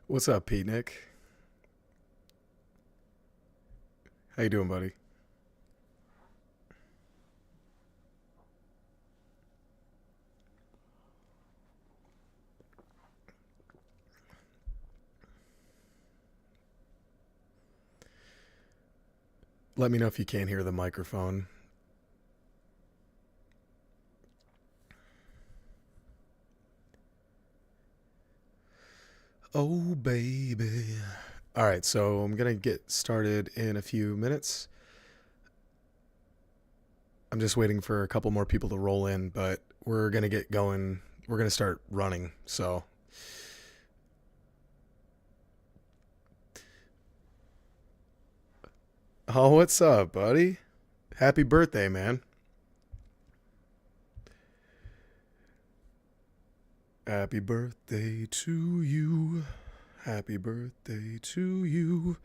What's up, Pete Nick? How you doing, buddy? Let me know if you can't hear the microphone. Oh, baby. All right, so I'm going to get started in a few minutes. I'm just waiting for a couple more people to roll in, but we're going to get going. We're going to start running. So, oh, what's up, buddy? Happy birthday, man. Happy birthday to you. Happy birthday to you.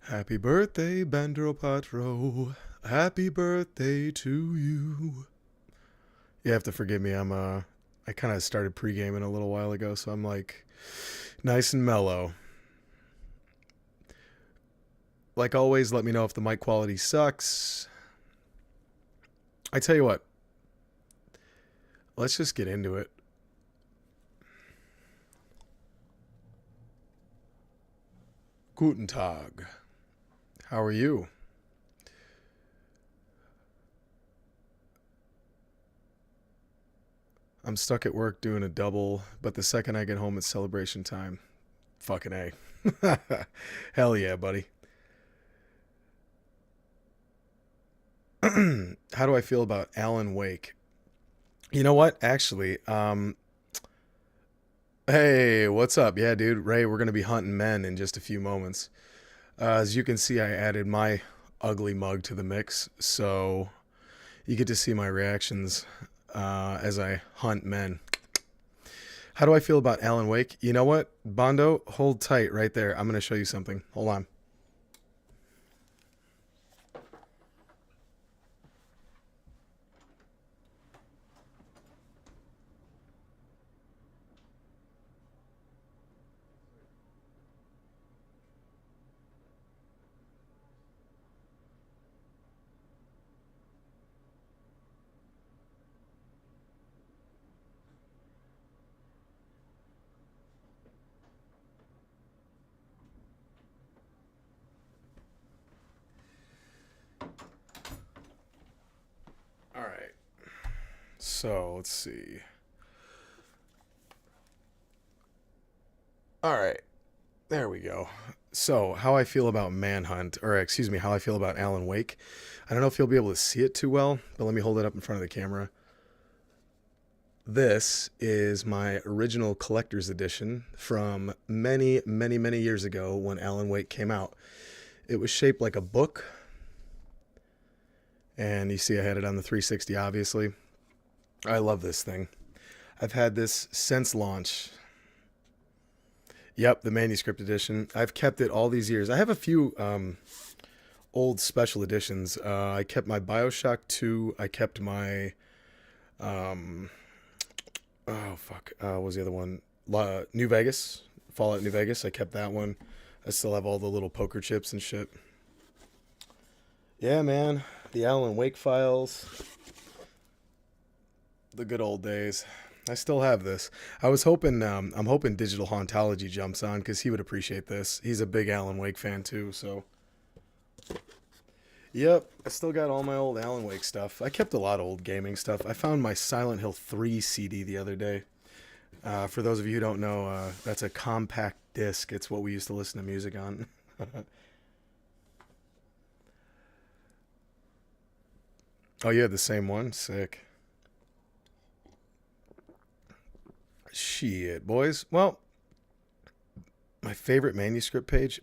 Happy birthday, Bandro Patro. Happy birthday to you. You have to forgive me. I kind of started pre-gaming a little while ago, so I'm like nice and mellow. Like always, let me know if the mic quality sucks. I tell you what, let's just get into it. Guten Tag. How are you? I'm stuck at work doing a double, but the second I get home, it's celebration time. Fucking A. Hell yeah, buddy. How do I feel about Alan Wake? You know what? Actually, hey, what's up? Yeah, dude, Ray, we're gonna be hunting men in just a few moments. As you can see, I added my ugly mug to the mix, so you get to see my reactions as I hunt men. How do I feel about Alan Wake? You know what, Bondo, hold tight right there. I'm gonna show you something. Hold on. All right. So let's see. All right. There we go. So, how I feel about Manhunt, or excuse me, how I feel about Alan Wake. I don't know if you'll be able to see it too well, but let me hold it up in front of the camera. This is my original collector's edition from many, many, many years ago when Alan Wake came out. It was shaped like a book, and you see I had it on the 360, obviously. I love this thing. I've had this since launch. Yep, the manuscript edition. I've kept it all these years. I have a few old special editions. I kept my Bioshock 2. I kept my um, oh fuck, what was the other one? New Vegas, Fallout New Vegas. I kept that one. I still have all the little poker chips and shit. Yeah, man, the Alan Wake files, the good old days. I still have this. I'm hoping Digital Hauntology jumps on because he would appreciate this. He's a big Alan Wake fan too, so. Yep, I still got all my old Alan Wake stuff. I kept a lot of old gaming stuff. I found my Silent Hill 3 CD the other day. For those of you who don't know, that's a compact disc. It's what we used to listen to music on. Oh, you had the same one? Sick. Shit, boys. Well, my favorite manuscript page.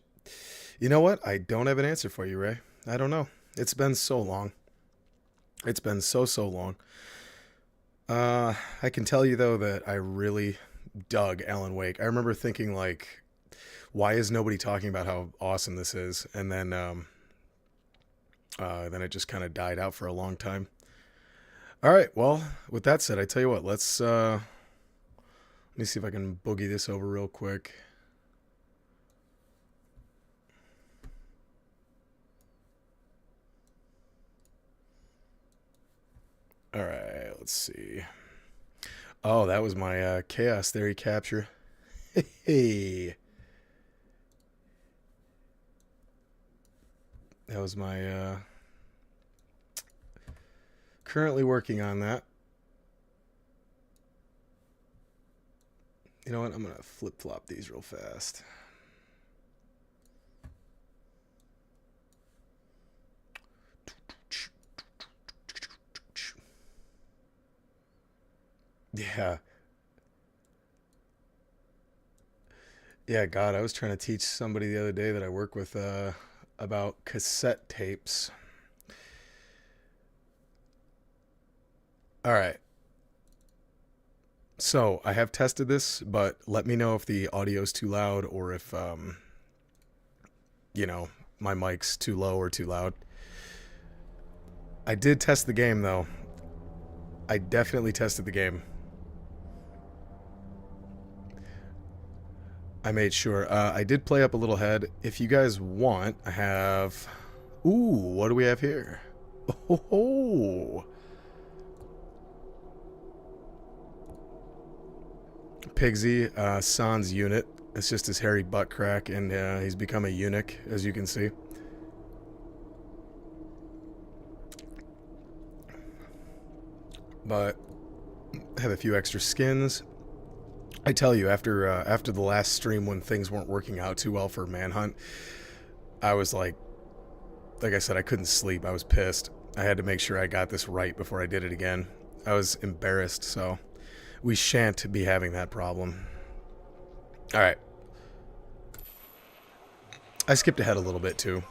You know what? I don't have an answer for you, Ray. I don't know. It's been so long. It's been so long. I can tell you though that I really dug Alan Wake. I remember thinking like, why is nobody talking about how awesome this is? And then it just kind of died out for a long time. All right. Well, with that said, I tell you what. Let me see if I can boogie this over real quick. Alright, let's see. Oh, that was my chaos theory capture. Hey. That was my currently working on that. You know what? I'm going to flip-flop these real fast. Yeah. Yeah, God, I was trying to teach somebody the other day that I work with about cassette tapes. All right. So, I have tested this, but let me know if the audio's too loud or if, you know, my mic's too low or too loud. I did test the game, though. I definitely tested the game. I made sure. I did play up a little head. If you guys want, I have... Ooh, what do we have here? Oh, Pigsy, San's unit. It's just his hairy butt crack, and he's become a eunuch, as you can see. But I have a few extra skins. I tell you, after the last stream when things weren't working out too well for Manhunt, I was like I said, I couldn't sleep. I was pissed. I had to make sure I got this right before I did it again. I was embarrassed, so we shan't be having that problem. All right. I skipped ahead a little bit, too.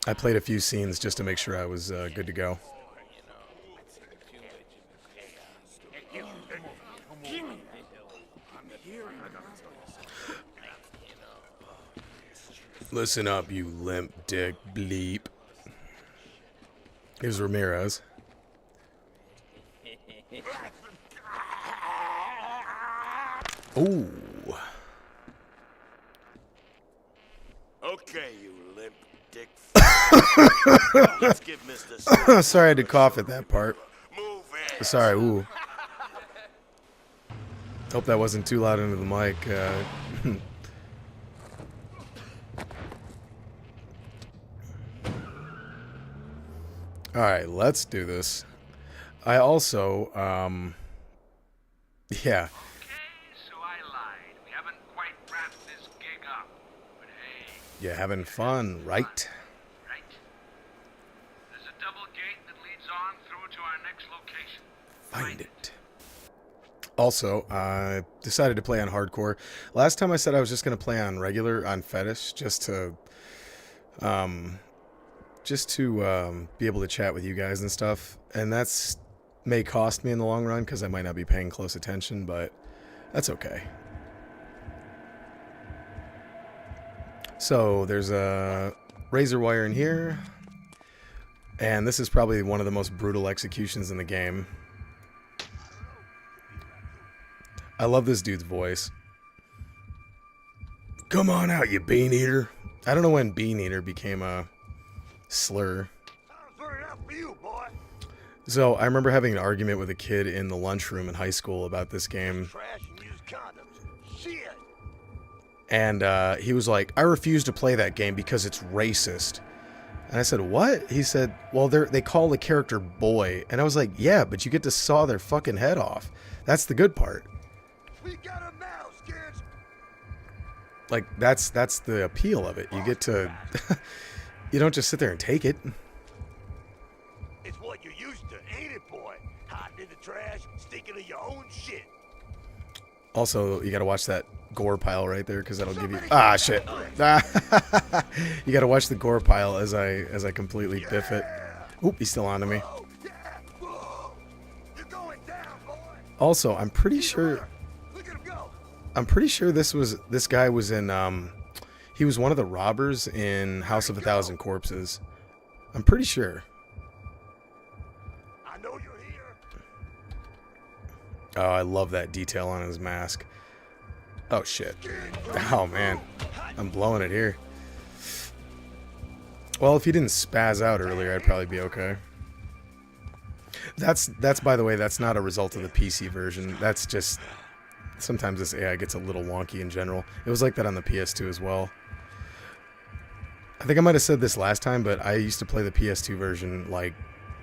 I played a few scenes just to make sure I was good to go. Listen up, you limp dick bleep. Here's Ramirez. Ooh. Okay, you limp dick. Let's give Mr. Sorry, I had to cough at that part. Move it. Sorry, ooh. Hope that wasn't too loud into the mic. Alright, let's do this. I also, yeah. Okay, so I lied. We haven't quite wrapped this gig up. But hey, You having fun, right? right? There's a double gate that leads on through to our next location. Find it. Also, I decided to play on hardcore. Last time I said I was just going to play on regular, on fetish, just to be able to chat with you guys and stuff. And that's may cost me in the long run because I might not be paying close attention, but that's okay. So there's a razor wire in here, and this is probably one of the most brutal executions in the game. I love this dude's voice. Come on out, you bean eater. I don't know when bean eater became a slur. So I remember having an argument with a kid in the lunchroom in high school about this game. And he was like, I refuse to play that game because it's racist. And I said, what? He said, well, they call the character boy. And I was like, yeah, but you get to saw their fucking head off. That's the good part. We got him now, kids. Like, that's the appeal of it. You get to... you don't just sit there and take it. It's what you're used to, ain't it, boy? Hiding in the trash, stinking of your own shit. Also, you gotta watch that gore pile right there, because that'll give you... Ah, shit. You gotta watch the gore pile as I completely biff it. Oop, he's still onto me. Also, I'm pretty sure this guy was in, he was one of the robbers in House of a Thousand Corpses. I'm pretty sure. I know you're here. Oh, I love that detail on his mask. Oh, shit. Oh, man. I'm blowing it here. Well, if he didn't spaz out earlier, I'd probably be okay. That's by the way, that's not a result of the PC version. That's just... Sometimes this AI gets a little wonky in general. It was like that on the PS2 as well. I think I might have said this last time, but I used to play the PS2 version, like,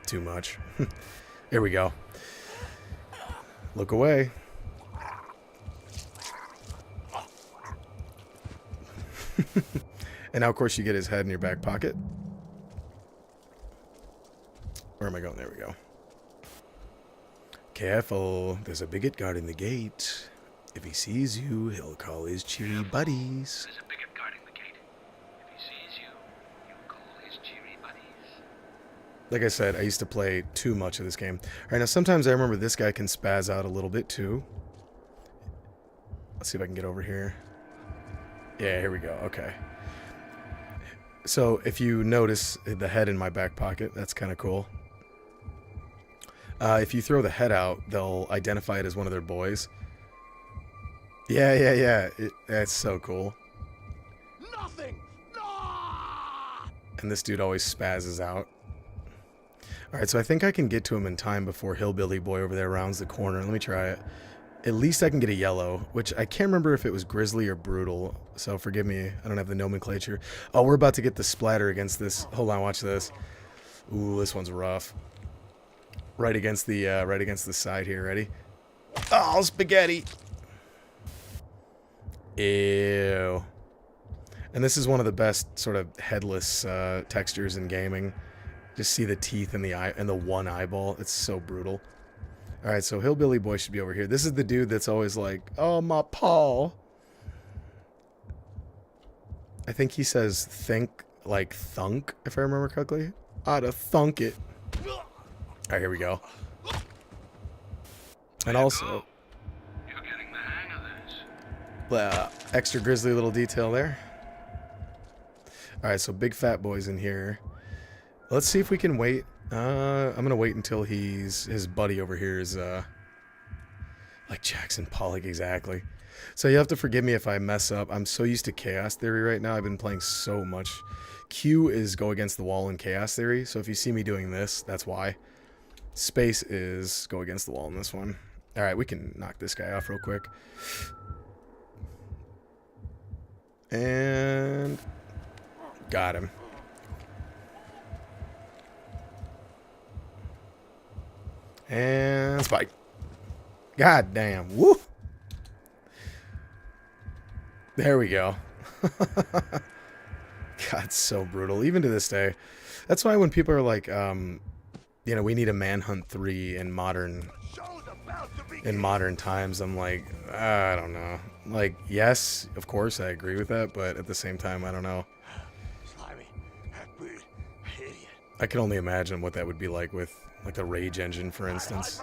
too much. Here we go. Look away. And now, of course, you get his head in your back pocket. Where am I going? There we go. Careful. There's a bigot guarding the gate. If he sees you, he'll call his cheery buddies. There's a bigot guarding the gate. If he sees you, he'll call his cheery buddies. Like I said, I used to play too much of this game. Alright, now sometimes I remember this guy can spaz out a little bit too. Let's see if I can get over here. Yeah, here we go. Okay. So, if you notice the head in my back pocket, that's kind of cool. If you throw the head out, they'll identify it as one of their boys. Yeah. That's so cool. Nothing. Ah! And this dude always spazzes out. Alright, so I think I can get to him in time before Hillbilly Boy over there rounds the corner. Let me try it. At least I can get a yellow, which I can't remember if it was Grizzly or Brutal, so forgive me, I don't have the nomenclature. Oh, we're about to get the splatter against this. Hold on, watch this. Ooh, this one's rough. Right against the side here, ready? Oh, spaghetti! Ew. And this is one of the best sort of headless textures in gaming. Just see the teeth and the eye and the one eyeball. It's so brutal. Alright, so Hillbilly Boy should be over here. This is the dude that's always like, oh, my paw. I think he says think like thunk, if I remember correctly. I'd have thunk it. Alright, here we go. And also... You're getting the hang of this. Extra grisly little detail there. Alright, so Big Fat Boy's in here. Let's see if we can wait. I'm gonna wait until his buddy over here is like Jackson Pollock exactly. So you have to forgive me if I mess up. I'm so used to Chaos Theory right now. I've been playing so much. Q is go against the wall in Chaos Theory. So if you see me doing this, that's why. Space is go against the wall in this one. All right, we can knock this guy off real quick. And got him. And spike. God damn. Woo. There we go. God, so brutal. Even to this day. That's why when people are like, you know, we need a Manhunt 3 in modern times, I'm like, I don't know. Like, yes, of course, I agree with that, but at the same time, I don't know. I can only imagine what that would be like with, like, the Rage engine, for instance.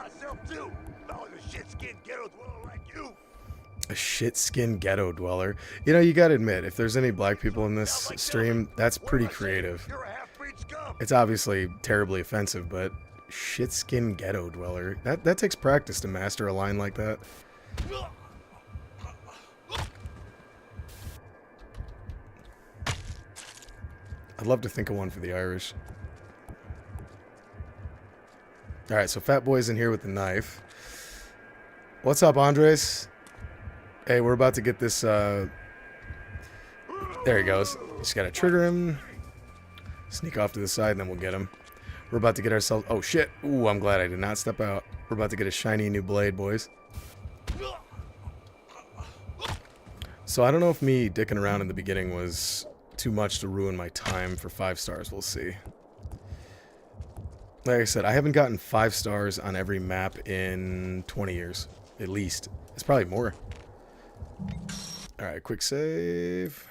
A shit-skinned ghetto dweller. You know, you gotta admit, if there's any black people in this stream, that's pretty creative. It's obviously terribly offensive, but shit-skinned ghetto dweller. That takes practice to master a line like that. I'd love to think of one for the Irish. Alright, so Fat Boy's in here with the knife. What's up, Andres? Hey, we're about to get this, there he goes. Just gotta trigger him. Sneak off to the side, and then we'll get him. We're about to get ourselves... Oh, shit. Ooh, I'm glad I did not step out. We're about to get a shiny new blade, boys. So I don't know if me dicking around in the beginning was too much to ruin my time for 5 stars. We'll see. Like I said, I haven't gotten 5 stars on every map in 20 years. At least. It's probably more. Alright, quick save.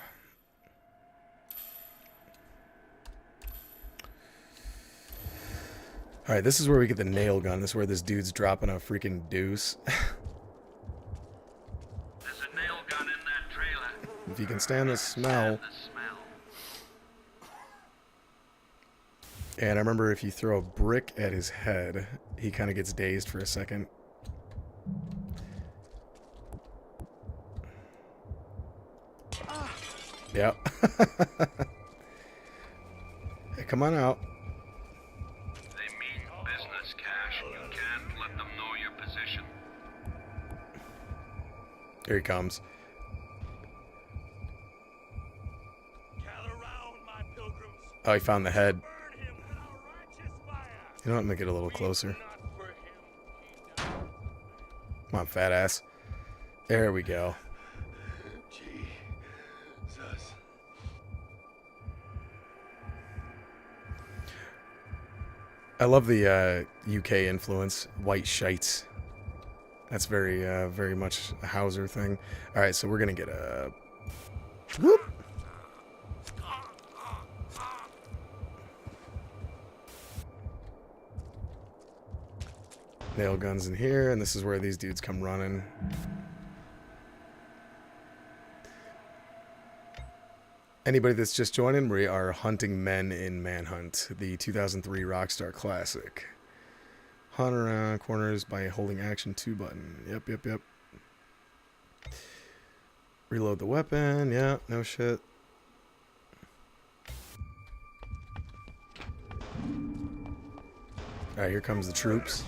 Alright, this is where we get the nail gun. This is where this dude's dropping a freaking deuce. There's a nail gun in that trailer. If you can stand the smell. And I remember if you throw a brick at his head, he kind of gets dazed for a second. Yep. Hey, come on out. They mean business, Cash. You can't let them know your position. Here he comes. Gather round, my pilgrims. Oh, he found the head. Burn him with our righteous fire. You know what? Make it a little closer. Not for him, he died. Come on, fat ass. There we go. Jesus. I love the UK influence. White shites. That's very much a Hauser thing. All right, so we're gonna get a whoop. Nail guns in here, and this is where these dudes come running. Anybody that's just joining, we are hunting men in Manhunt, the 2003 Rockstar classic. Hunt around corners by holding action 2 button. Yep. Reload the weapon. Yeah, no shit. Alright, here comes the troops.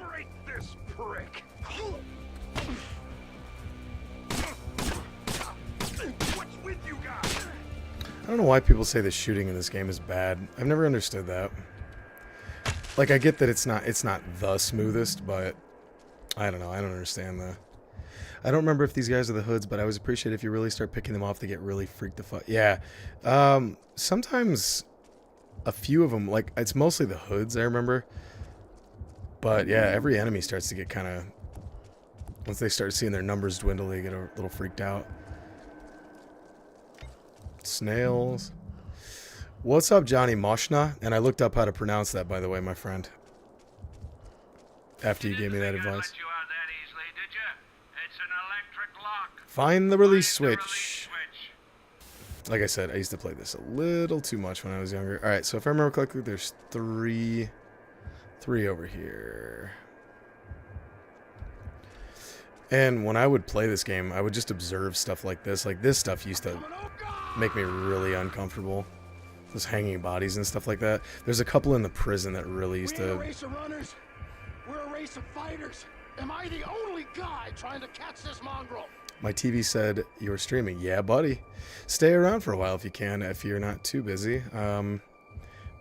Break this prick. What's with you guys? I don't know why people say the shooting in this game is bad. I've never understood that. Like, I get that it's not the smoothest, but I don't know. I don't understand that. I don't remember if these guys are the hoods, but I always appreciate if you really start picking them off, they get really freaked the fuck. Yeah. Sometimes a few of them, like, it's mostly the hoods, I remember. But yeah, every enemy starts to get kind of, once they start seeing their numbers dwindle, they get a little freaked out. Snails. What's up, Johnny Moshna? And I looked up how to pronounce that, by the way, my friend. After you gave me that advice. Let you out that easily, did you? It's an electric lock. Find the release Find the switch. release switch. Like I said, I used to play this a little too much when I was younger. All right, so if I remember correctly, there's three over here. And when I would play this game, I would just observe stuff like this. Like, this stuff used to make me really uncomfortable. Those hanging bodies and stuff like that. There's a couple in the prison that really used We ain't to... a race of runners. We're a race of fighters. Am I the only guy trying to catch this mongrel? My TV said you were streaming. Yeah, buddy. Stay around for a while if you can, if you're not too busy.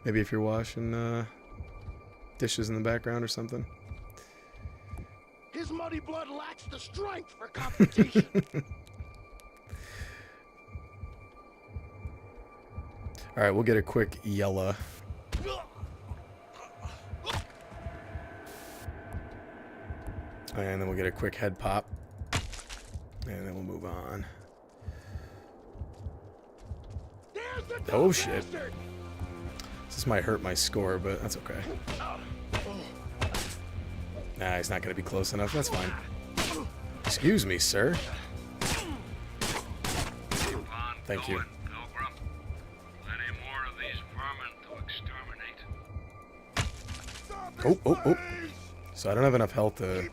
Maybe if you're washing dishes in the background or something. His muddy blood lacks the strength for confrontation. All right, we'll get a quick yella. And then we'll get a quick head pop. And then we'll move on. There's the Oh, dumb shit. bastard! This might hurt my score, but that's okay. Nah, he's not going to be close enough. That's fine. Excuse me, sir. Thank you. Pilgrim. Plenty more of these vermin to exterminate. Oh. So I don't have enough health to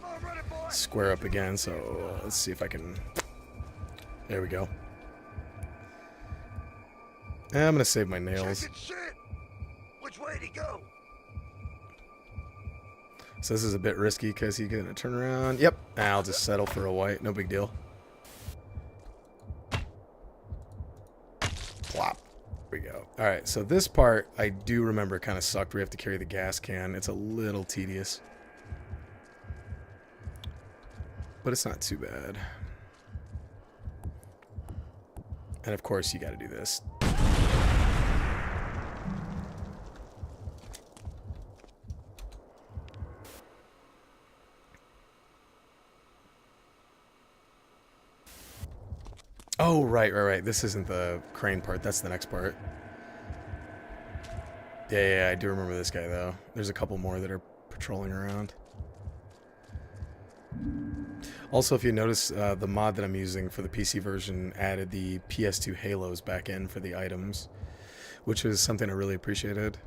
square up again, so let's see if I can... There we go. And I'm going to save my nails. Chicken shit. Which way'd he go? So this is a bit risky because he's going to turn around. Yep. I'll just settle for a white. No big deal. Plop. There we go. All right. So this part I do remember kind of sucked. We have to carry the gas can. It's a little tedious. But it's not too bad. And of course you got to do this. Oh, right. This isn't the crane part. That's the next part. Yeah, I do remember this guy, though. There's a couple more that are patrolling around. Also, if you notice, the mod that I'm using for the PC version added the PS2 halos back in for the items, which is something I really appreciated.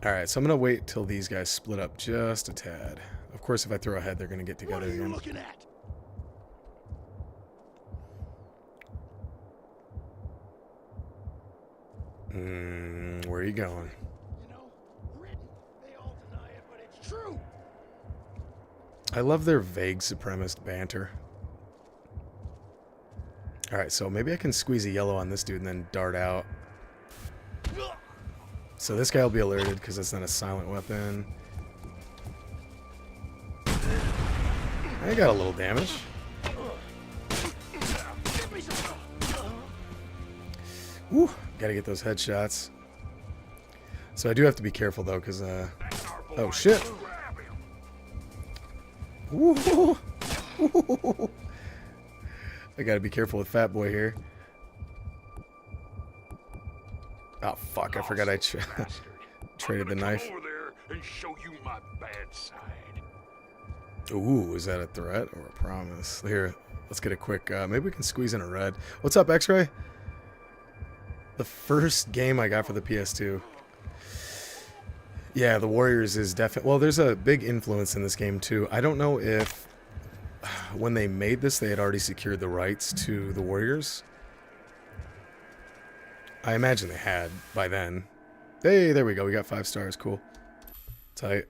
Alright, so I'm going to wait till these guys split up just a tad. Of course, if I throw a head, they're going to get What together are you again. looking at? Where are you going? You know, written. They all deny it, but it's true. I love their vague supremacist banter. Alright, so maybe I can squeeze a yellow on this dude and then dart out. So this guy will be alerted because it's not a silent weapon. I got a little damage. Woo, gotta get those headshots. So I do have to be careful though, because oh shit. Woo. I gotta be careful with Fat Boy here. Oh fuck, I forgot I traded the knife. Over there and show you my bad side. Ooh, is that a threat or a promise? Here, let's get a quick, maybe we can squeeze in a red. What's up, X-Ray? The first game I got for the PS2. Yeah, the Warriors is definitely... Well, there's a big influence in this game, too. I don't know if when they made this, they had already secured the rights to the Warriors. I imagine they had by then. Hey, there we go. We got 5 stars. Cool. Tight.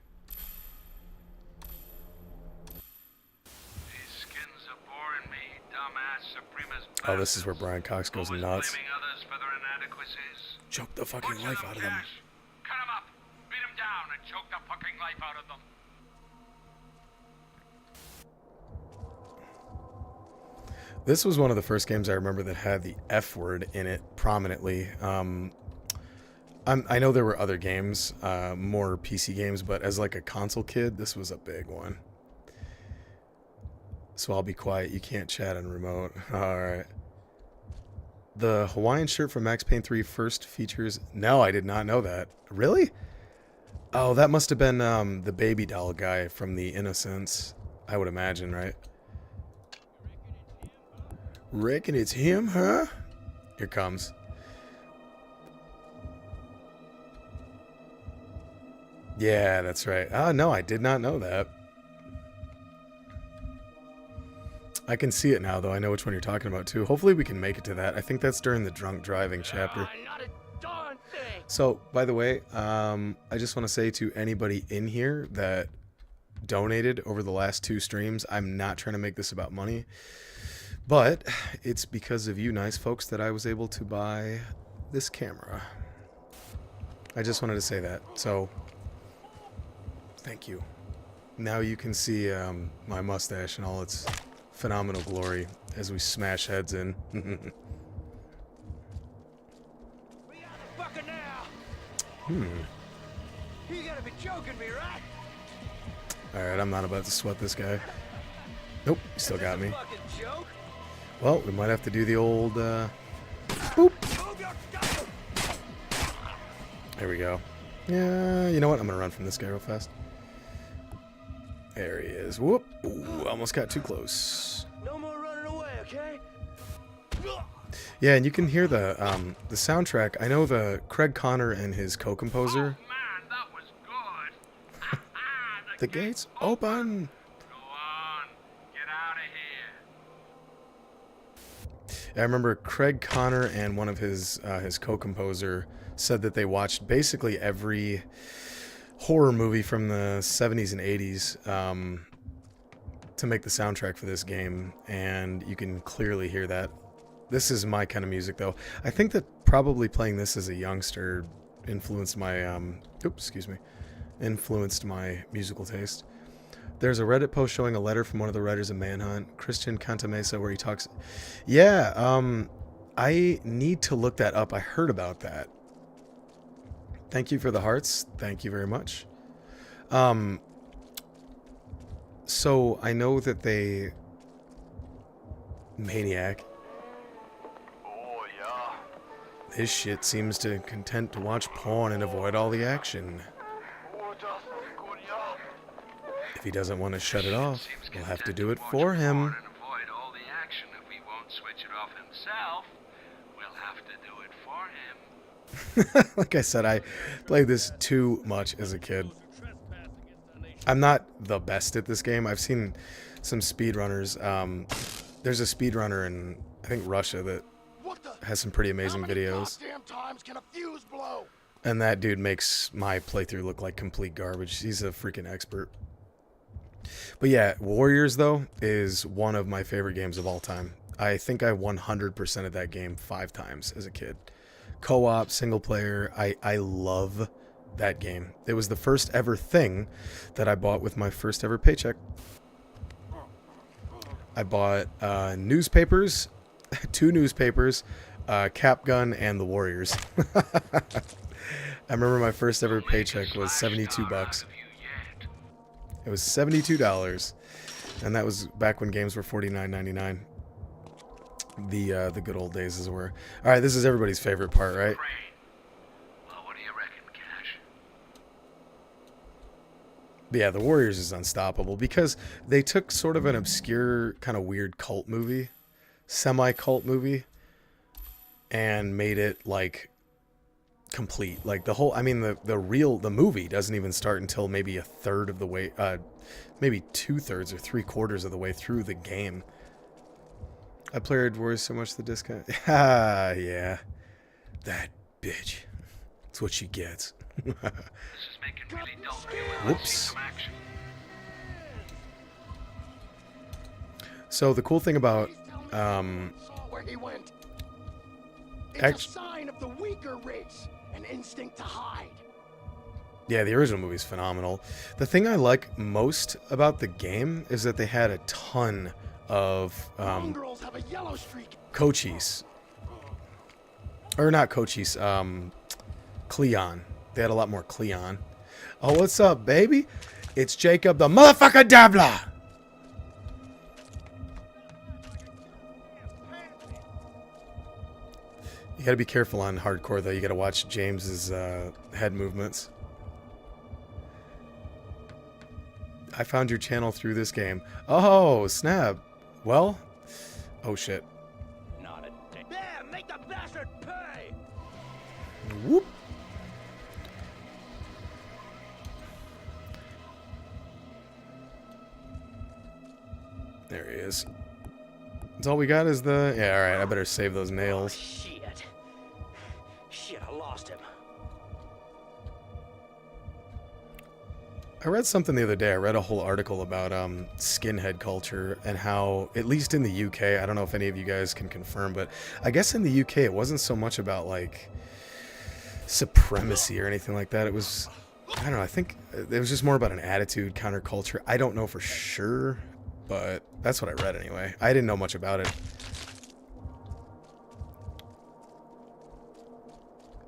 These skins are boring me, dumbass supremacist Oh, this is where Brian Cox goes always nuts. blaming others for their inadequacies. Choke the fucking Butcher life them, out of them. Cash. Cut them up, beat them down, and choke the fucking life out of them. This was one of the first games I remember that had the F word in it prominently. I know there were other games, more PC games, but as like a console kid, this was a big one. So I'll be quiet. You can't chat on remote. All right. The Hawaiian shirt from Max Payne 3 first features... No, I did not know that. Really? Oh, that must have been the baby doll guy from the Innocence, I would imagine, right? Reckon it's him, huh? Here comes. Yeah, that's right. Oh, no, I did not know that. I can see it now, though. I know which one you're talking about, too. Hopefully we can make it to that. I think that's during the drunk driving chapter. Not a darn thing. So, by the way, I just want to say to anybody in here that donated over the last 2 streams, I'm not trying to make this about money, but it's because of you nice folks that I was able to buy this camera. I just wanted to say that. So, thank you. Now you can see my mustache in all its phenomenal glory as we smash heads in. We got the fucker now. You gotta be joking me, right? Alright, I'm not about to sweat this guy. Nope, he still got me. Fucking joke. Well, we might have to do the old, boop. Move your gun. There we go. Yeah, you know what? I'm gonna run from this guy real fast. There he is. Whoop. Ooh, almost got too close. No more running away, okay? Yeah, and you can hear the soundtrack. I know the Craig Connor and his co-composer. Man, that was good. The gates open. Go on, get out of here. I remember Craig Connor and one of his co-composer said that they watched basically every horror movie from the 70s and 80s to make the soundtrack for this game, and you can clearly hear that. This is my kind of music, though. I think that probably playing this as a youngster influenced my influenced my musical taste. There's a Reddit post showing a letter from one of the writers of Manhunt, Christian Cantamesa, where he talks. Yeah, I need to look that up. I heard about that. Thank you for the hearts. Thank you very much. So I know that they... Maniac. Oh, yeah. This shit seems to content to watch porn and avoid all the action. Oh, just good, yeah. If he doesn't want to shut it off, Seems we'll have to content do it watch for porn him. and avoid all the action. If he won't switch it off himself, we'll have to do it for him. Like I said, I played this too much as a kid. I'm not the best at this game. I've seen some speedrunners. There's a speedrunner in, I think, Russia that What the? has some pretty amazing How many videos. goddamn times can a fuse blow? And that dude makes my playthrough look like complete garbage. He's a freaking expert. But yeah, Warriors, though, is one of my favorite games of all time. I think I 100% of that game 5 times as a kid. Co-op, single player, I love that game. It was the first ever thing that I bought with my first ever paycheck. I bought newspapers, 2 newspapers, Cap Gun, and the Warriors. I remember my first ever paycheck was 72 bucks. It was $72, and that was back when games were $49.99. The good old days, as it were. All right, this is everybody's favorite part, right? Well, what do you reckon, Cash? But yeah, the Warriors is unstoppable because they took sort of an obscure, kind of weird cult movie, semi-cult movie, and made it like complete. Like the whole, I mean, the movie doesn't even start until maybe a third of the way, maybe 2/3 or 3/4 of the way through the game. I played Warriors so much the discount. Ah, yeah, that bitch. That's what she gets. This is making really dull. Whoops. Some action. So the cool thing about Please tell me saw where he went. It's a sign of the weaker race, an instinct to hide. yeah, the original movie is phenomenal. The thing I like most about the game is that they had a ton of Mongrels have a yellow streak. Cochise. Or not Cochise, Cleon. They had a lot more Cleon. Oh, what's up, baby? It's Jacob the motherfucker Dabbler. You gotta be careful on hardcore, though. You gotta watch James's head movements. I found your channel through this game. Oh, snap. Well, oh shit. Not a day. There, make the bastard pay! Whoop. There he is. That's all we got is the... Yeah, alright, I better save those nails. Shit. Shit, I lost him. I read something the other day. I read a whole article about skinhead culture and how, at least in the UK, I don't know if any of you guys can confirm, but I guess in the UK it wasn't so much about like supremacy or anything like that. It was, I don't know, I think it was just more about an attitude, counterculture. I don't know for sure, but that's what I read anyway. I didn't know much about it.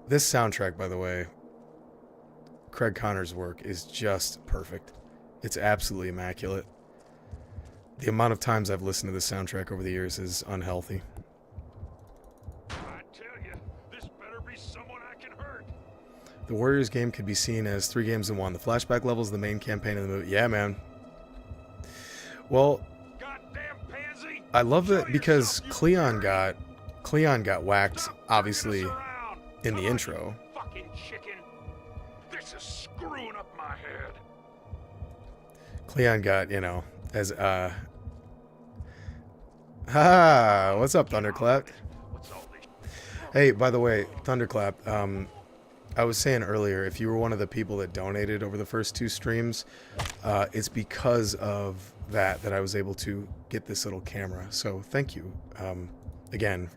This soundtrack, by the way, Craig Connor's work is just perfect. It's absolutely immaculate. The amount of times I've listened to this soundtrack over the years is unhealthy. I tell you, this better be someone I can hurt. The Warriors game could be seen as 3 games in 1. The flashback levels, the main campaign of the movie. Yeah, man. Well, Goddamn pansy! I love Show that because yourself, you Cleon got whacked, Stop obviously, fucking us around. in the Come on, intro. you fucking chicken. This is screwing up my head. Cleon got, you know, as what's up, Thunderclap? What's all this? Hey, by the way, Thunderclap, I was saying earlier, if you were one of the people that donated over the first 2 streams, it's because of that I was able to get this little camera. So thank you. Again,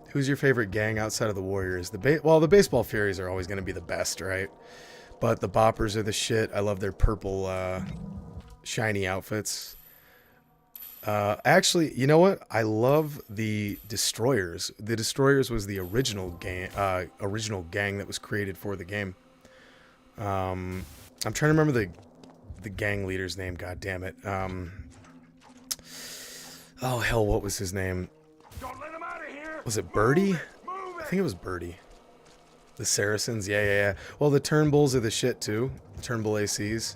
who's your favorite gang outside of the Warriors? Well, the Baseball Furies are always going to be the best, right? But the Boppers are the shit. I love their purple, shiny outfits. Actually, you know what? I love the Destroyers. The Destroyers was the original gang that was created for the game. I'm trying to remember the gang leader's name. God damn it. Oh hell, what was his name? Don't let him out of here. Was it Birdie? Move I it. think it was Birdie. The Saracens, yeah. Well, the Turnbulls are the shit too. The Turnbull ACs.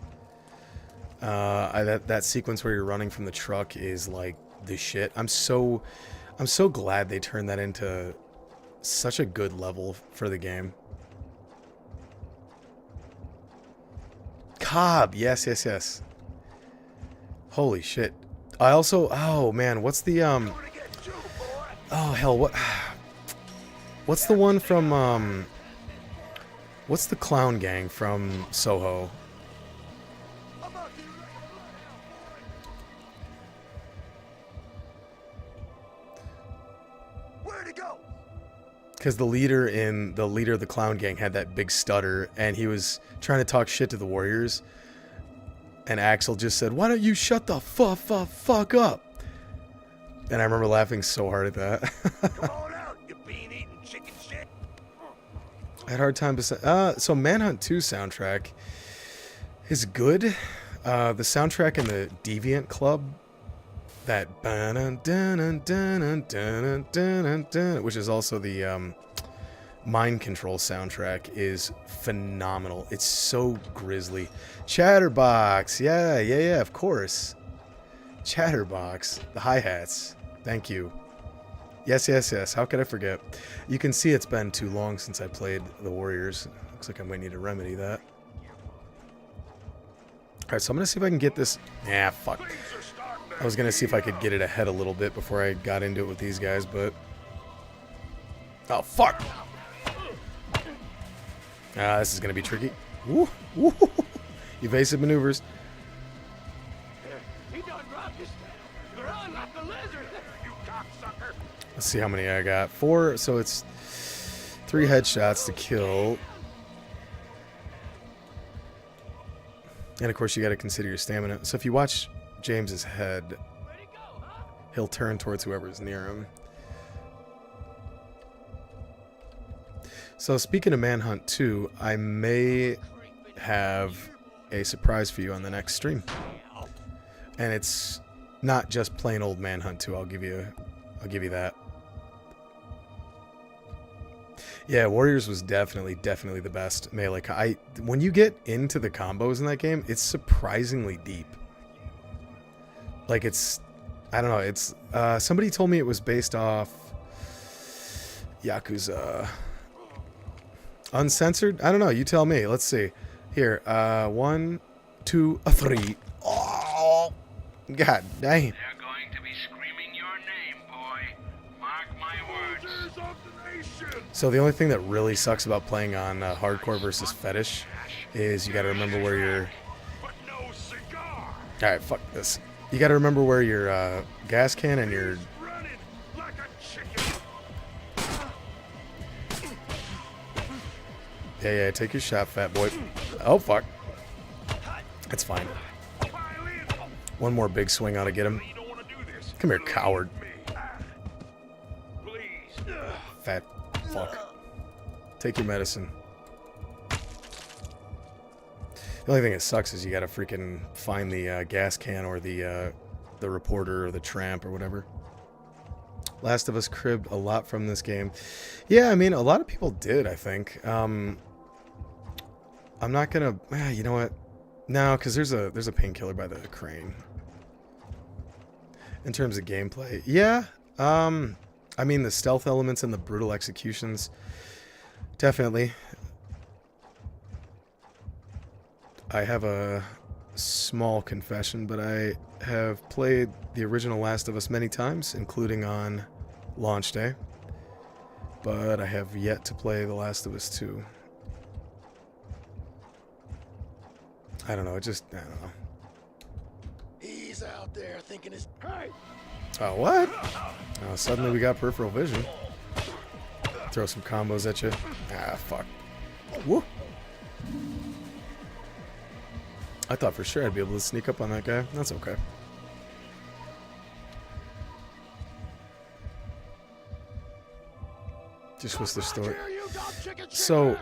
That sequence where you're running from the truck is like the shit. I'm so glad they turned that into such a good level for the game. Cobb, yes, yes, yes. Holy shit. I also, oh man, what's the Gonna get you, boy. oh hell, what's the one from what's the clown gang from Soho? I'm about to let you Where'd he go? Because the leader of the clown gang had that big stutter, and he was trying to talk shit to the Warriors. And Axel just said, "Why don't you shut the fuck up?" And I remember laughing so hard at that. Come on out, you bean-eating chicken shit. I had a hard time so Manhunt 2 soundtrack is good. The soundtrack in the Deviant Club, that which is also the Mind Control soundtrack, is phenomenal. It's so grisly. Chatterbox, yeah, of course. Chatterbox, the hi-hats. Thank you. Yes. How could I forget? You can see it's been too long since I played the Warriors. Looks like I might need to remedy that. Alright, so I'm gonna see if I can get this. Nah, fuck. I was gonna see if I could get it ahead a little bit before I got into it with these guys, but. Oh, fuck! This is gonna be tricky. Woo! Evasive maneuvers. He done dropped his run like a lizard. You cocksucker. Let's see how many I got. 4, so it's 3 headshots to kill. And of course you gotta consider your stamina. So if you watch James's head, Where'd he go, huh? he'll turn towards whoever's near him. So speaking of Manhunt 2, I may have a surprise for you on the next stream. And it's not just plain old Manhunt 2, I'll give you that. Yeah, Warriors was definitely the best melee. When you get into the combos in that game, it's surprisingly deep. Like I don't know, it's somebody told me it was based off Yakuza. Uncensored? I don't know. You tell me. Let's see. Here. 1, 2, 3. Oh, god dang. They're going to be screaming your name, boy. Mark my words. Soldiers of the nation. So the only thing that really sucks about playing on hardcore versus fetish is you got to remember where your. But no cigar. All right, fuck this. You got to remember where your gas can and your. Running like a chicken. Yeah. Take your shot, fat boy. Oh fuck. That's fine. Pile in. One more big swing ought to get him. You don't want to do this. Come here, coward. Me. Please. Fat fuck. Take your medicine. The only thing that sucks is you gotta freaking find the gas can or the reporter or the tramp or whatever. Last of Us cribbed a lot from this game. Yeah, I mean, a lot of people did, I think. I'm not gonna... you know what? No, because there's a painkiller by the crane. In terms of gameplay. Yeah, I mean, the stealth elements and the brutal executions, definitely. I have a small confession, but I have played the original Last of Us many times, including on launch day. But I have yet to play The Last of Us 2. I don't know, I don't know. He's out there thinking his. Hey! Oh, what? Oh, suddenly we got peripheral vision. Throw some combos at you. Ah, fuck. Woo! I thought for sure I'd be able to sneak up on that guy. That's okay. Just was the story. So,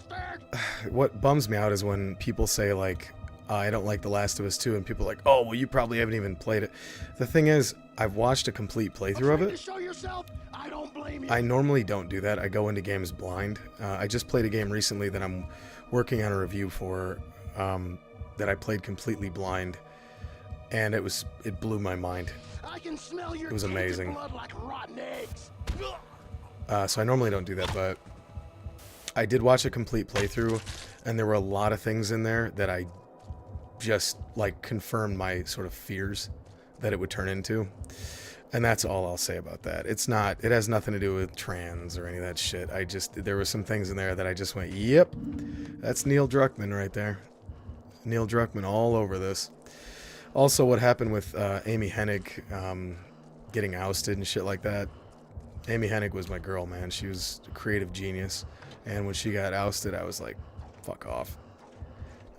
what bums me out is when people say, like, I don't like The Last of Us 2, and people are like, oh, well, you probably haven't even played it. The thing is, I've watched a complete playthrough of it. I don't blame you. I normally don't do that. I go into games blind. I just played a game recently that I'm working on a review for, that I played completely blind. and it blew my mind. I can smell your It was tainted amazing. blood like rotten eggs. So I normally don't do that, but I did watch a complete playthrough, and there were a lot of things in there that I just like confirmed my sort of fears that it would turn into. And that's all I'll say about that. It has nothing to do with trans or any of that shit. There were some things in there that I just went, yep, that's Neil Druckmann right there. Neil Druckmann all over this. Also, what happened with Amy Hennig getting ousted and shit like that. Amy Hennig was my girl, man. She was a creative genius. And when she got ousted, I was like, fuck off.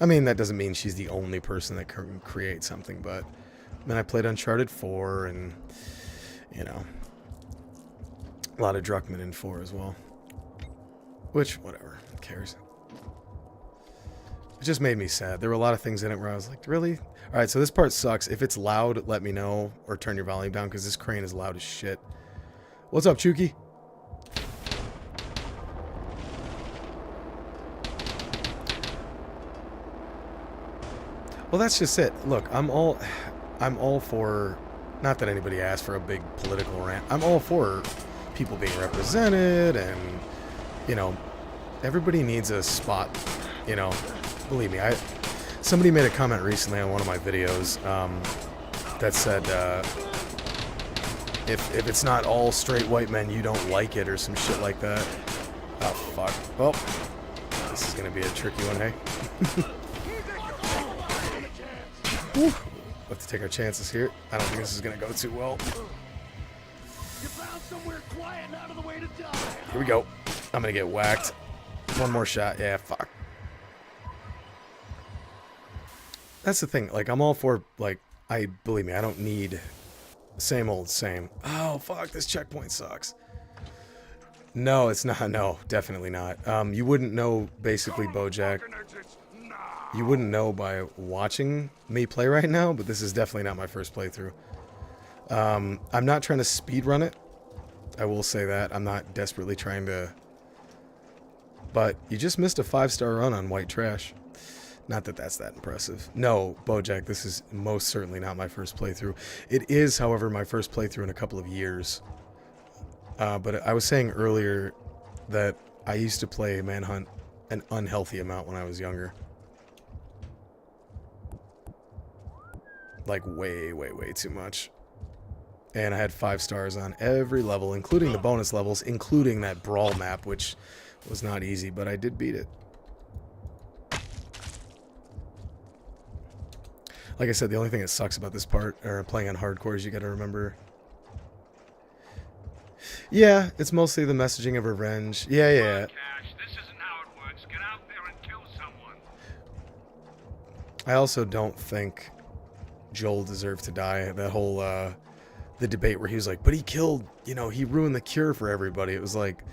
I mean, that doesn't mean she's the only person that can create something, but then I played Uncharted 4 and, you know, a lot of Druckmann in 4 as well. Which, whatever, who cares? It just made me sad. There were a lot of things in it where I was like, really? Alright, so this part sucks. If it's loud, let me know, or turn your volume down, because this crane is loud as shit. What's up, Chuki? Well, that's just it. Look, I'm all for, not that anybody asked for a big political rant. I'm all for people being represented, and, you know, everybody needs a spot, you know. Believe me, somebody made a comment recently on one of my videos that said, if it's not all straight white men, you don't like it, or some shit like that. Oh, fuck. Well, this is going to be a tricky one, hey? Whew. We'll have to take our chances here. I don't think this is going to go too well. You found somewhere quiet and out of the way to die. Here we go. I'm going to get whacked. One more shot. Yeah, fuck. That's the thing. Like, I'm all for, like, believe me, I don't need same old same. Oh, fuck, this checkpoint sucks. No, it's not. No, definitely not. You wouldn't know, basically, Bojack. You wouldn't know by watching me play right now, but this is definitely not my first playthrough. I'm not trying to speedrun it. I will say that. I'm not desperately trying to... But you just missed a 5-star run on White Trash. Not that that's that impressive. No, Bojack, this is most certainly not my first playthrough. It is, however, my first playthrough in a couple of years. But I was saying earlier that I used to play Manhunt an unhealthy amount when I was younger. Like way, way, way too much. And I had 5 stars on every level, including the bonus levels, including that brawl map, which was not easy, but I did beat it. Like I said, the only thing that sucks about this part, or playing on hardcore, is you gotta remember... Yeah, it's mostly the messaging of revenge. Yeah. Cash, this isn't how it works. Get out there and kill someone. I also don't think Joel deserved to die. That whole, the debate where he was like, but he killed, you know, he ruined the cure for everybody. It was like,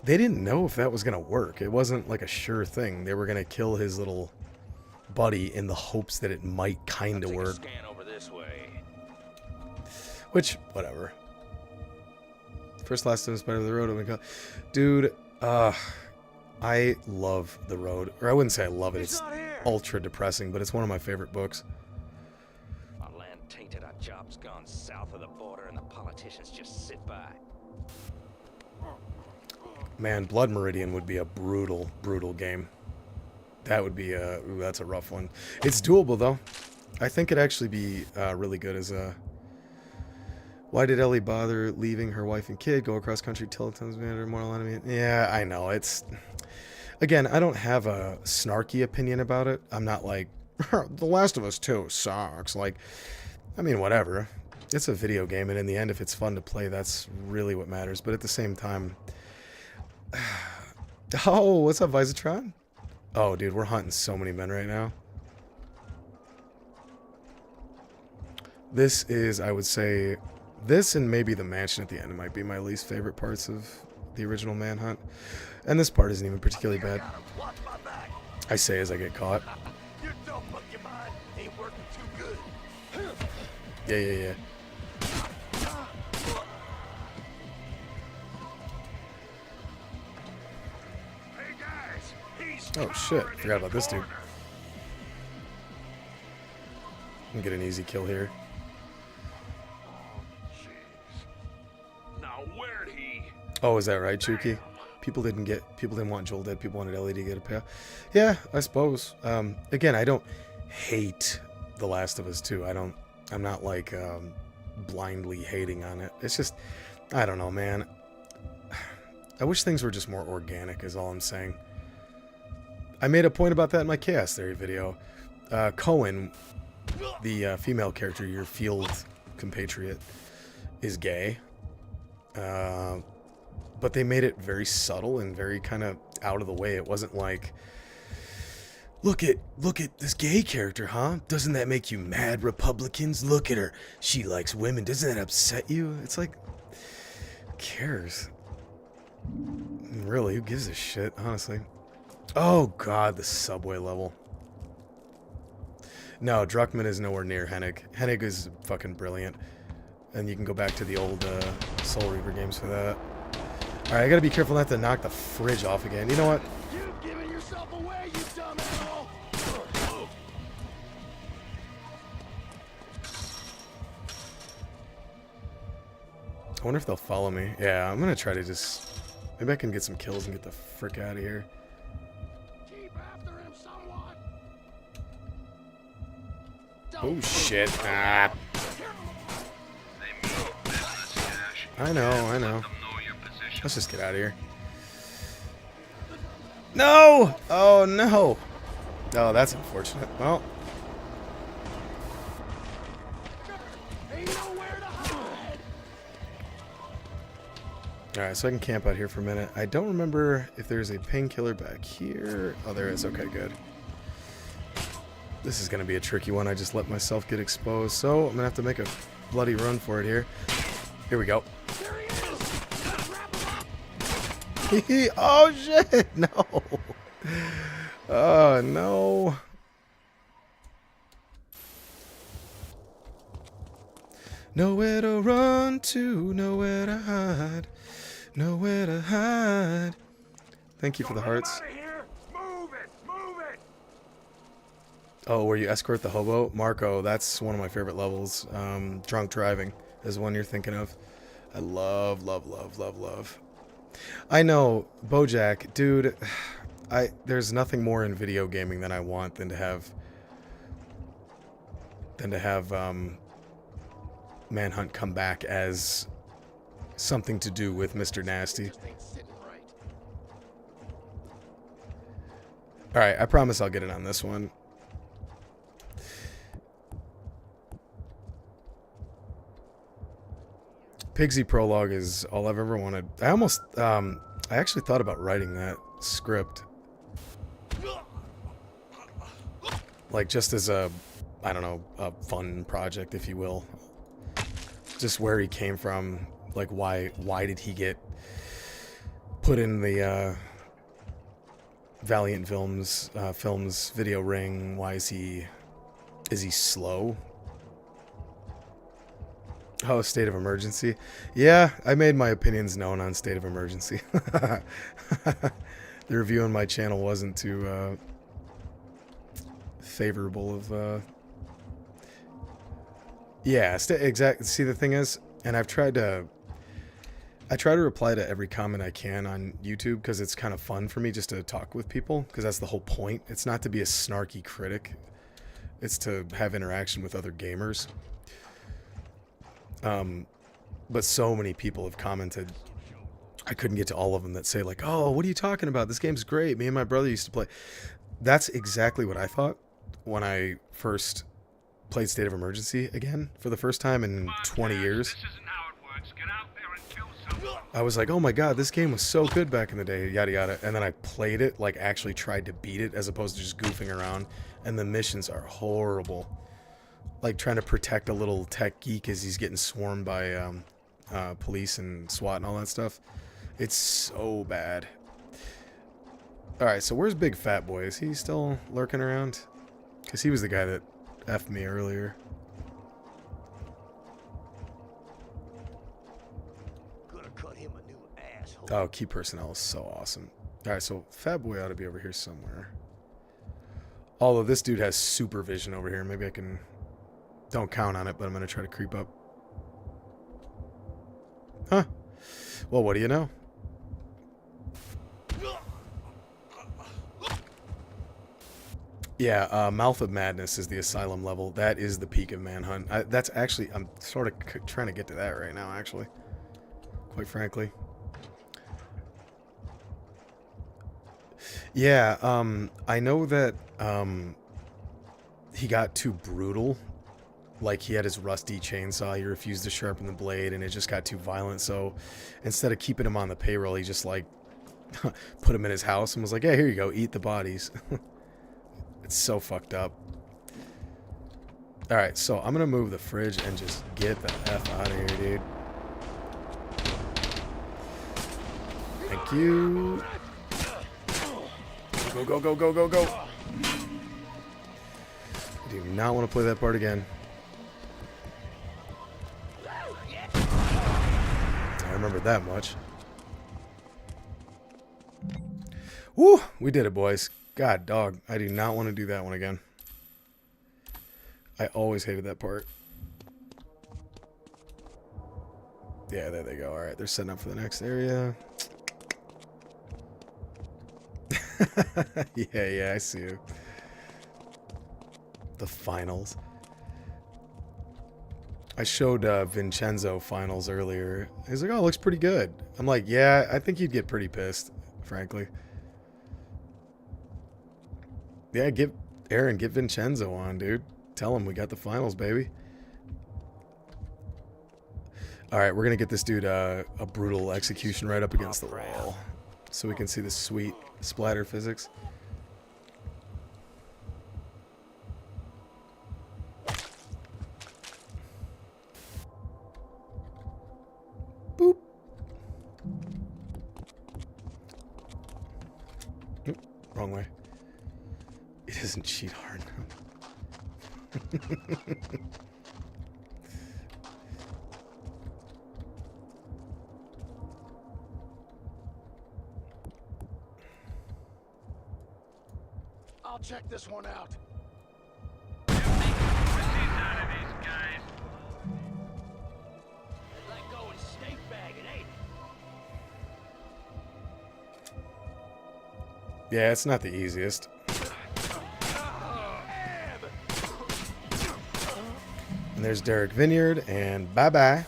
they didn't know if that was gonna work. It wasn't like a sure thing. They were gonna kill his little buddy in the hopes that it might kind of work. Scan over this way. Which, whatever. First last time is better than the road. Oh my god. Dude, I love The Road. Or I wouldn't say I love it. It's ultra depressing, but it's one of my favorite books. Our land tainted, our jobs gone south of the border, and the politicians just sit by. Man, Blood Meridian would be a brutal, brutal game. That would be a... Ooh, that's a rough one. It's doable, though. I think it'd actually be really good as a... Why did Ellie bother leaving her wife and kid, go across country, Tilton's matter, mortal enemy? Yeah, I know. It's... Again, I don't have a snarky opinion about it. I'm not like, The Last of Us 2 sucks. Like, I mean, whatever. It's a video game, and in the end, if it's fun to play, that's really what matters. But at the same time... Oh, what's up, Visitron? Oh, dude, we're hunting so many men right now. This is, I would say... This and maybe the mansion at the end might be my least favorite parts of the original Manhunt. And this part isn't even particularly bad. I say as I get caught. Your dumb monkey mind ain't working too good. Yeah. Hey guys, he's Oh shit, covered forgot in about this dude. corner. and get an easy kill here. Jeez. Now where'd he? Oh, is that right, Chuki? People didn't want Joel dead. People wanted Ellie to get a payoff. Yeah, I suppose. Again, I don't hate The Last of Us 2. I'm not like blindly hating on it. It's just, I don't know, man. I wish things were just more organic, is all I'm saying. I made a point about that in my Chaos Theory video. Cohen, the female character, your field compatriot, is gay. But they made it very subtle and very kind of out of the way. It wasn't like, look at this gay character, huh? Doesn't that make you mad, Republicans? Look at her. She likes women. Doesn't that upset you? It's like, who cares? Really, who gives a shit, honestly? Oh, God, the subway level. No, Druckmann is nowhere near Hennig. Hennig is fucking brilliant. And you can go back to the old Soul Reaver games for that. Alright, I gotta be careful not to knock the fridge off again. You know what? You've given yourself away, you dumb animal! I wonder if they'll follow me. Yeah, I'm gonna try to just... Maybe I can get some kills and get the frick out of here. Keep after him somewhat. Oh, shit. Ah. They mean business, Cash. I know. Let them know your position. Let's just get out of here. No! Oh, no. Oh, that's unfortunate. Well, Ain't nowhere to hide. alright, so I can camp out here for a minute. I don't remember if there's a painkiller back here. Oh, there is. Okay, good. This is going to be a tricky one. I just let myself get exposed. So I'm going to have to make a bloody run for it here. Here we go. There he is. Wrap him up. Oh, shit. No. Oh, no. Nowhere to run to, nowhere to hide. Nowhere to hide. Thank you for the hearts. Out of here! Move it! Move it! Oh, where you escort the hobo? Marco, that's one of my favorite levels. Drunk driving is one you're thinking of. I love, love, love, love, love. I know, Bojack, dude, there's nothing more in video gaming than I want than to have Manhunt come back as something to do with Mr. Nasty. Just ain't sitting right. Alright, I promise I'll get it on this one. Pigsy Prologue is all I've ever wanted. I actually thought about writing that script. Like, just as a, I don't know, a fun project, if you will. Just where he came from. Like, why did he get put in the Valiant Films video ring? Why is he slow? Oh, State of Emergency. Yeah, I made my opinions known on State of Emergency. The review on my channel wasn't too favorable of yeah, exactly. See, the thing is, and I try to reply to every comment I can on YouTube because it's kind of fun for me just to talk with people, because that's the whole point. It's not to be a snarky critic. It's to have interaction with other gamers. But so many people have commented. I couldn't get to all of them that say like, "Oh, what are you talking about? This game's great. Me and my brother used to play." That's exactly what I thought when I first played State of Emergency again for the first time in 20 years. This isn't how it works. Get out there and kill someone. I was like, oh my god, this game was so good back in the day, yada yada. And then I played it, like actually tried to beat it as opposed to just goofing around. And the missions are horrible. Like trying to protect a little tech geek as he's getting swarmed by police and SWAT and all that stuff. It's so bad. Alright, so where's Big Fat Boy? Is he still lurking around? Because he was the guy that F'd me earlier. Gonna cut him a new asshole. Oh, key personnel is so awesome. Alright, so Fat Boy ought to be over here somewhere. Although this dude has supervision over here. Maybe I can Don't count on it, but I'm going to try to creep up. Huh. Well, what do you know? Yeah, Mouth of Madness is the asylum level. That is the peak of Manhunt. That's actually, I'm sort of trying to get to that right now, actually. Quite frankly. Yeah, I know that he got too brutal. Like, he had his rusty chainsaw, he refused to sharpen the blade, and it just got too violent. So instead of keeping him on the payroll, he just, like, put him in his house and was like, yeah, here you go, eat the bodies. It's so fucked up. Alright, so I'm gonna move the fridge and just get the F out of here, dude. Thank you. Go, go, go, go, go, go. I do not want to play that part again. I remember that much. Woo! We did it, boys. God, dog. I do not want to do that one again. I always hated that part. Yeah, there they go. Alright, they're setting up for the next area. Yeah, I see you. The finals. I showed Vincenzo finals earlier. He's like, oh, it looks pretty good. I'm like, yeah, I think you'd get pretty pissed, frankly. Yeah, get Vincenzo on, dude. Tell him we got the finals, baby. Alright, we're going to get this dude a brutal execution right up against the wall. So we can see the sweet splatter physics. Boop. Oop, wrong way. It isn't cheat hard. I'll check this one out. Let go and snake bagging, ain't it? Yeah, it's not the easiest. And there's Derek Vineyard, and bye-bye.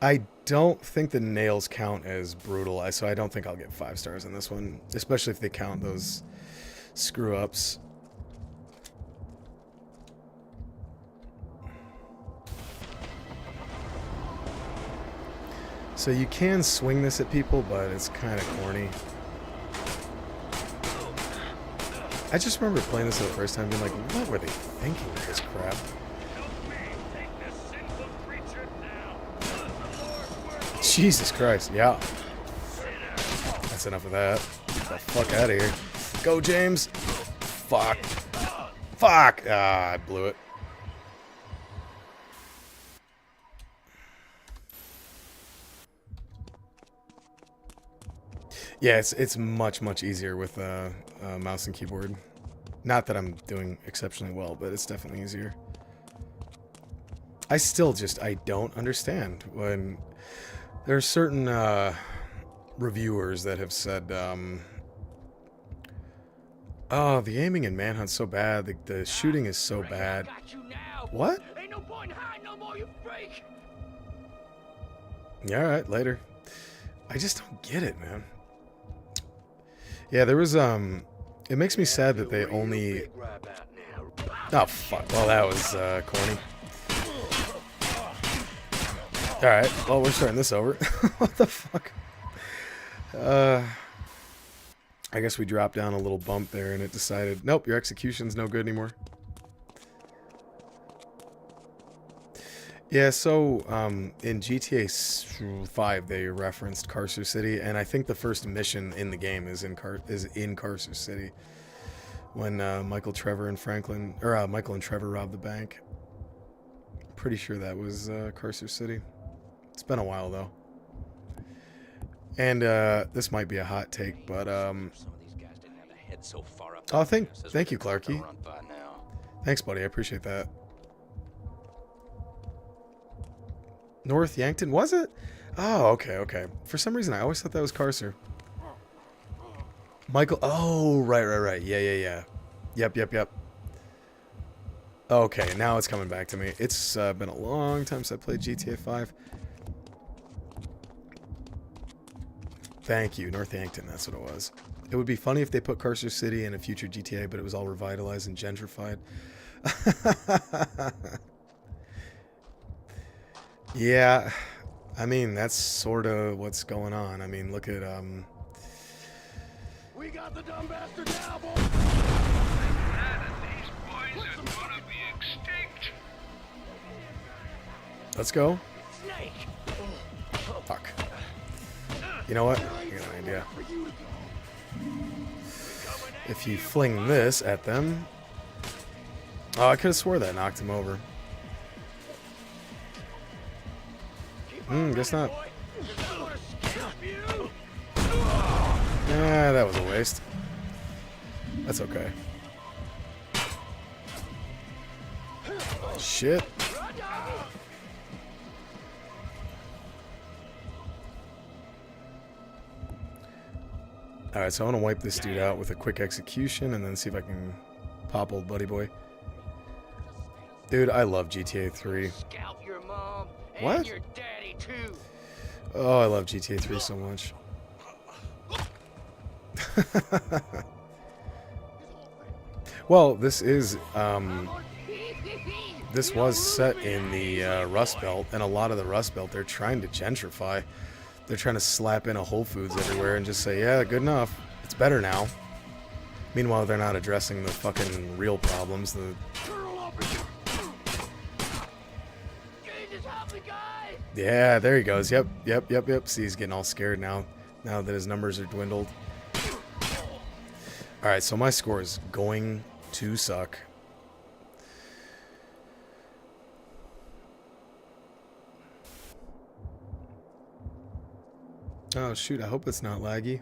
I don't think the nails count as brutal, so I don't think I'll get 5 stars on this one, especially if they count those screw-ups. So you can swing this at people, but it's kind of corny. I just remember playing this the first time being like, what were they thinking with this crap? Jesus Christ, yeah. That's enough of that. Get the fuck out of here. Go, James. Fuck. Fuck. Ah, I blew it. Yeah, it's much easier with mouse and keyboard. Not that I'm doing exceptionally well, but it's definitely easier. I still I don't understand when there are certain reviewers that have said, oh, the aiming in Manhunt's so bad, the shooting is so bad. What? Ain't no point in hiding no more, you freak. Yeah, alright, later. I just don't get it, man. Yeah, there was, it makes me sad that they only... Oh, fuck. Well, that was, corny. Alright, well, we're starting this over. What the fuck? I guess we dropped down a little bump there, and it decided, nope, your execution's no good anymore. Yeah, so, in GTA 5, they referenced Carcer City, and I think the first mission in the game is in Carcer City. When, Michael and Trevor robbed the bank. Pretty sure that was, Carcer City. It's been a while, though. And, this might be a hot take, but, oh, thank you, Clarky. Thanks, buddy. I appreciate that. North Yankton, was it? Oh, okay, okay. For some reason, I always thought that was Carcer. Michael. Oh, right. Yeah. Yep. Okay, now it's coming back to me. It's been a long time since I played GTA 5. Thank you, North Yankton. That's what it was. It would be funny if they put Carcer City in a future GTA, but it was all revitalized and gentrified. Yeah, I mean, that's sort of what's going on. I mean, look at, We got the dumb bastard now, boy. That and these boys are gonna be extinct. let's go. Snake. Fuck. You know what? I got an idea. If you fling this at them... Oh, I could have swore that knocked him over. Guess not. That was a waste. That's okay. Shit. Alright, so I want to wipe this dude out with a quick execution and then see if I can pop old buddy boy. Dude, I love GTA 3. Scalp your mom What? and your daddy too. Oh, I love GTA 3 so much. Well, this is, this was set in the Rust Belt, and a lot of the Rust Belt, they're trying to gentrify. They're trying to slap in a Whole Foods everywhere and just say, yeah, good enough. It's better now. Meanwhile, they're not addressing the fucking real problems. Yeah, there he goes. Yep. See, he's getting all scared now that his numbers are dwindled. Alright, so my score is going to suck. Oh, shoot. I hope it's not laggy.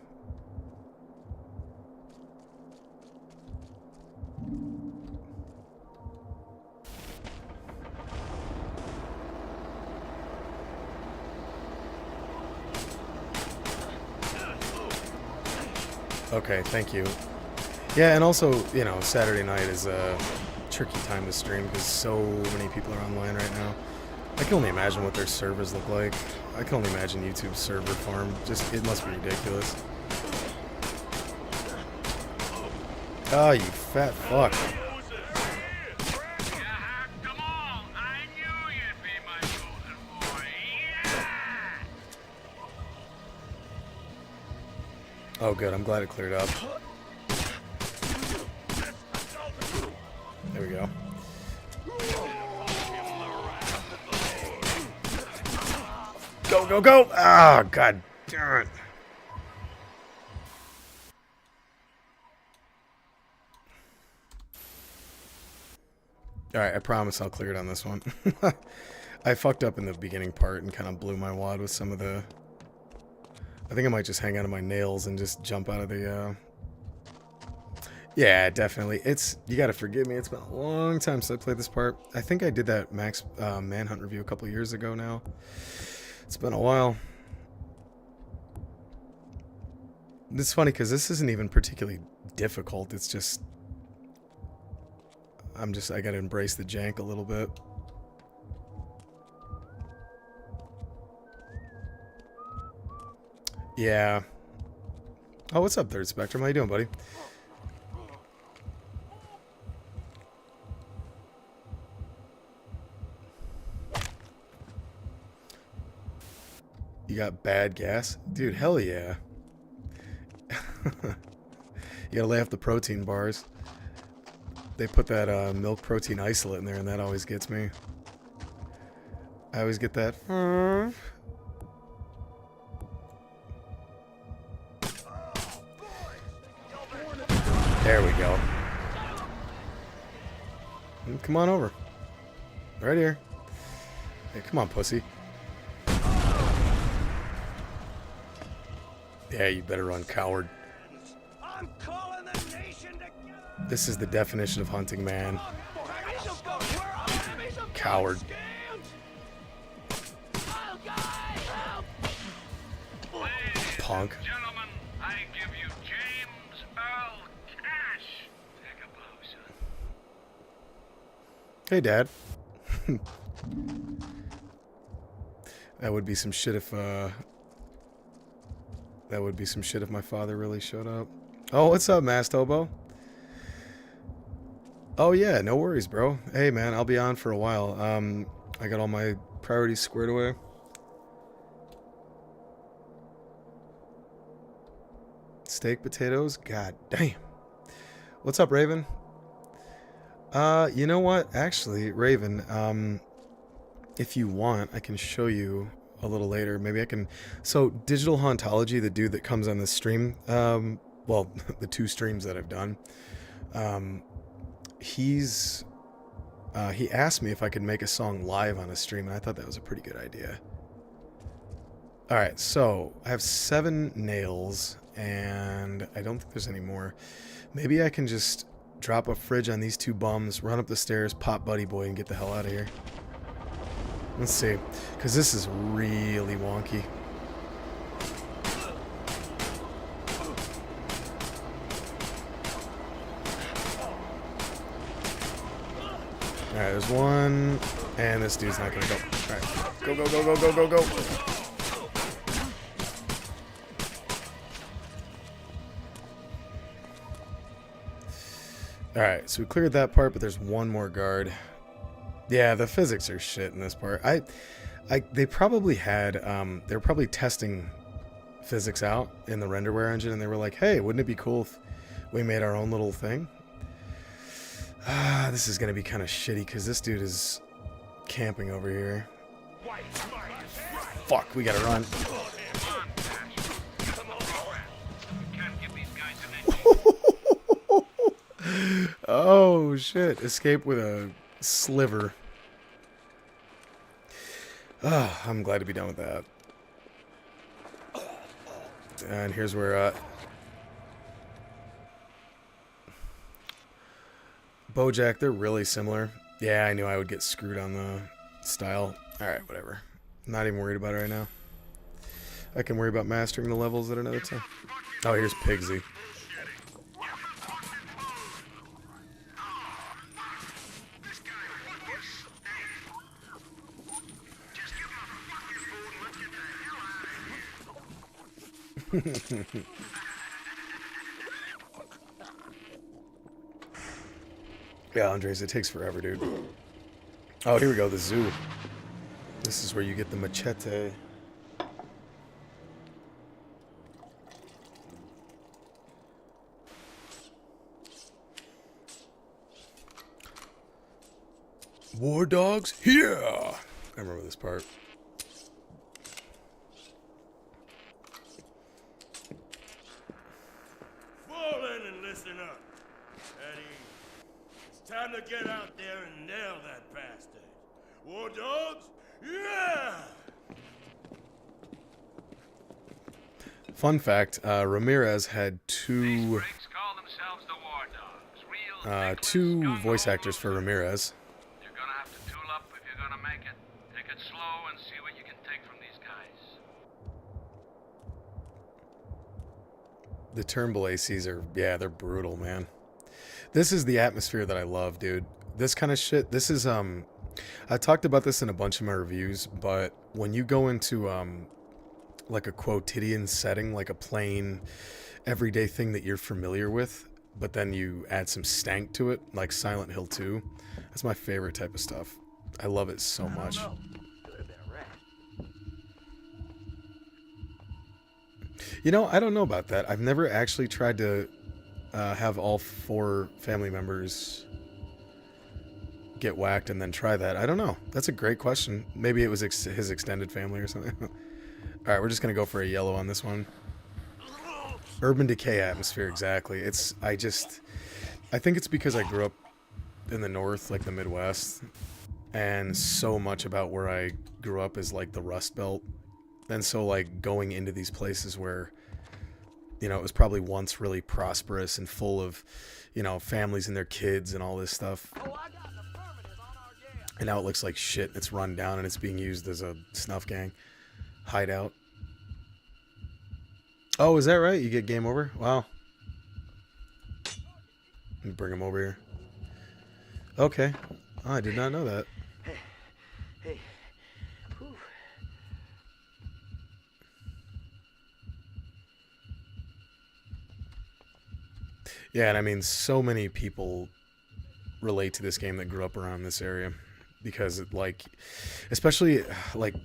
Okay, thank you. Yeah, and also, you know, Saturday night is a tricky time to stream because so many people are online right now. I can only imagine what their servers look like. I can only imagine YouTube's server farm. Just, it must be ridiculous. Oh, you fat fuck. Come on, I knew you'd be my golden boy. Yeah! Oh, good. I'm glad it cleared up. There we go. Go! Ah, god damn it. Alright, I promise I'll clear it on this one. I fucked up in the beginning part and kind of blew my wad with some of the... I think I might just hang out of my nails and just jump out of the... Yeah, definitely. You gotta forgive me, it's been a long time since I played this part. I think I did that Max Manhunt review a couple years ago now. It's been a while. It's funny because this isn't even particularly difficult. It's just... I gotta embrace the jank a little bit. Yeah. Oh, what's up, Third Spectrum? How you doing, buddy? You got bad gas? Dude, hell yeah. You gotta lay off the protein bars. They put that milk protein isolate in there, and that always gets me. I always get that. There we go. Come on over. Right here. Hey, come on, pussy. Yeah, you better run, coward. I'm calling the nation together. This is the definition of hunting man. Coward. Punk. Gentlemen, I give you James Earl Cash. Take a bow, son. Hey, Dad. That would be some shit if my father really showed up. Oh, what's up, Mastobo? Oh yeah, no worries, bro. Hey man, I'll be on for a while. I got all my priorities squared away. Steak potatoes? God damn. What's up, Raven? You know what? Actually, Raven, if you want, I can show you a little later. Maybe I can... So, Digital Hauntology, the dude that comes on this stream, well, the 2 streams that I've done, he asked me if I could make a song live on a stream, and I thought that was a pretty good idea. Alright, so, I have 7 nails, and I don't think there's any more. Maybe I can just drop a fridge on these 2 bums, run up the stairs, pop Buddy Boy, and get the hell out of here. Let's see, because this is really wonky. Alright, there's one, and this dude's not gonna go. Alright, go, go, go, go, go, go, go. Alright, so we cleared that part, but there's one more guard. Yeah, the physics are shit in this part. They probably had, they were probably testing physics out in the renderware engine, and they were like, hey, wouldn't it be cool if we made our own little thing? This is gonna be kind of shitty, because this dude is camping over here. Fuck, we gotta run. Oh, shit. Escape with a sliver. Oh, I'm glad to be done with that. And here's where, Bojack, they're really similar. Yeah, I knew I would get screwed on the style. Alright, whatever. Not even worried about it right now. I can worry about mastering the levels at another time. Oh, here's Pigsy. Yeah, Andres, it takes forever, dude. Oh, here we go, the zoo. This is where you get the machete. War dogs here. I remember this part. Fall in and listen up. Eddie, it's time to get out there and nail that bastard. War dogs? Yeah! Fun fact, Ramirez had two voice actors for Ramirez. You're gonna have to tool up if you're gonna make it. Take it slow and see what you can take from these guys. The Turnbull ACs are, yeah, they're brutal, man. This is the atmosphere that I love, dude. This kind of shit, this is, I talked about this in a bunch of my reviews, but when you go into, like a quotidian setting, like a plain, everyday thing that you're familiar with, but then you add some stank to it, like Silent Hill 2, that's my favorite type of stuff. I love it so much. You know, I don't know about that. I've never actually tried to have all 4 family members get whacked and then try that. I don't know. That's a great question. Maybe it was his extended family or something. All right, we're just going to go for a yellow on this one. Urban decay atmosphere, exactly. I think it's because I grew up in the north, like the Midwest, and so much about where I grew up is like the Rust Belt. And so like going into these places where, you know, it was probably once really prosperous and full of, you know, families and their kids and all this stuff. And now it looks like shit. It's run down and it's being used as a snuff gang hideout. Oh, is that right? You get game over? Wow. Let me bring him over here. Okay. Oh, I did not know that. Hey. Whew. Yeah, and I mean, so many people relate to this game that grew up around this area because, it, like, especially like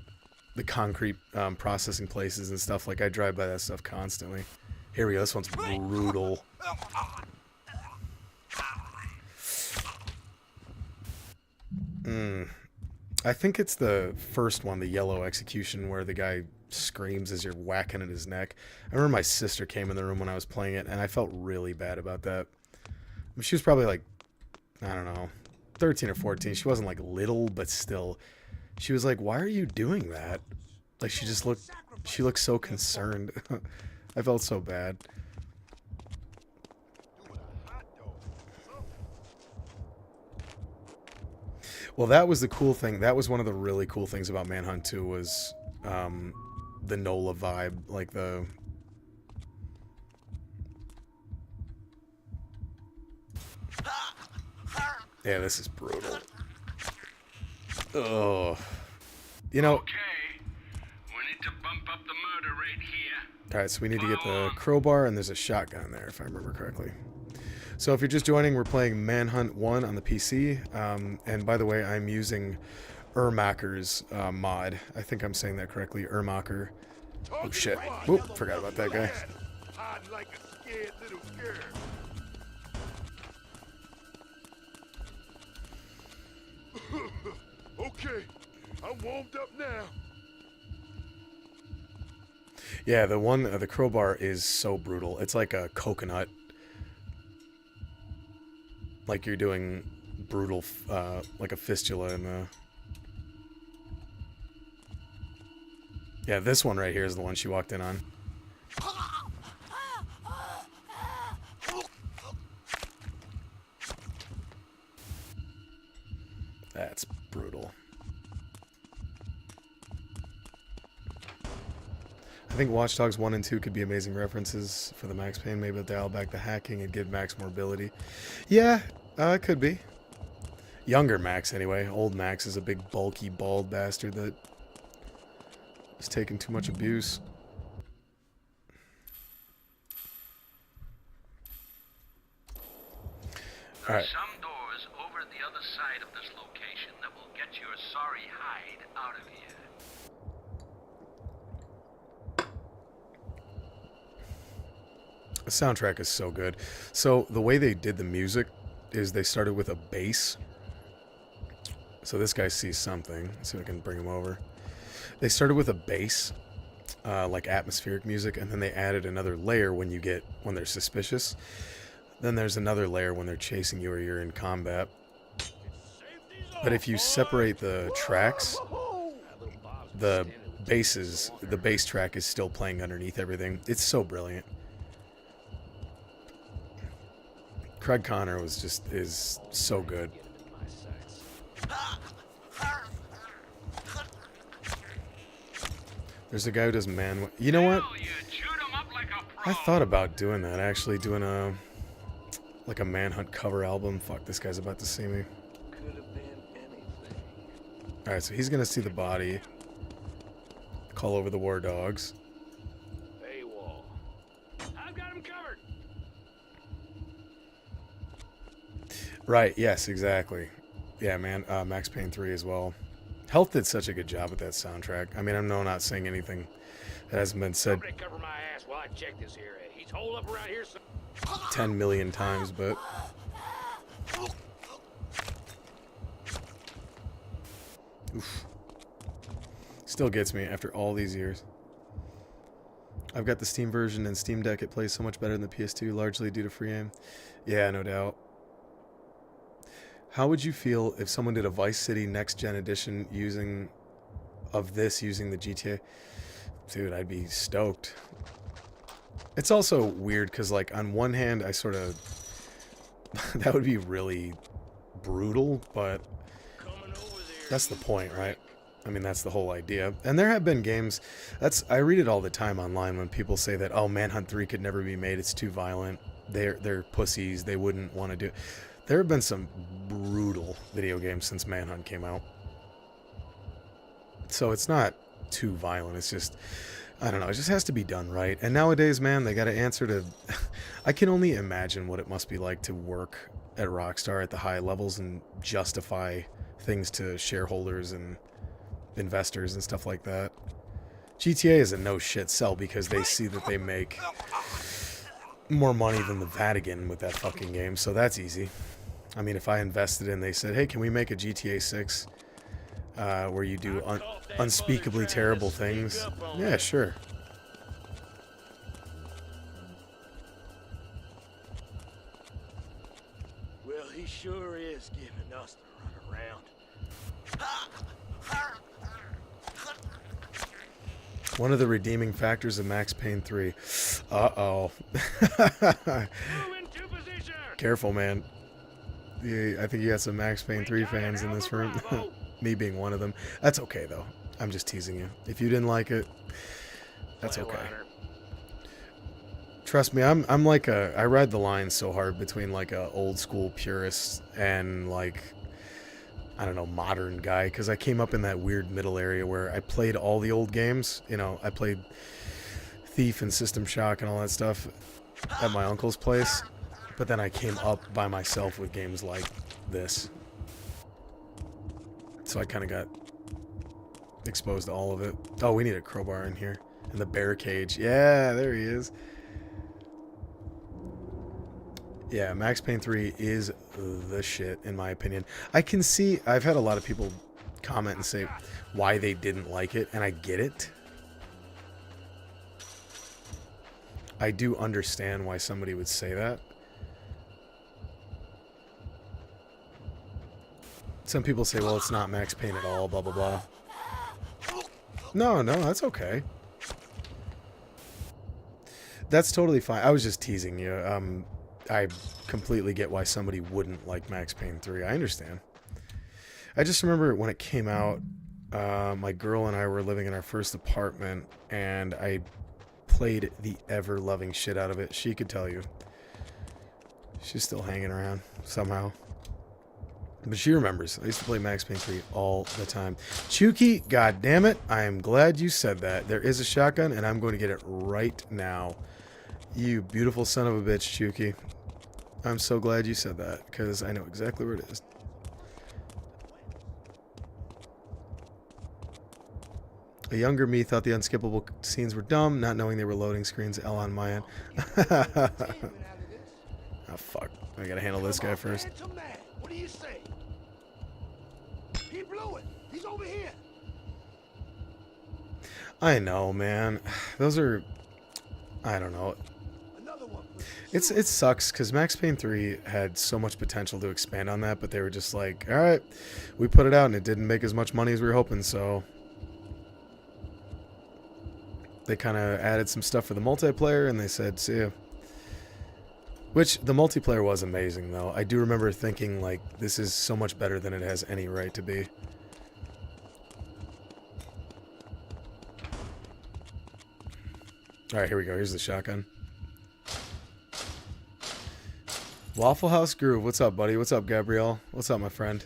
the concrete processing places and stuff. Like, I drive by that stuff constantly. Here we go. This one's brutal. I think it's the first one, the yellow execution, where the guy screams as you're whacking at his neck. I remember my sister came in the room when I was playing it, and I felt really bad about that. I mean, she was probably like, I don't know, 13 or 14. She wasn't like little, but still. She was like, why are you doing that? Like, she looked so concerned. I felt so bad. Well, that was the cool thing. That was one of the really cool things about Manhunt 2 was the NOLA vibe. Like the... Yeah, this is brutal. Oh. You know... Okay. We need to bump up the murder rate here. Alright, so we need to get the crowbar, and there's a shotgun in there, if I remember correctly. So if you're just joining, we're playing Manhunt 1 on the PC. And by the way, I'm using Ermacher's mod. I think I'm saying that correctly. Ermacher. Oh shit. Whoop, forgot about that guy. Hide like a scared little girl. Okay, I'm warmed up now. Yeah, the crowbar is so brutal. It's like a coconut. Like you're doing brutal, like a fistula in the... Yeah, this one right here is the one she walked in on. That's brutal. I think Watch Dogs 1 and 2 could be amazing references for the Max Payne. Maybe dial back the hacking and give Max more ability. Yeah, it could be. Younger Max, anyway. Old Max is a big, bulky, bald bastard that is taking too much abuse. All right. Some doors over at the other side of this location that will get your sorry hide out of here. The soundtrack is so good. So the way they did the music is they started with a bass. So this guy sees something. Let's see if I can bring him over. They started with a bass, like atmospheric music, and then they added another layer when they're suspicious. Then there's another layer when they're chasing you or you're in combat. But if you separate the tracks, the bass track is still playing underneath everything. It's so brilliant. Craig Connor is so good. There's a guy who does man. You know what? I thought about doing that. Actually, doing a Manhunt cover album. Fuck, this guy's about to see me. All right, so he's gonna see the body. Call over the war dogs. I've got him covered. Right. Yes. Exactly. Yeah, man. Max Payne 3 as well. Health did such a good job with that soundtrack. I mean, I'm not saying anything that hasn't been said Somebody cover my ass while I check this here. He's holed up around here. 10 million times, but oof. Still gets me after all these years. I've got the Steam version and Steam Deck. It plays so much better than the PS2, largely due to free aim. Yeah, no doubt. How would you feel if someone did a Vice City Next Gen Edition using the GTA? Dude, I'd be stoked. It's also weird because, like, on one hand, I sort of... that would be really brutal, but That's the point, right? I mean, that's the whole idea. And there have been games, I read it all the time online when people say that, oh, Manhunt 3 could never be made, it's too violent, they're pussies, they wouldn't want to do it. There have been some brutal video games since Manhunt came out. So it's not too violent, it's just, I don't know, it just has to be done right. And nowadays, man, they got to answer to, I can only imagine what it must be like to work at Rockstar at the high levels and justify things to shareholders and investors and stuff like that. GTA is a no shit sell because they see that they make more money than the Vatican with that fucking game, so that's easy. I mean, if I invested in, they said, hey, can we make a GTA 6 where you do unspeakably terrible things? Yeah, sure. Well, he sure is giving us the runaround. One of the redeeming factors of Max Payne 3. Uh-oh. Careful, man. Yeah, I think you got some Max Payne 3 fans in this room. Me being one of them. That's okay, though. I'm just teasing you. If you didn't like it, that's okay. Trust me, I'm like I ride the line so hard between like a old school purist and like, I don't know, modern guy, because I came up in that weird middle area where I played all the old games. You know, I played Thief and System Shock and all that stuff at my uncle's place, but then I came up by myself with games like this. So I kind of got exposed to all of it. Oh, we need a crowbar in here. And the bear cage. Yeah, there he is. Yeah, Max Payne 3 is the shit, in my opinion. I can see, I've had a lot of people comment and say why they didn't like it, and I get it. I do understand why somebody would say that. Some people say, well, it's not Max Payne at all, blah, blah, blah. No, that's okay. That's totally fine. I was just teasing you. I completely get why somebody wouldn't like Max Payne 3. I understand. I just remember when it came out, my girl and I were living in our first apartment, and I played the ever-loving shit out of it. She could tell you. She's still hanging around somehow. But she remembers. I used to play Max Payne 3 all the time. Chuki, god damn it, I am glad you said that. There is a shotgun, and I'm going to get it right now. You beautiful son of a bitch, Chuki. I'm so glad you said that, because I know exactly where it is. A younger me thought the unskippable scenes were dumb, not knowing they were loading screens. L on my end. Oh, fuck. I gotta handle this guy first. What do you say? He blew it. He's over here. I know, man. Those are... I don't know. It sucks, because Max Payne 3 had so much potential to expand on that, but they were just like, alright, we put it out and it didn't make as much money as we were hoping, so... They kind of added some stuff for the multiplayer, and they said, see ya. Which, the multiplayer was amazing, though. I do remember thinking, like, this is so much better than it has any right to be. Alright, here we go. Here's the shotgun. Waffle House Groove. What's up, buddy? What's up, Gabrielle? What's up, my friend?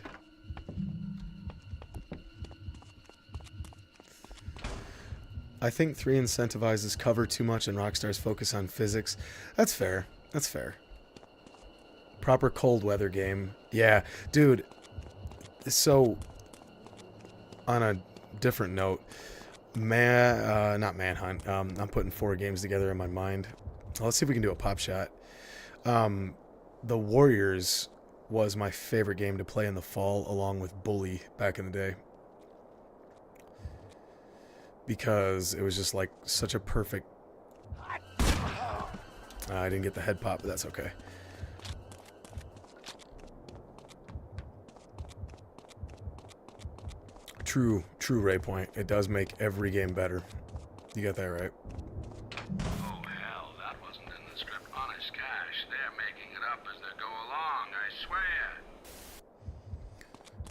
I think 3 incentivizes cover too much and Rockstar's focus on physics. That's fair. That's fair. Proper cold weather game. Yeah, dude. So, on a different note, not Manhunt. I'm putting 4 games together in my mind. Let's see if we can do a pop shot. The Warriors was my favorite game to play in the fall, along with Bully back in the day. Because it was just like such a perfect... I didn't get the head pop, but that's okay. True Ray point. It does make every game better. You got that right. Oh, hell, that wasn't in the script. Honest cash. They're making it up as they go along, I swear.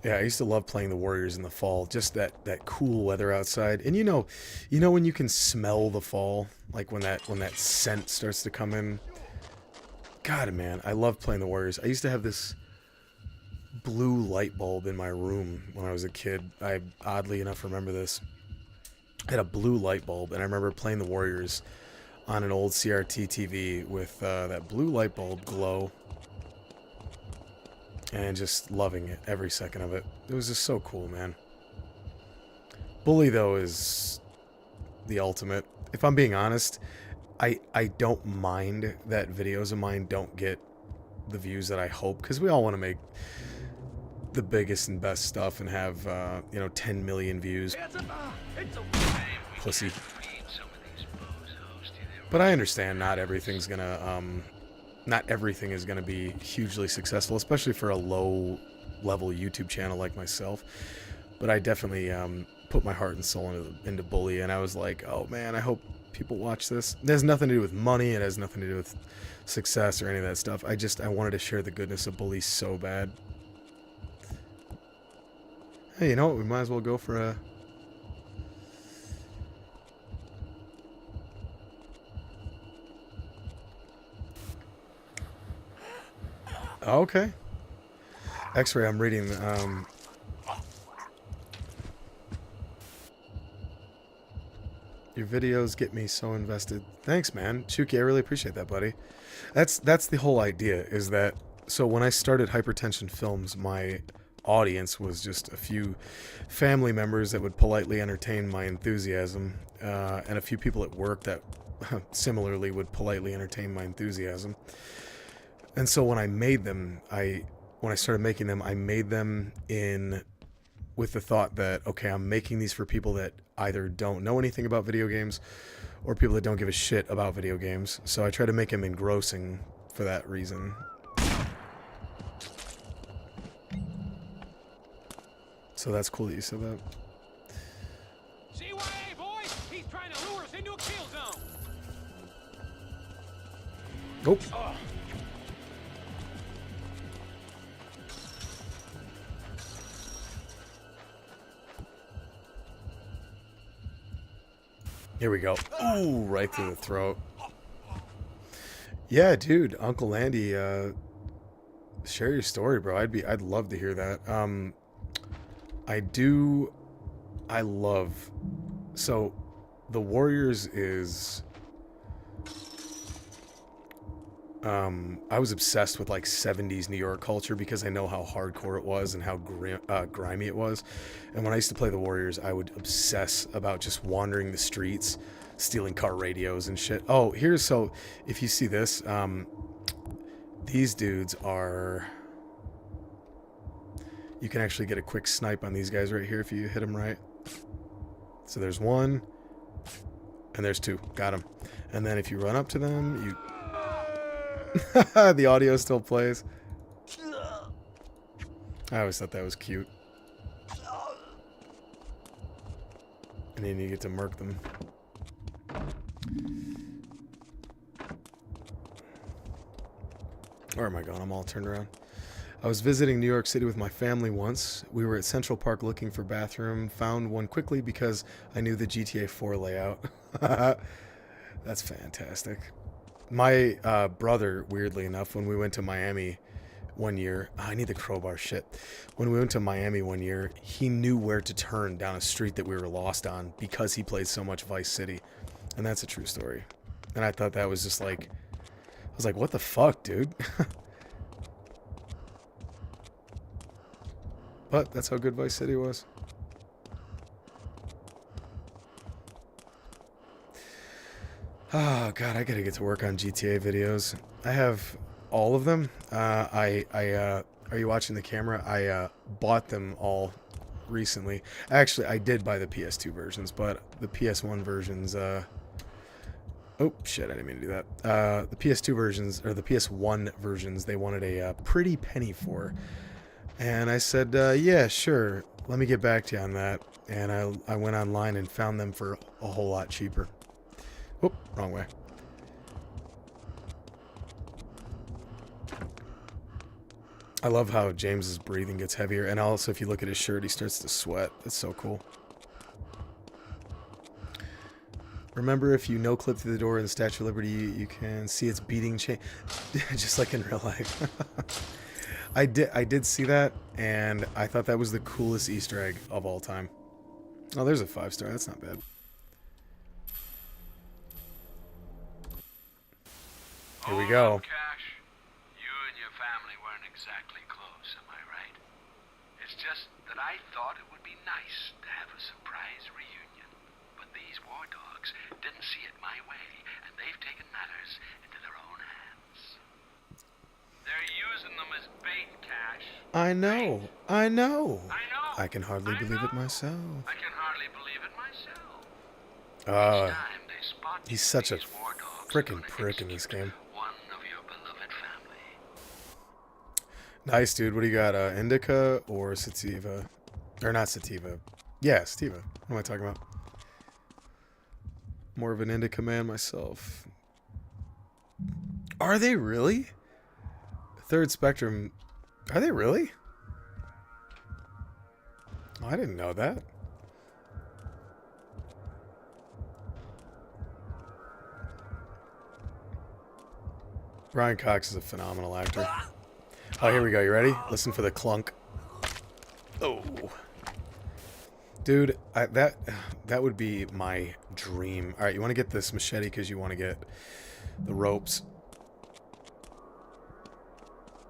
Yeah, I used to love playing the Warriors in the fall. Just that cool weather outside, and you know when you can smell the fall, like when that scent starts to come in. God, man, I love playing the Warriors. I used to have this blue light bulb in my room when I was a kid. I oddly enough remember this. I had a blue light bulb, and I remember playing the Warriors on an old CRT TV with that blue light bulb glow. And just loving it, every second of it. It was just so cool, man. Bully, though, is the ultimate. If I'm being honest, I don't mind that videos of mine don't get the views that I hope, because we all want to make the biggest and best stuff and have, 10 million views. Pussy. But I understand not everything is going to be hugely successful, especially for a low-level YouTube channel like myself. But I definitely put my heart and soul into Bully, and I was like, oh man, I hope people watch this. It has nothing to do with money. It has nothing to do with success or any of that stuff. I wanted to share the goodness of Bully so bad. Hey, you know what? We might as well go for a... Okay. X-Ray, I'm reading. Your videos get me so invested. Thanks, man. Chuki, I really appreciate that, buddy. That's the whole idea, is that... So when I started Hypertension Films, my audience was just a few family members that would politely entertain my enthusiasm, and a few people at work that similarly would politely entertain my enthusiasm. And so when I made them, when I started making them, I made them with the thought that, okay, I'm making these for people that either don't know anything about video games or people that don't give a shit about video games. So I try to make them engrossing for that reason. So that's cool that you said that. CYA, boys! He's trying to lure us into a kill zone! Nope. Here we go. Ooh, right through the throat. Yeah, dude, Uncle Landy, share your story, bro. I'd love to hear that. So the Warriors is, I was obsessed with like 70s New York culture because I know how hardcore it was and how grimy it was. And when I used to play the Warriors, I would obsess about just wandering the streets, stealing car radios and shit. Oh, so if you see this, these dudes are, you can actually get a quick snipe on these guys right here if you hit them right. So there's one, and there's two. Got him. And then if you run up to them, you... the audio still plays. I always thought that was cute. And then you get to murk them. Where am I going? I'm all turned around. I was visiting New York City with my family once. We were at Central Park looking for a bathroom. Found one quickly because I knew the GTA 4 layout. That's fantastic. My brother, weirdly enough, when we went to Miami one year... I need the crowbar, shit. When we went to Miami one year, he knew where to turn down a street that we were lost on because he played so much Vice City. And that's a true story. And I thought that was just like... I was like, what the fuck, dude? But that's how good Vice City was. Oh god, I gotta get to work on GTA videos. I have all of them. Are you watching the camera? I bought them all recently. Actually, I did buy the PS2 versions, but the PS1 versions, oh shit, I didn't mean to do that. The PS2 versions, or the PS1 versions, they wanted a pretty penny for. And I said, yeah, sure, let me get back to you on that. And I went online and found them for a whole lot cheaper. Whoop, wrong way. I love how James's breathing gets heavier, and also if you look at his shirt, he starts to sweat. That's so cool. Remember, if you no-clip through the door in the Statue of Liberty, you can see its beating chain, just like in real life. I did see that, and I thought that was the coolest Easter egg of all time. Oh, there's a 5-star. That's not bad. Here we go. Cash, you and your family weren't exactly close, am I right? It's just that I thought it would be nice to have a surprise reunion. But these war dogs didn't see it my way, and they've taken matters into their own hands. They're using them as bait, Cash. I know. I know. I know. I can hardly believe it myself. I can hardly believe it myself. Uh, Each time they spot he's such a these war dogs, frickin' they're gonna prick in this execute game. one of your beloved family. Nice, dude. What do you got? Indica or sativa? Or not sativa. Yeah, sativa. What am I talking about? More of an indica man myself. Are they really? Third Spectrum. Are they really? Oh, I didn't know that. Brian Cox is a phenomenal actor. Oh, here we go. You ready? Listen for the clunk. Oh. Dude, that would be my dream. All right, you want to get this machete because you want to get the ropes.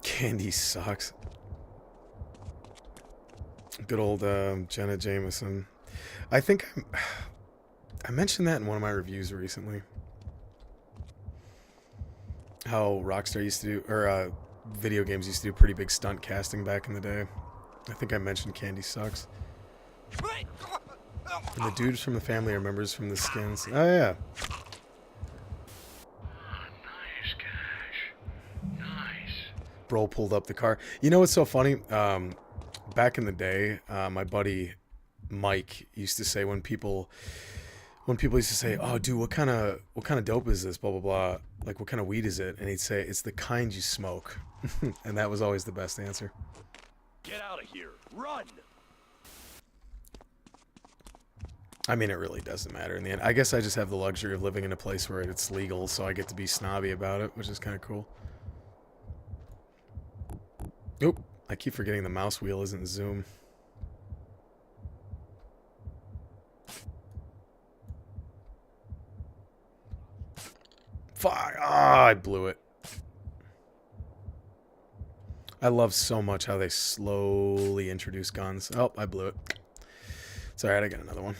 Candy sucks. Good old Jenna Jameson. I think I mentioned that in one of my reviews recently. How Rockstar used to do, or video games used to do pretty big stunt casting back in the day. I think I mentioned Candy sucks. And the dudes from the family are members from the Skins. Oh yeah. Nice, Cash. Nice. Bro pulled up the car. You know what's so funny? Back in the day, my buddy Mike used to say when people used to say, "Oh, dude, what kind of dope is this?" Blah blah blah. Like, what kind of weed is it? And he'd say, "It's the kind you smoke," and that was always the best answer. Get out of here. Run. I mean, it really doesn't matter in the end. I guess I just have the luxury of living in a place where it's legal, so I get to be snobby about it, which is kind of cool. Oop, I keep forgetting the mouse wheel isn't zoom. Fuck! Ah, I blew it. I love so much how they slowly introduce guns. Oh, I blew it. It's alright, I got another one.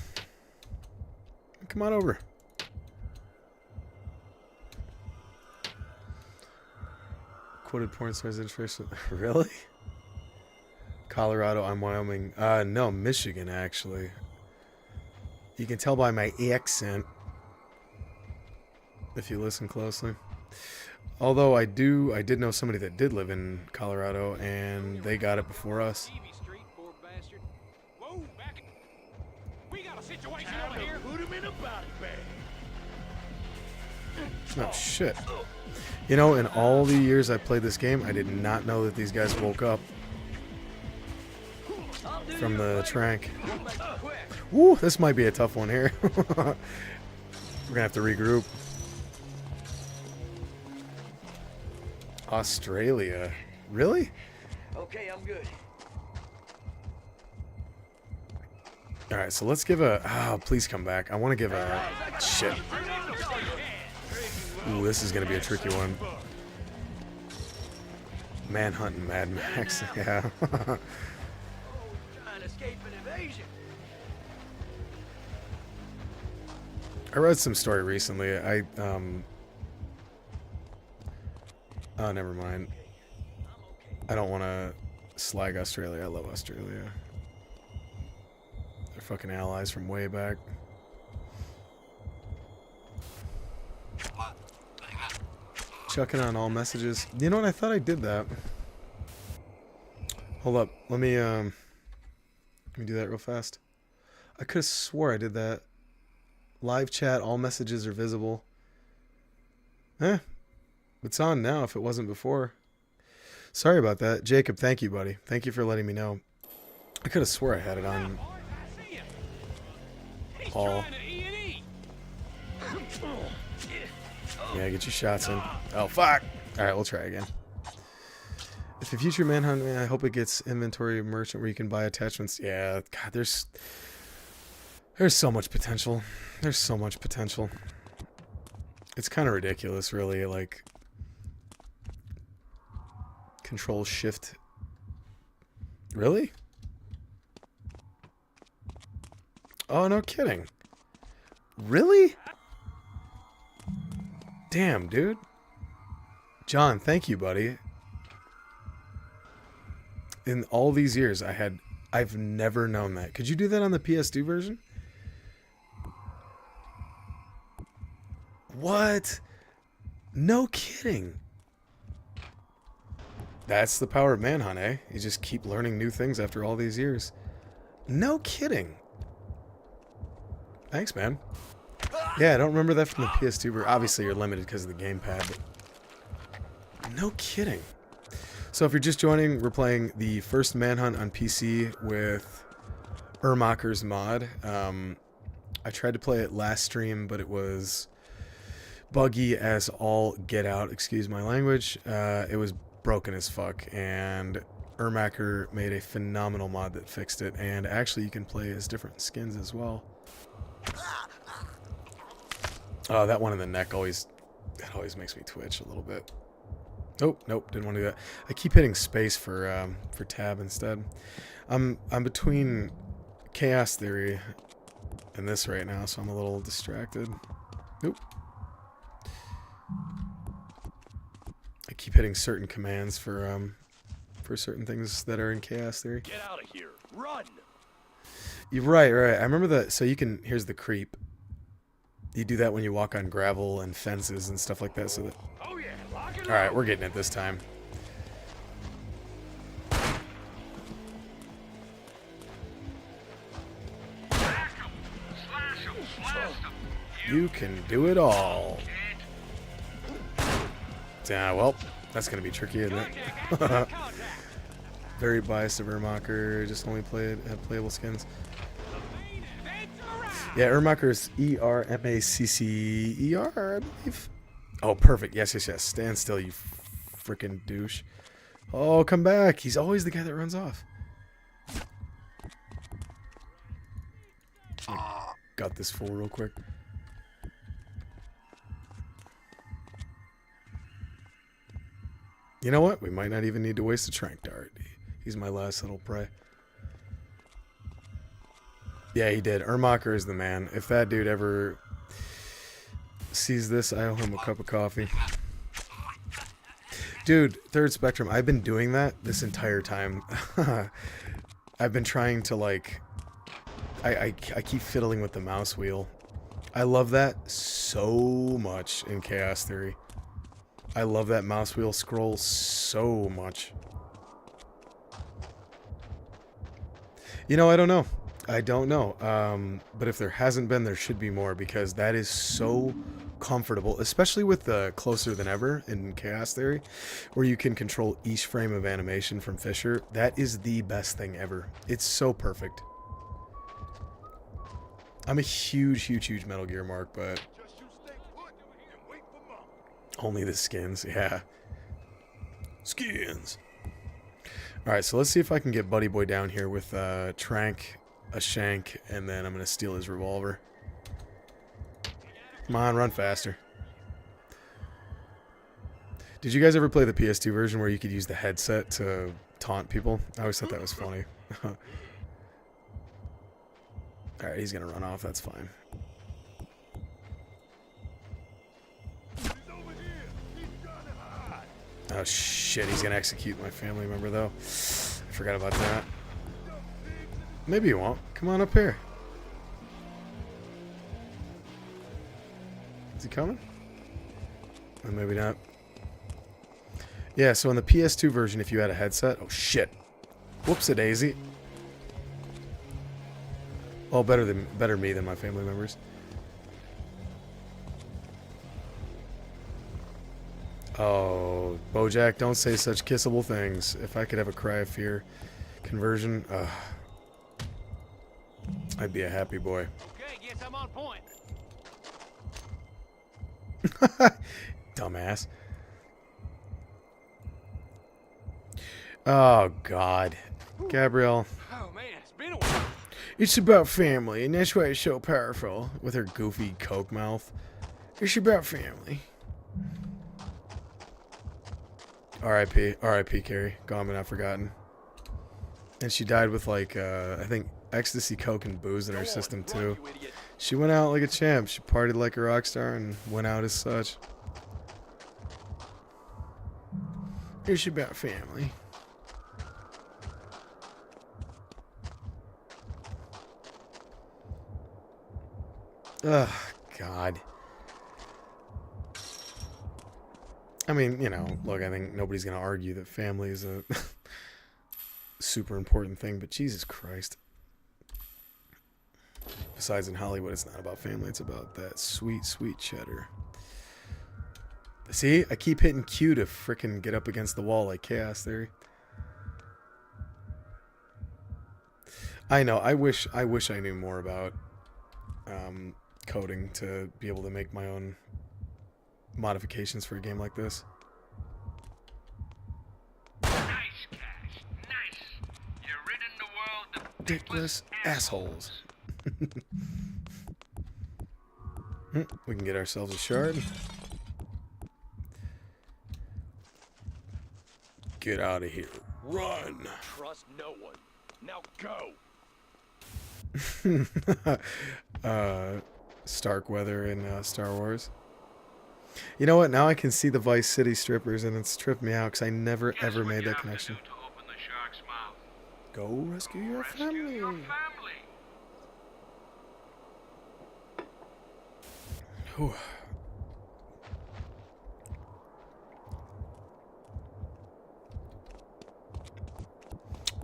Come on over. Quoted porn stars interest. Really? Colorado, I'm Wyoming. No, Michigan, actually. You can tell by my accent if you listen closely. Although I did know somebody that did live in Colorado, and they got it before us. TV Street, poor bastard. Whoa, back it. We got a situation Time over to here. put him in a body bag. Oh, shit. You know, in all the years I played this game, I did not know that these guys woke up from the trank. Woo, this might be a tough one here. We're gonna have to regroup. Australia. Really? Okay, I'm good. Alright, so let's give a... Oh, please come back. I want to give a... Shit. Ooh, this is going to be a tricky one. Manhunt and Mad Max. Yeah. Trying to escape an invasion. I read some story recently. Oh, never mind. I don't want to slag Australia. I love Australia. They're fucking allies from way back. Chucking on all messages. You know what? I thought I did that. Hold up. Let me do that real fast. I could have swore I did that. Live chat, all messages are visible. Eh. It's on now if it wasn't before. Sorry about that. Jacob, thank you, buddy. Thank you for letting me know. I could have swore I had it on I see you. He's all. trying to E&E. Yeah, get your shots in. Oh, fuck. All right, we'll try again. If the future Manhunt, man, I hope it gets inventory merchant where you can buy attachments. Yeah, God, there's so much potential. There's so much potential. It's kind of ridiculous, really. Like, Control Shift. Really? Oh, no kidding. Really? Damn, dude. John, thank you, buddy. In all these years, I've never known that. Could you do that on the PS2 version? What? No kidding. That's the power of Manhunt, eh? You just keep learning new things after all these years. No kidding. Thanks, man. Yeah, I don't remember that from the PS2 version. Obviously, you're limited because of the gamepad, but no kidding. So if you're just joining, we're playing the first Manhunt on PC with Ermacher's mod. I tried to play it last stream, but it was buggy as all get out. Excuse my language. It was broken as fuck, and Ermacher made a phenomenal mod that fixed it. And actually, you can play as different skins as well. Oh, that one in the neck always makes me twitch a little bit. Oh, nope, didn't want to do that. I keep hitting space for tab instead. I'm between Chaos Theory and this right now, so I'm a little distracted. Nope. I keep hitting certain commands for certain things that are in Chaos Theory. Get out of here. Run. You're right. I remember that. So you can. Here's the creep. You do that when you walk on gravel and fences and stuff like that. So that. Oh yeah, lock it All right, we're getting it this time. You can do it all. Yeah, well, that's gonna be tricky, isn't it? Very biased of Ermacher. Just only have playable skins. Yeah, Ermacher is E-R-M-A-C-C-E-R, I believe. Oh, perfect. Yes. Stand still, you freaking douche. Oh, come back. He's always the guy that runs off. Got this fool real quick. You know what? We might not even need to waste a trank dart. He's my last little prey. Yeah, he did. Ermacher is the man. If that dude ever sees this, I owe him a cup of coffee. Dude, Third Spectrum, I've been doing that this entire time. I've been trying to, like... I keep fiddling with the mouse wheel. I love that so much in Chaos Theory. I love that mouse wheel scroll so much. You know, I don't know. But if there hasn't been, there should be more, because that is so comfortable, especially with the Closer Than Ever in Chaos Theory, where you can control each frame of animation from Fisher. That is the best thing ever. It's so perfect. I'm a huge Metal Gear mark, but Just you stay put and wait for Mom. only the skins, yeah. Skins. Alright, so let's see if I can get Buddy Boy down here with a trank, a shank, and then I'm going to steal his revolver. Come on, run faster. Did you guys ever play the PS2 version where you could use the headset to taunt people? I always thought that was funny. Alright, he's going to run off, that's fine. He's over here. He's trying to hide. Oh shit, he's going to execute my family member though. I forgot about that. Maybe he won't. Come on up here. Is he coming? Or maybe not. Yeah, so in the PS2 version, if you had a headset... Oh shit. Whoops-a-daisy. Well, better me than my family members. Oh, Bojack, don't say such kissable things. If I could have a cry of fear conversion, I'd be a happy boy. Okay, guess I'm on point. Dumbass. Oh, God. Gabrielle. Oh man, it's been a while. It's about family, and that's why it's so powerful. With her goofy coke mouth. It's about family. R.I.P. R.I.P. Carrie. Gone but not forgotten. And she died with, like, I think, ecstasy, coke, and booze in her system, too. She went out like a champ. She partied like a rock star and went out as such. It's about family. Ugh, God. I mean, you know, look, I think nobody's going to argue that family is a super important thing, but Jesus Christ. Besides, in Hollywood, it's not about family. It's about that sweet, sweet cheddar. See? I keep hitting Q to frickin' get up against the wall like Chaos Theory. I know. I wish I knew more about coding to be able to make my own modifications for a game like this. Nice, Cash. Nice. You're ridding the world of Dickless assholes. We can get ourselves a shard. Get out of here. Run. Trust no one. Now go. Starkweather in Star Wars. You know what? Now I can see the Vice City strippers, and it's tripped me out because I never Guess ever what made you that have to connection. do to open the shark's mouth? Go rescue your Rescue family. your family. Whew.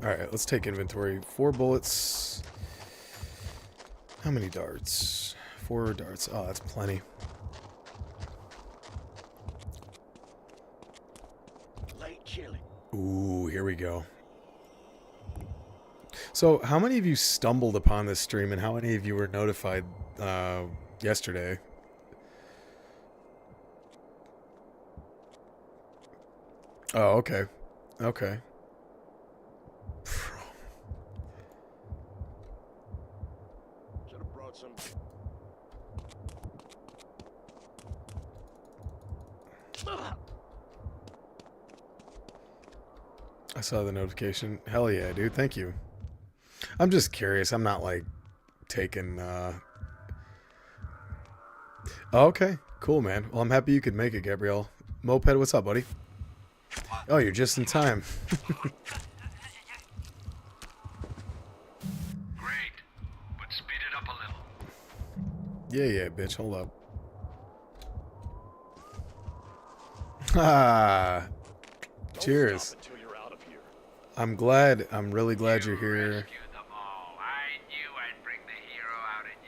Alright, let's take inventory. 4 bullets. How many darts? 4 darts. Oh, that's plenty. Late chili. Ooh, here we go. So, how many of you stumbled upon this stream, and how many of you were notified yesterday? Oh, okay. Okay. Should have brought some. I saw the notification. Hell yeah, dude. Thank you. I'm just curious. I'm not, like, taking, Oh, okay. Cool, man. Well, I'm happy you could make it, Gabrielle. Moped, what's up, buddy? Oh, you're just in time. Great, but speed it up a little. Yeah, bitch. Hold up. Ah. Cheers. Stop until you're out of here. I'm glad. I'm really glad you're here. Rescue them all. I knew I'd bring the hero out in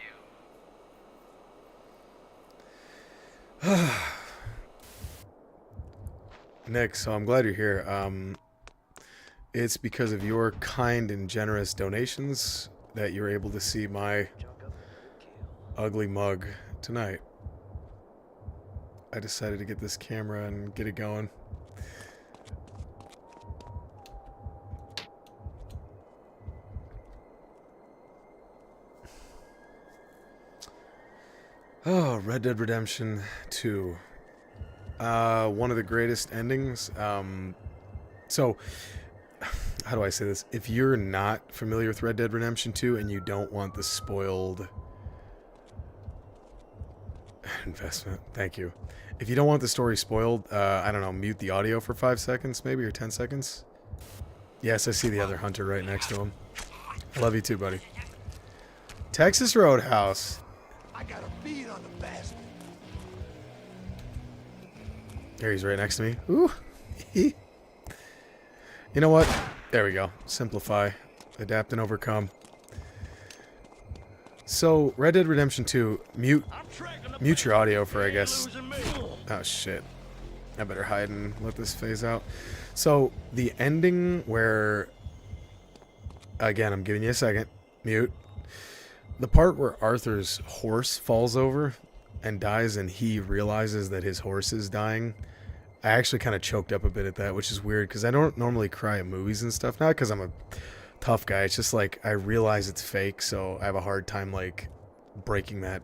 you. Nick, so I'm glad you're here. It's because of your kind and generous donations that you're able to see my ugly mug tonight. I decided to get this camera and get it going. Oh, Red Dead Redemption 2. One of the greatest endings. So, how do I say this? If you're not familiar with Red Dead Redemption 2 and you don't want the spoiled investment, thank you. If you don't want the story spoiled, I don't know, mute the audio for 5 seconds maybe, or 10 seconds. Yes, I see the other hunter right next to him. I love you too, buddy. Texas Roadhouse. I got a beat on the bastard. There, he's right next to me. Ooh. You know what? There we go. Simplify. Adapt and overcome. So, Red Dead Redemption 2, mute your audio for, I guess... Oh, shit. I better hide and let this phase out. So the ending where, again, I'm giving you a second, mute. The part where Arthur's horse falls over and dies and he realizes that his horse is dying, I actually kind of choked up a bit at that, which is weird because I don't normally cry at movies and stuff. Not because I'm a tough guy. It's just like I realize it's fake, so I have a hard time like breaking that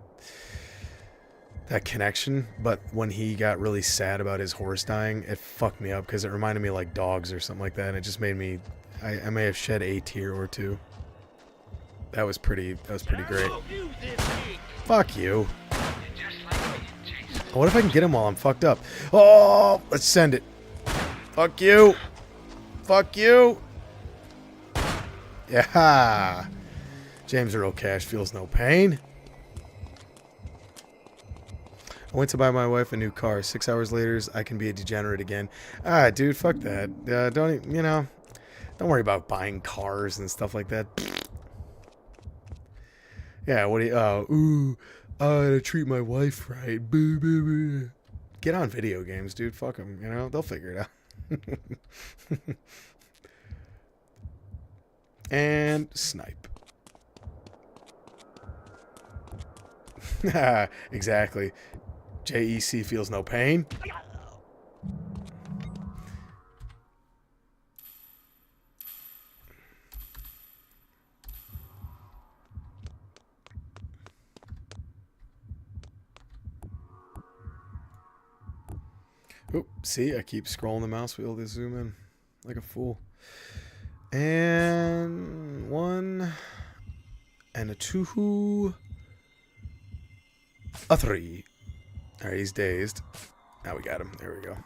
connection. But when he got really sad about his horse dying, it fucked me up because it reminded me of like dogs or something like that, and it just made me. I may have shed a tear or two. That was pretty great. Fuck you. What if I can get him while I'm fucked up? Oh, let's send it. Fuck you. Fuck you. Yeah. James Earl Cash feels no pain. I went to buy my wife a new car. 6 hours later, I can be a degenerate again. Ah, dude, fuck that. Don't worry about buying cars and stuff like that. Yeah, what do you, I gotta treat my wife right. Boo, boo, boo. Get on video games, dude. Fuck them, they'll figure it out. And snipe. Exactly. JEC feels no pain. Oop, see, I keep scrolling the mouse wheel to zoom in like a fool. And 1 and a 2, a 3. All right, he's dazed. Now we got him. There we go.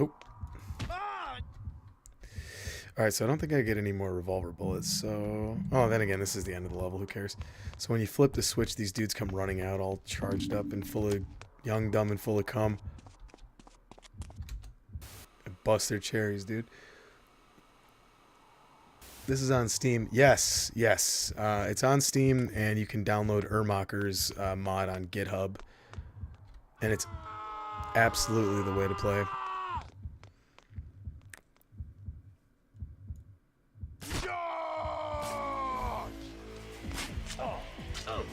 Oop. All right, so I don't think I get any more revolver bullets. So, oh, then again, this is the end of the level. Who cares? So when you flip the switch, these dudes come running out, all charged up and full of young, dumb, and full of cum. And bust their cherries, dude. This is on Steam. Yes. It's on Steam, and you can download Ermacher's mod on GitHub. And it's absolutely the way to play.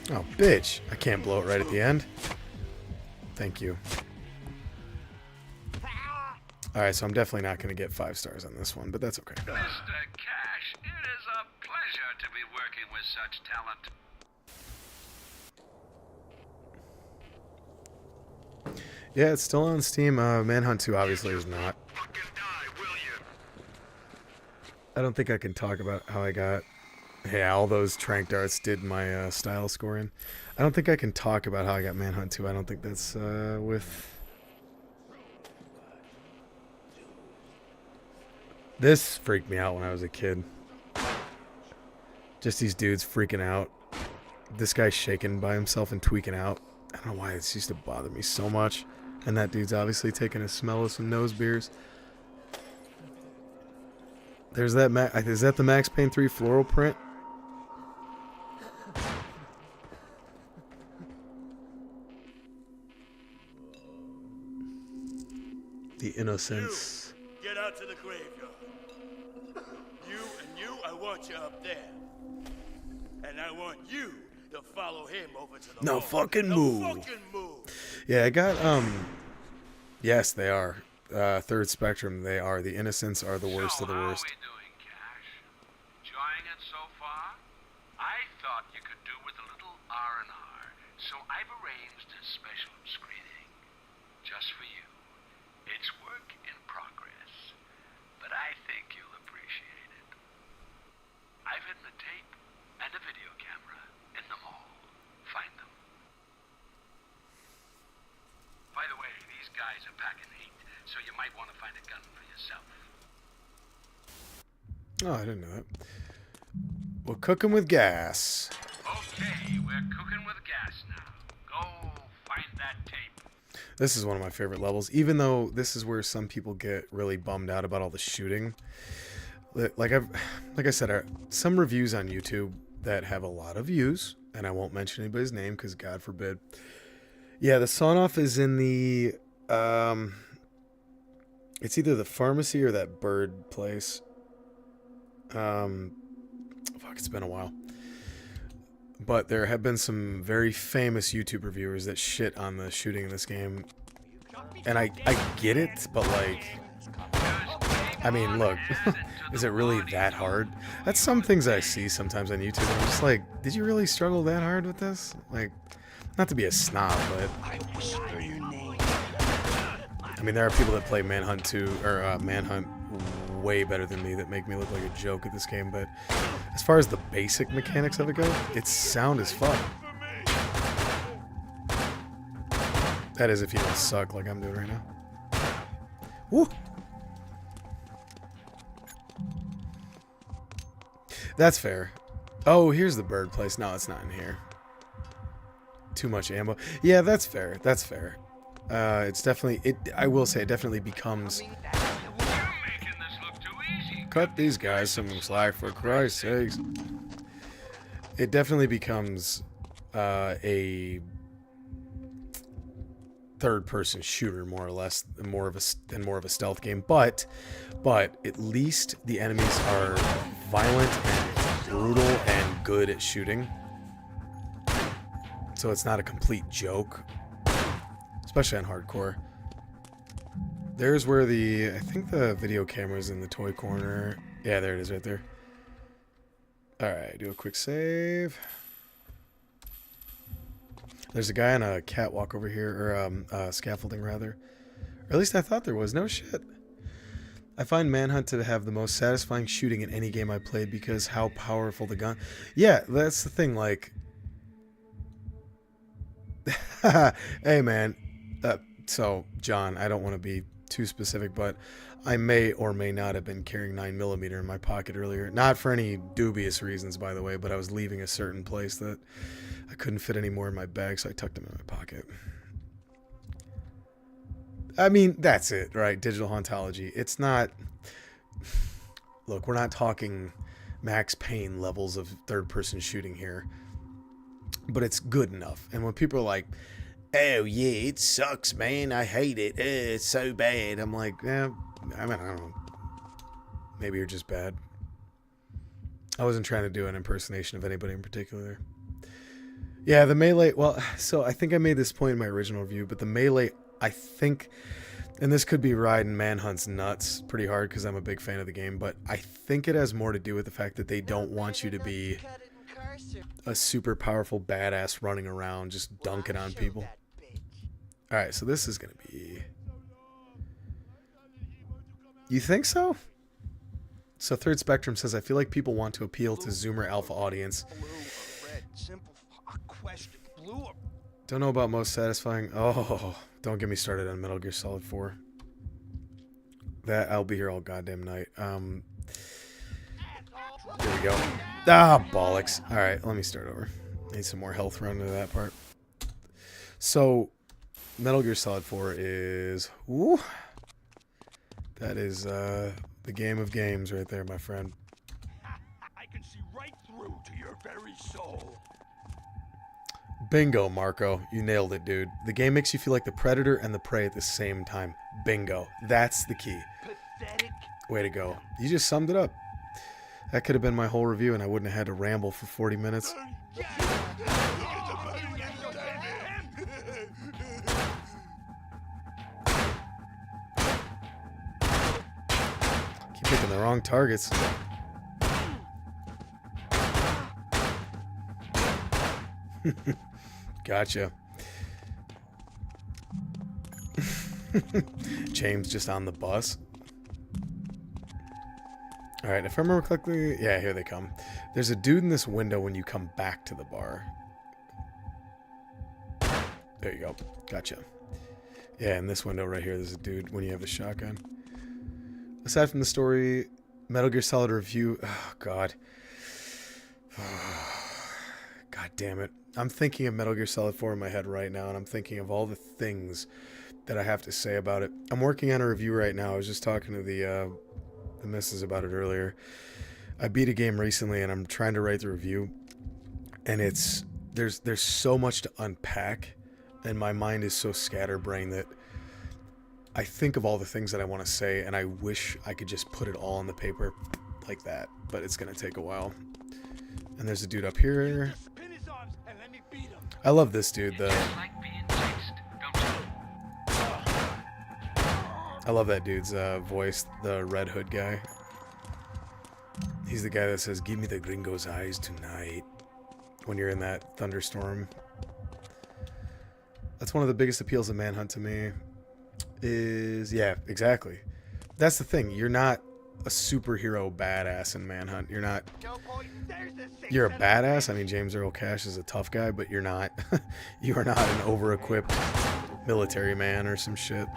Oh, bitch. I can't blow it right at the end. Thank you. Alright, so I'm definitely not going to get 5 stars on this one, but that's okay. Mr. Cash, it is a pleasure to be working with such talent. Yeah, it's still on Steam. Manhunt 2 obviously is not. I don't think I can talk about how I got... Yeah, all those trank darts did my style scoring. I don't think I can talk about how I got Manhunt 2. I don't think that's with... This freaked me out when I was a kid. Just these dudes freaking out. This guy shaking by himself and tweaking out. I don't know why it used to bother me so much. And that dude's obviously taking a smell of some nose beers. There's that. Is that the Max Payne 3 floral print? The innocence. You, get out to the graveyard. You, I want you up there. And I want you to follow him over to the No hall. fucking No move. fucking move. Yeah, I got, yes, they are. Third Spectrum, they are. The innocents are the worst of the worst. How are we doing, Cash? Enjoying it so far? I thought you could do with a little R&R, so I've arranged a special screening just for you. It's work in progress, but I think you'll appreciate it. I've hidden a tape and a video camera in the mall. Find them. By the way, these guys are packing heat, so you might want to find a gun for yourself. Oh, I didn't know that. We're cooking with gas. Okay, we're cooking with gas now. Go find that tape. This is one of my favorite levels, even though this is where some people get really bummed out about all the shooting. Like, like I said, some reviews on YouTube that have a lot of views, and I won't mention anybody's name because God forbid. Yeah, the sawn off is in the it's either the pharmacy or that bird place. Fuck, it's been a while. But there have been some very famous YouTube reviewers that shit on the shooting in this game. And I get it, but like, I mean, look, is it really that hard? That's some things I see sometimes on YouTube. I'm just like, did you really struggle that hard with this? Like, not to be a snob, but I mean, there are people that play Manhunt 2 or Manhunt way better than me that make me look like a joke at this game. But as far as the basic mechanics of it go, it's sound as fuck. That is if you don't suck like I'm doing right now. Woo! That's fair. Oh, here's the bird place. No, it's not in here. Too much ammo. Yeah, that's fair. That's fair. It's definitely... I will say it definitely becomes... Cut these guys some slack, for Christ's sakes. It definitely becomes a third-person shooter, more or less, than more of a stealth game. But at least the enemies are violent and brutal and good at shooting. So it's not a complete joke, especially on hardcore. There's where I think the video camera's in the toy corner. Yeah, there it is right there. Alright, do a quick save. There's a guy on a catwalk over here, or scaffolding rather. Or at least I thought there was. No shit. I find Manhunt to have the most satisfying shooting in any game I played because how powerful the gun... Yeah, that's the thing, like... Hey, man. So, John, I don't want to be too specific, but I may or may not have been carrying 9mm in my pocket earlier. Not for any dubious reasons, by the way, but I was leaving a certain place that I couldn't fit any more in my bag, so I tucked them in my pocket. I mean, that's it, right? Digital hauntology. It's not... Look, we're not talking Max Payne levels of third-person shooting here, but it's good enough. And when people are like, oh yeah, it sucks, man, I hate it, it's so bad, I'm like, I mean, I don't know, maybe you're just bad. I wasn't trying to do an impersonation of anybody in particular. Yeah, the melee, well, so I think I made this point in my original review, but the melee, I think, and this could be riding Manhunt's nuts pretty hard because I'm a big fan of the game, but I think it has more to do with the fact that they don't want you to be a super powerful badass running around just dunking on people. Alright, so this is going to be... You think so? So Third Spectrum says, I feel like people want to appeal to Zoomer Alpha audience. Don't know about most satisfying... Oh, don't get me started on Metal Gear Solid 4. That, I'll be here all goddamn night. Here we go. Ah, bollocks. Alright, let me start over. Need some more health run to that part. So, Metal Gear Solid 4 is... Woo! That is the game of games right there, my friend. I can see right through to your very soul. Bingo, Marco. You nailed it, dude. The game makes you feel like the predator and the prey at the same time. Bingo. That's the key. Pathetic. Way to go. You just summed it up. That could have been my whole review and I wouldn't have had to ramble for 40 minutes. Keep picking the wrong targets. Gotcha. James just on the bus. Alright, if I remember correctly... Yeah, here they come. There's a dude in this window when you come back to the bar. There you go. Gotcha. Yeah, in this window right here, there's a dude when you have the shotgun. Aside from the story, Metal Gear Solid review... Oh, God. God damn it. I'm thinking of Metal Gear Solid 4 in my head right now, and I'm thinking of all the things that I have to say about it. I'm working on a review right now. I was just talking to the missus about it earlier. I beat a game recently and I'm trying to write the review, and there's so much to unpack, and my mind is so scatterbrained that I think of all the things that I want to say, and I wish I could just put it all on the paper like that, but it's gonna take a while. And there's a dude up here. Pin his arms and let me beat him. I love this dude. Like being chased, don't you? I love that dude's voice, the Red Hood guy. He's the guy that says, "Give me the gringo's eyes tonight," when you're in that thunderstorm. That's one of the biggest appeals of Manhunt to me. Yeah, exactly. That's the thing. You're not a superhero badass in Manhunt. You're not. You're a badass. I mean, James Earl Cash is a tough guy, but you're not. You are not an over-equipped military man or some shit.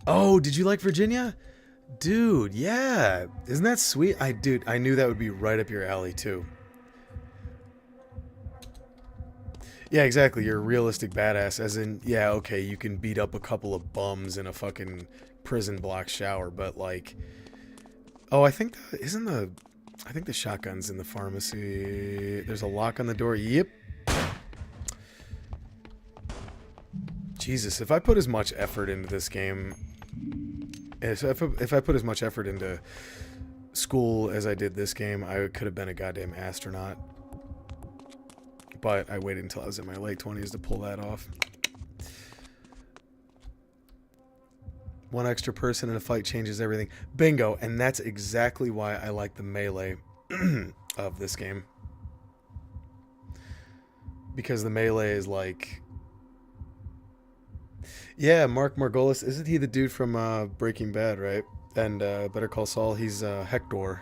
Oh, did you like Virginia? Dude, yeah. Isn't that sweet? Dude, I knew that would be right up your alley, too. Yeah, exactly. You're a realistic badass, as in, yeah, okay, you can beat up a couple of bums in a fucking prison block shower, but, like... Oh, I think the shotgun's in the pharmacy. There's a lock on the door. Yep. Jesus, if I put as much effort into this game... If I put as much effort into school as I did this game, I could have been a goddamn astronaut. But I waited until I was in my late 20s to pull that off. One extra person in a fight changes everything. Bingo! And that's exactly why I like the melee of this game. Because the melee is like... Yeah, Mark Margolis. Isn't he the dude from Breaking Bad, right? And Better Call Saul, he's Hector.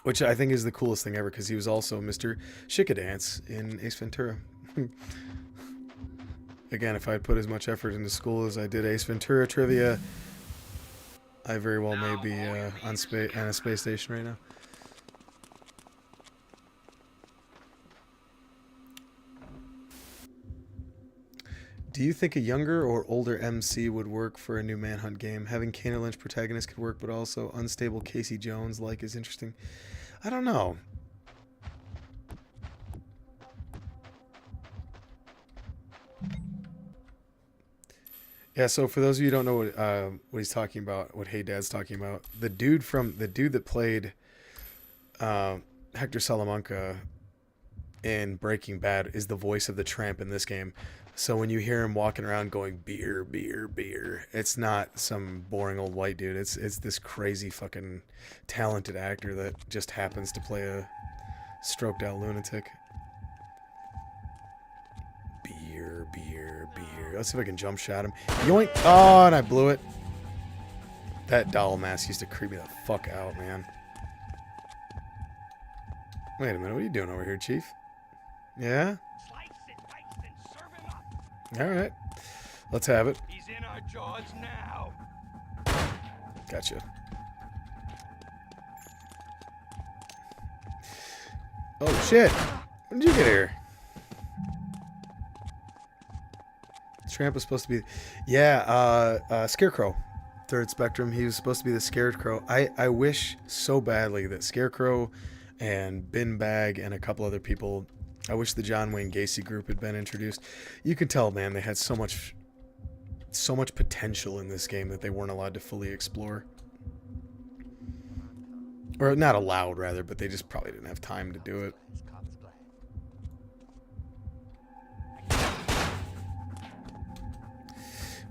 Which I think is the coolest thing ever, because he was also Mr. Chickadance in Ace Ventura. Again, if I had put as much effort into school as I did Ace Ventura trivia, I very well may be on a space station right now. Do you think a younger or older MC would work for a new Manhunt game? Having Kane Lynch protagonist could work, but also unstable Casey Jones like is interesting. I don't know. Yeah, so for those of you who don't know what he's talking about, what Hey Dad's talking about, the dude that played Hector Salamanca in Breaking Bad is the voice of the tramp in this game. So when you hear him walking around going beer, beer, beer, it's not some boring old white dude. It's this crazy fucking talented actor that just happens to play a stroked out lunatic. Beer, beer, beer. Let's see if I can jump shot him. Yoink! Oh, and I blew it. That doll mask used to creep me the fuck out, man. Wait a minute, what are you doing over here, Chief? Yeah? Alright. Let's have it. He's in our jaws now. Gotcha. Oh shit! When did you get here? Tramp was supposed to be... Yeah, Scarecrow. Third Spectrum. He was supposed to be the Scarecrow. I wish so badly that Scarecrow and Bin Bag and a couple other people... I wish the John Wayne Gacy group had been introduced. You could tell, man, they had so much potential in this game that they weren't allowed to fully explore. Or not allowed, rather, but they just probably didn't have time to do it.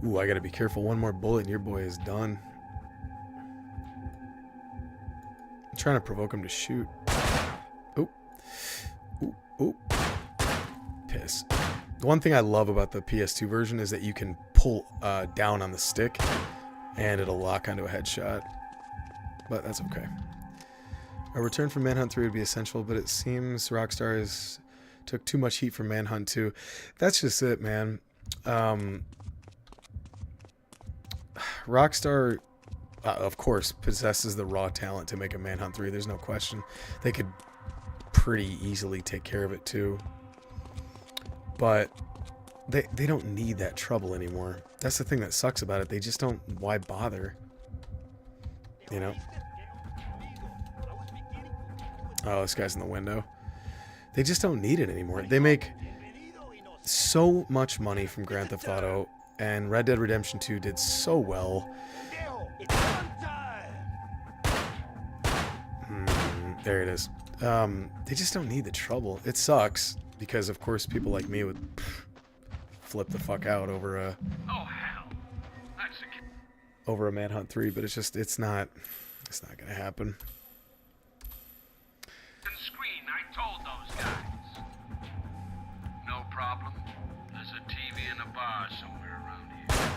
Ooh, I gotta be careful. One more bullet and your boy is done. I'm trying to provoke him to shoot. Oop. Oop. Oop. Piss. The one thing I love about the PS2 version is that you can pull down on the stick and it'll lock onto a headshot. But that's okay. A return from Manhunt 3 would be essential, but it seems Rockstar took too much heat from Manhunt 2. That's just it, man. Rockstar, of course, possesses the raw talent to make a Manhunt 3. There's no question. They could pretty easily take care of it too. But they don't need that trouble anymore. That's the thing that sucks about it. They just don't. Why bother? You know. Oh, this guy's in the window. They just don't need it anymore. They make so much money from Grand Theft Auto, and Red Dead Redemption 2 did so well. There it is. They just don't need the trouble. It sucks because, of course, people like me would flip the fuck out over a Manhunt 3, but it's not gonna happen. Screen, I told those guys. No problem. There's a TV in a bar somewhere around here.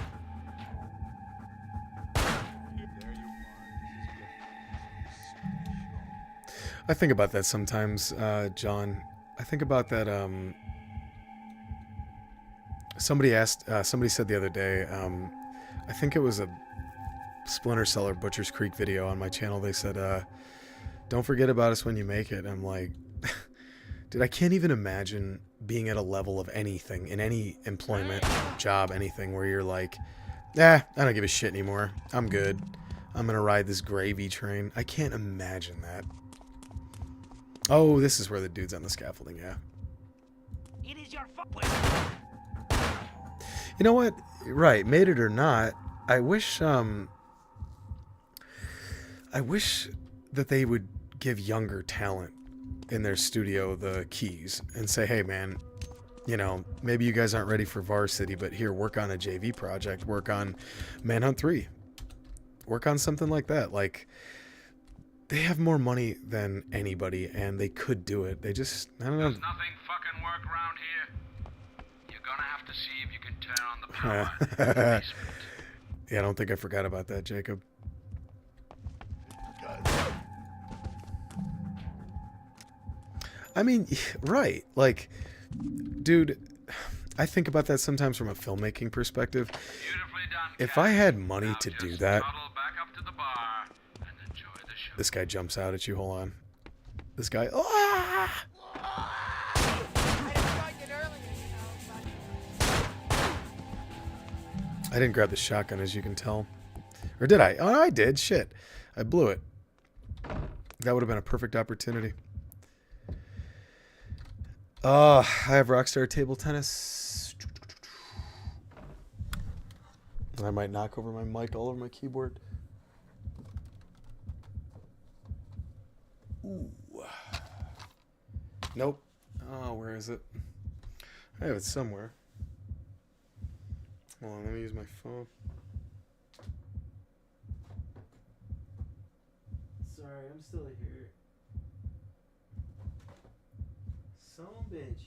I think about that sometimes, John. I think about that. Somebody said the other day. I think it was a Splinter Cell or Butcher's Creek video on my channel. They said, "Don't forget about us when you make it." I'm like, dude, I can't even imagine being at a level of anything in any employment, job, anything where you're like, I don't give a shit anymore. I'm good. I'm gonna ride this gravy train. I can't imagine that. Oh, this is where the dude's on the scaffolding, yeah. It is your fault. You know what? Right, made it or not, I wish that they would give younger talent in their studio the keys and say, hey man, you know, maybe you guys aren't ready for Varsity, but here, work on a JV project, work on Manhunt 3, work on something like that. Like, they have more money than anybody and they could do it. They just, I don't know. Does nothing fucking work around here? You're gonna have to see if you can turn on the power in the basement. Yeah, I don't think I forgot about that, Jacob. I mean, right. Like, dude, I think about that sometimes from a filmmaking perspective. Beautifully done, If I had money to do that. Back up to the bar and enjoy the show. This guy jumps out at you. Hold on. This guy. Ah! I didn't grab the shotgun, as you can tell. Or did I? Oh, I did. Shit. I blew it. That would have been a perfect opportunity. I have Rockstar table tennis. I might knock over my mic all over my keyboard. Ooh. Nope. Oh, where is it? I have it somewhere. Hold on, let me use my phone. Sorry, I'm still here. Son of a bitch.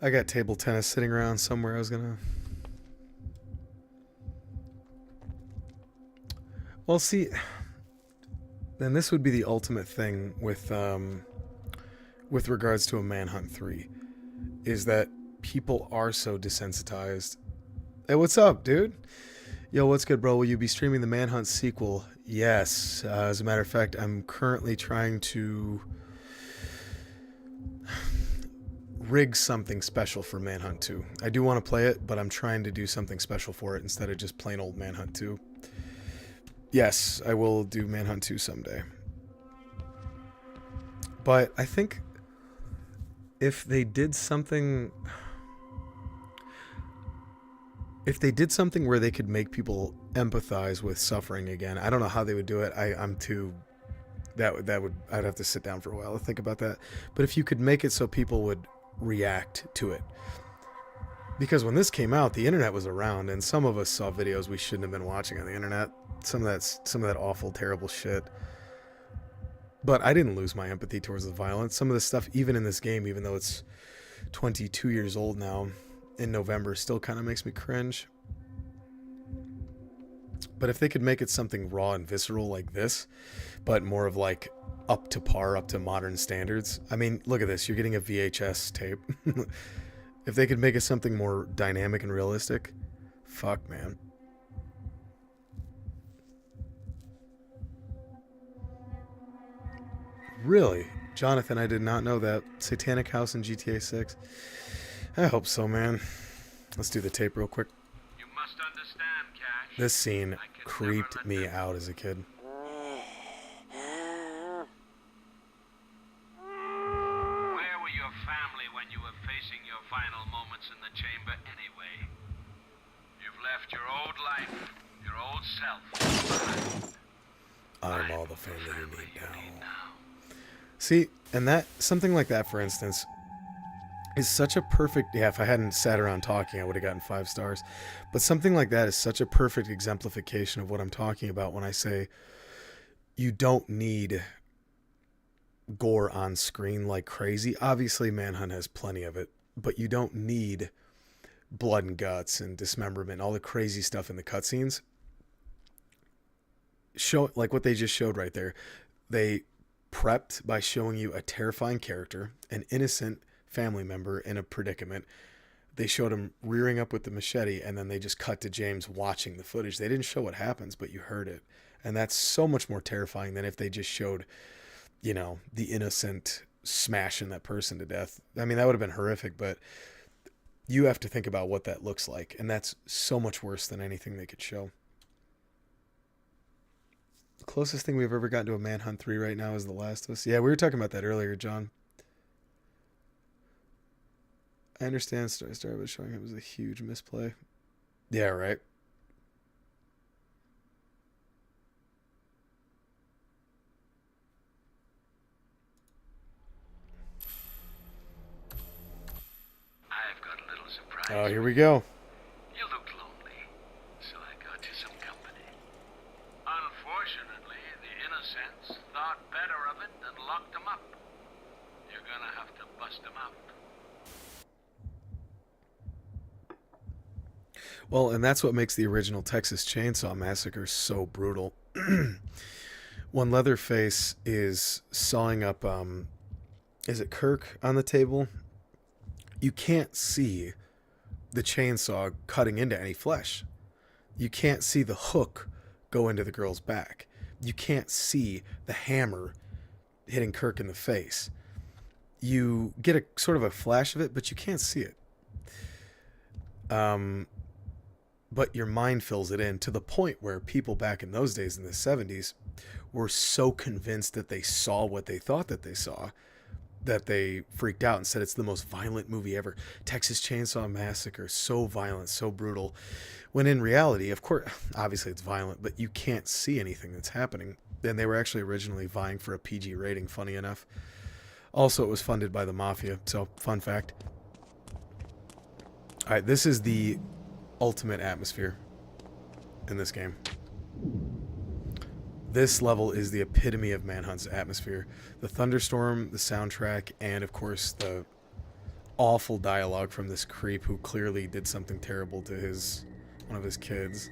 I got table tennis sitting around somewhere. I was gonna... Well, see, then this would be the ultimate thing with regards to a Manhunt 3, is that people are so desensitized. Hey, what's up, dude? Yo, what's good, bro? Will you be streaming the Manhunt sequel? Yes. As a matter of fact, I'm currently trying to rig something special for Manhunt 2. I do want to play it, but I'm trying to do something special for it instead of just plain old Manhunt 2. Yes, I will do Manhunt 2 someday. But I think if they did something... If they did something where they could make people empathize with suffering again, I don't know how they would do it. I'm too... I'd have to sit down for a while to think about that. But if you could make it so people would react to it. Because when this came out, the internet was around, and some of us saw videos we shouldn't have been watching on the internet. Some of that awful, terrible shit. But I didn't lose my empathy towards the violence. Some of the stuff, even in this game, even though it's 22 years old now, in November, still kind of makes me cringe. But if they could make it something raw and visceral like this, but more of like up to par, up to modern standards. I mean, look at this. You're getting a VHS tape. If they could make it something more dynamic and realistic, fuck, man. Really? Jonathan, I did not know that. Satanic House in GTA 6. I hope so, man. Let's do the tape real quick. You must understand, Cash. This scene I could creeped never me let out as a kid. Where were your family when you were facing your final moments in the chamber anyway? You've left your old life, your old self. I'm all the family you need now. See, and that, something like that, for instance, is such a perfect, yeah, if I hadn't sat around talking, I would have gotten 5 stars. But something like that is such a perfect exemplification of what I'm talking about when I say you don't need gore on screen like crazy. Obviously, Manhunt has plenty of it, but you don't need blood and guts and dismemberment, all the crazy stuff in the cutscenes. Show, like what they just showed right there. They prepped by showing you a terrifying character, an innocent family member in a predicament. They showed him rearing up with the machete, and then they just cut to James watching the footage. They didn't show what happens, but you heard it. And that's so much more terrifying than if they just showed, you know, the innocent smashing that person to death. I mean, that would have been horrific, but you have to think about what that looks like. And that's so much worse than anything they could show. The closest thing we've ever gotten to a Manhunt 3 right now is The Last of Us. Yeah, we were talking about that earlier, John. I understand Star was showing it was a huge misplay. Yeah, right. I've got a little surprise. Oh, here we go. You looked lonely, so I got you some company. Unfortunately, the innocents thought better of it and locked them up. You're gonna have to bust them out. Well, and that's what makes the original Texas Chainsaw Massacre so brutal. When Leatherface is sawing up, is it Kirk on the table? You can't see the chainsaw cutting into any flesh. You can't see the hook go into the girl's back. You can't see the hammer hitting Kirk in the face. You get a sort of a flash of it, but you can't see it. But your mind fills it in to the point where people back in those days in the 70s were so convinced that they saw what they thought that they saw that they freaked out and said it's the most violent movie ever. Texas Chainsaw Massacre, so violent, so brutal. When in reality, of course, obviously it's violent, but you can't see anything that's happening. And they were actually originally vying for a PG rating, funny enough. Also, it was funded by the Mafia, so fun fact. All right, this is the ultimate atmosphere in this game. This level is the epitome of Manhunt's atmosphere. The thunderstorm, the soundtrack, and of course the awful dialogue from this creep who clearly did something terrible to one of his kids.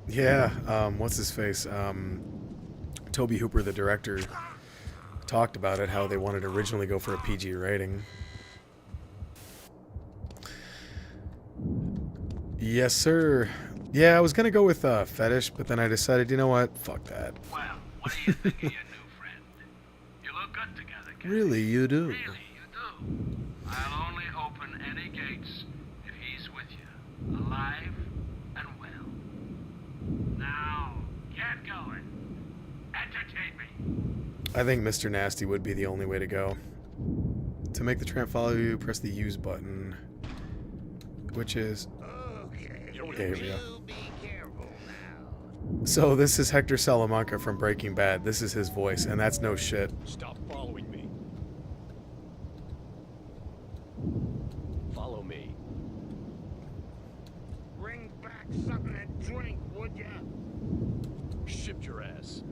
Yeah, what's his face? Toby Hooper, the director, talked about it, how they wanted to originally go for a PG rating. Yes, sir. Yeah, I was going to go with Fetish, but then I decided, you know what? Fuck that. Well, what do you think of your new friend? You look good together, Cash. Really, you do. Really, you do. I'll only open any gates if he's with you, alive and well. Now, get going. Entertain me. I think Mr. Nasty would be the only way to go. To make the tramp follow you, press the use button, which is... Okay. Yeah, here we go. You be careful now. So this is Hector Salamanca from Breaking Bad. This is his voice, and that's no shit. Stop following me. Follow me. Bring back something to drink, would ya? Shift your ass.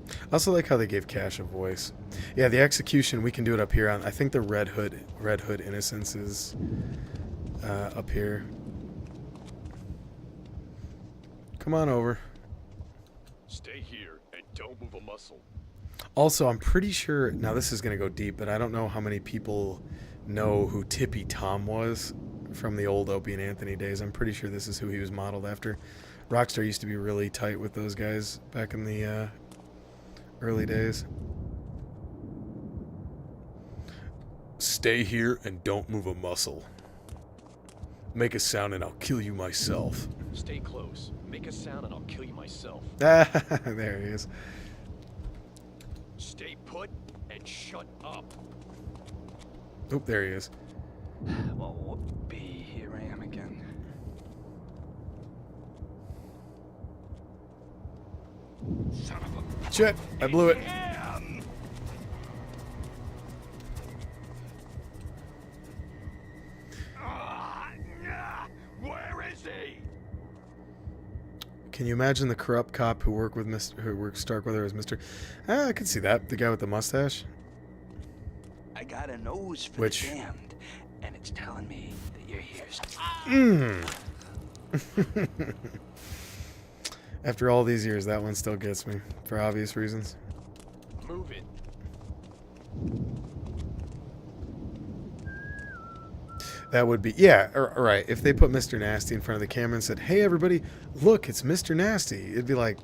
I also like how they gave Cash a voice. Yeah, the execution, we can do it up here on, I think the Red Hood Innocence is up here. come on over. Stay here and don't move a muscle. Also, I'm pretty sure, now this is going to go deep, but I don't know how many people know who Tippy Tom was from the old Opie and Anthony days. I'm pretty sure this is who he was modeled after. Rockstar used to be really tight with those guys back in the early days. Stay here and don't move a muscle. Make a sound and I'll kill you myself. Stay close. Make a sound and I'll kill you myself. There he is. Stay put and shut up. Oop, there he is. Well, whoopee, here I am again. Son of a... Shit, I blew it. Where is he? Can you imagine the corrupt cop who works Starkweather as Mr. I can see that. The guy with the mustache. I got a nose for Which- the damned, and it's telling me that you're here. After all these years, that one still gets me, for obvious reasons. Move it. That would be, yeah, right. If they put Mr. Nasty in front of the camera and said, hey, everybody, look, it's Mr. Nasty. It'd be like,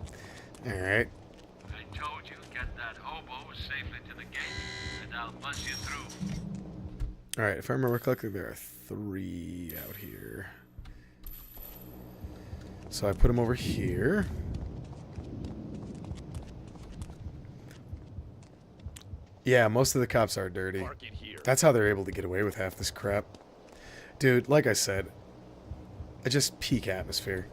all right. I told you, get that hobo safely to the gate, and I'll buzz you through. All right, if I remember correctly, there are 3 out here. So I put them over here. Yeah, most of the cops are dirty. Park it here. That's how they're able to get away with half this crap. Dude, like I said, just peak atmosphere.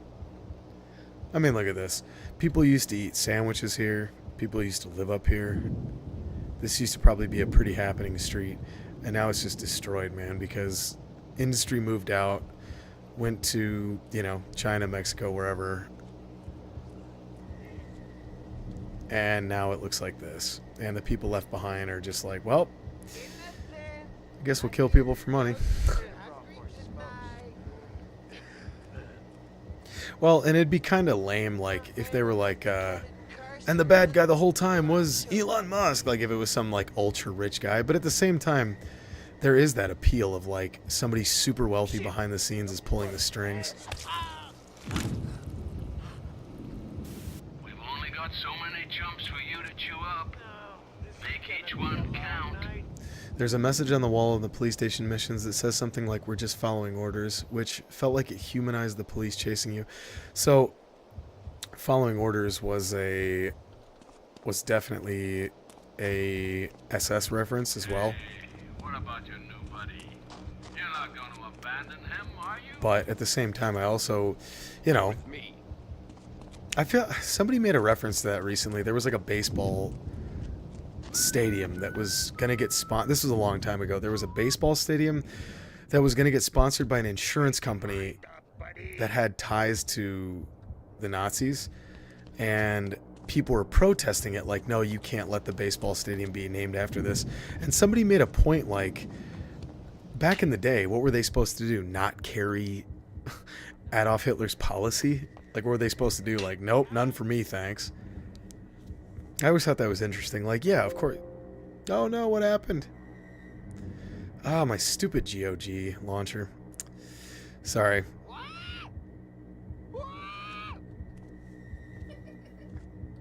I mean, look at this. People used to eat sandwiches here. People used to live up here. This used to probably be a pretty happening street. And now it's just destroyed, man, because industry moved out, went to, you know, China, Mexico, wherever. And now it looks like this. And the people left behind are just like, well, I guess we'll kill people for money. Well, and it'd be kind of lame, like, if they were like, and the bad guy the whole time was Elon Musk, like if it was some, like, ultra-rich guy. But at the same time, there is that appeal of, like, somebody super wealthy behind the scenes is pulling the strings. We've only got so many jumps for you to chew up. Make each one count. There's a message on the wall of the police station missions that says something like, we're just following orders, which felt like it humanized the police chasing you. So, following orders was definitely a SS reference as well. Hey, what about your new buddy? You're not going to abandon him, are you? But at the same time, I also, you know, With me. I feel somebody made a reference to that recently. There was like a baseball stadium that was going to get this was a long time ago. There was a baseball stadium that was going to get sponsored by an insurance company that had ties to the Nazis, and people were protesting it like, no, you can't let the baseball stadium be named after this. And somebody made a point like, back in the day, what were they supposed to do? Not carry Adolf Hitler's policy? Like, what were they supposed to do? Like, nope, none for me, thanks. I always thought that was interesting. Like, yeah, of course. Oh no, what happened? Ah, my stupid GOG launcher. Sorry.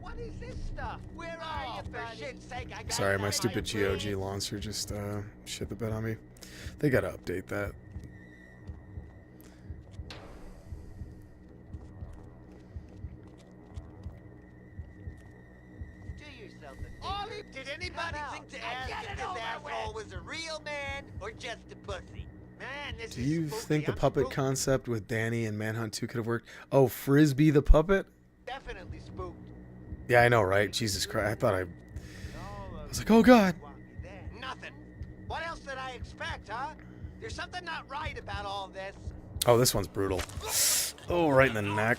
What is this stuff? Where are you, for shit's sake? I got Sorry, my it. stupid GOG launcher just shit the bed on me. They gotta update that. Do yourself a favor. Did anybody think to ask if this asshole was a real man or just a pussy? Man, this Do is you spooky. think the I'm puppet spooked. concept with Danny and Manhunt 2 could have worked? Oh, Frisbee the puppet? Definitely spooked. Yeah, I know, right? Jesus Christ. I thought I was like, oh God. Nothing. What else did I expect, huh? There's something not right about all this. Oh, this one's brutal. Oh, right in the neck.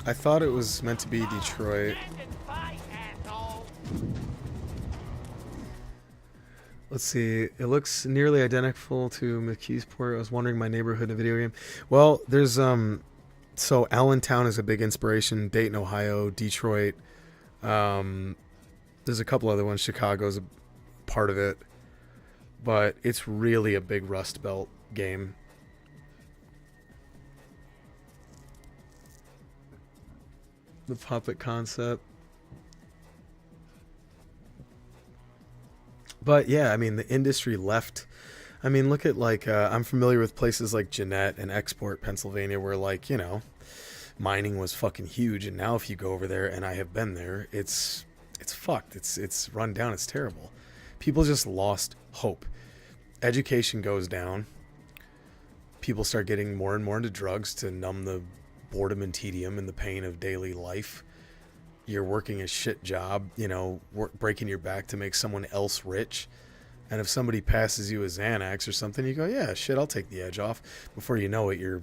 I thought it was meant to be Detroit. Stand and fight, asshole. Let's see. It looks nearly identical to McKeesport. I was wondering my neighborhood in a video game. Well, there's so Allentown is a big inspiration. Dayton, Ohio, Detroit. There's a couple other ones. Chicago's a part of it, but it's really a big Rust Belt game. The puppet concept. But yeah, I mean, the industry left. I mean, look at like, I'm familiar with places like Jeanette and Export, Pennsylvania, where like, you know, mining was fucking huge. And now if you go over there, and I have been there, it's fucked. It's run down. It's terrible. People just lost hope. Education goes down. People start getting more and more into drugs to numb the boredom and tedium and the pain of daily life. You're working a shit job, you know, breaking your back to make someone else rich. And if somebody passes you a Xanax or something, you go, yeah, shit, I'll take the edge off. Before you know it, you're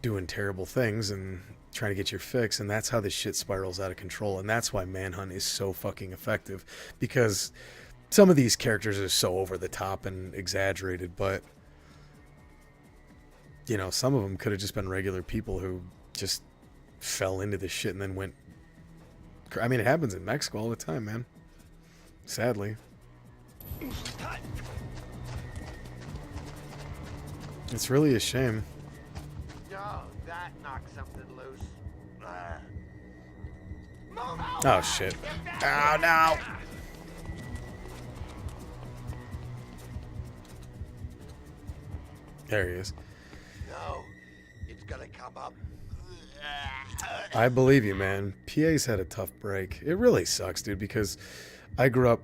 doing terrible things and trying to get your fix. And that's how this shit spirals out of control. And that's why Manhunt is so fucking effective. Because some of these characters are so over the top and exaggerated. But, you know, some of them could have just been regular people who just fell into this shit and then went. I mean, it happens in Mexico all the time, man. Sadly. It's really a shame. Oh, that knocked something loose. Oh, shit. Oh, no! There he is. No, it's gonna come up. I believe you, man. PA's had a tough break. It really sucks, dude, because I grew up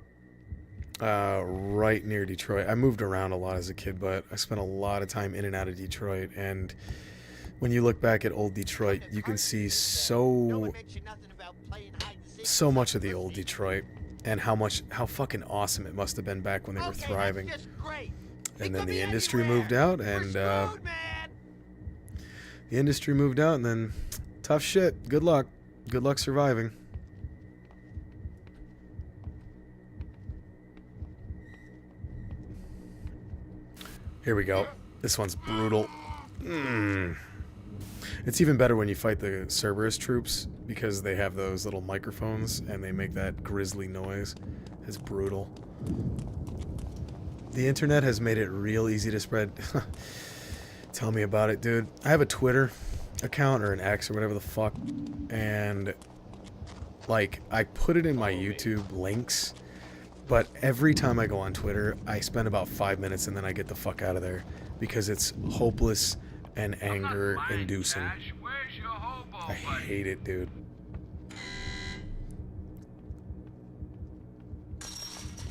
right near Detroit. I moved around a lot as a kid, but I spent a lot of time in and out of Detroit. And when you look back at old Detroit, you can see so much of the old Detroit and how fucking awesome it must have been back when they were thriving. And then the industry moved out, and then tough shit. Good luck. Good luck surviving. Here we go. This one's brutal. It's even better when you fight the Cerberus troops because they have those little microphones and they make that grisly noise. It's brutal. The internet has made it real easy to spread. Tell me about it, dude. I have a Twitter account or an X or whatever the fuck, and like I put it in my YouTube links, but every time I go on Twitter I spend about 5 minutes and then I get the fuck out of there because it's hopeless and anger inducing. I hate it, dude.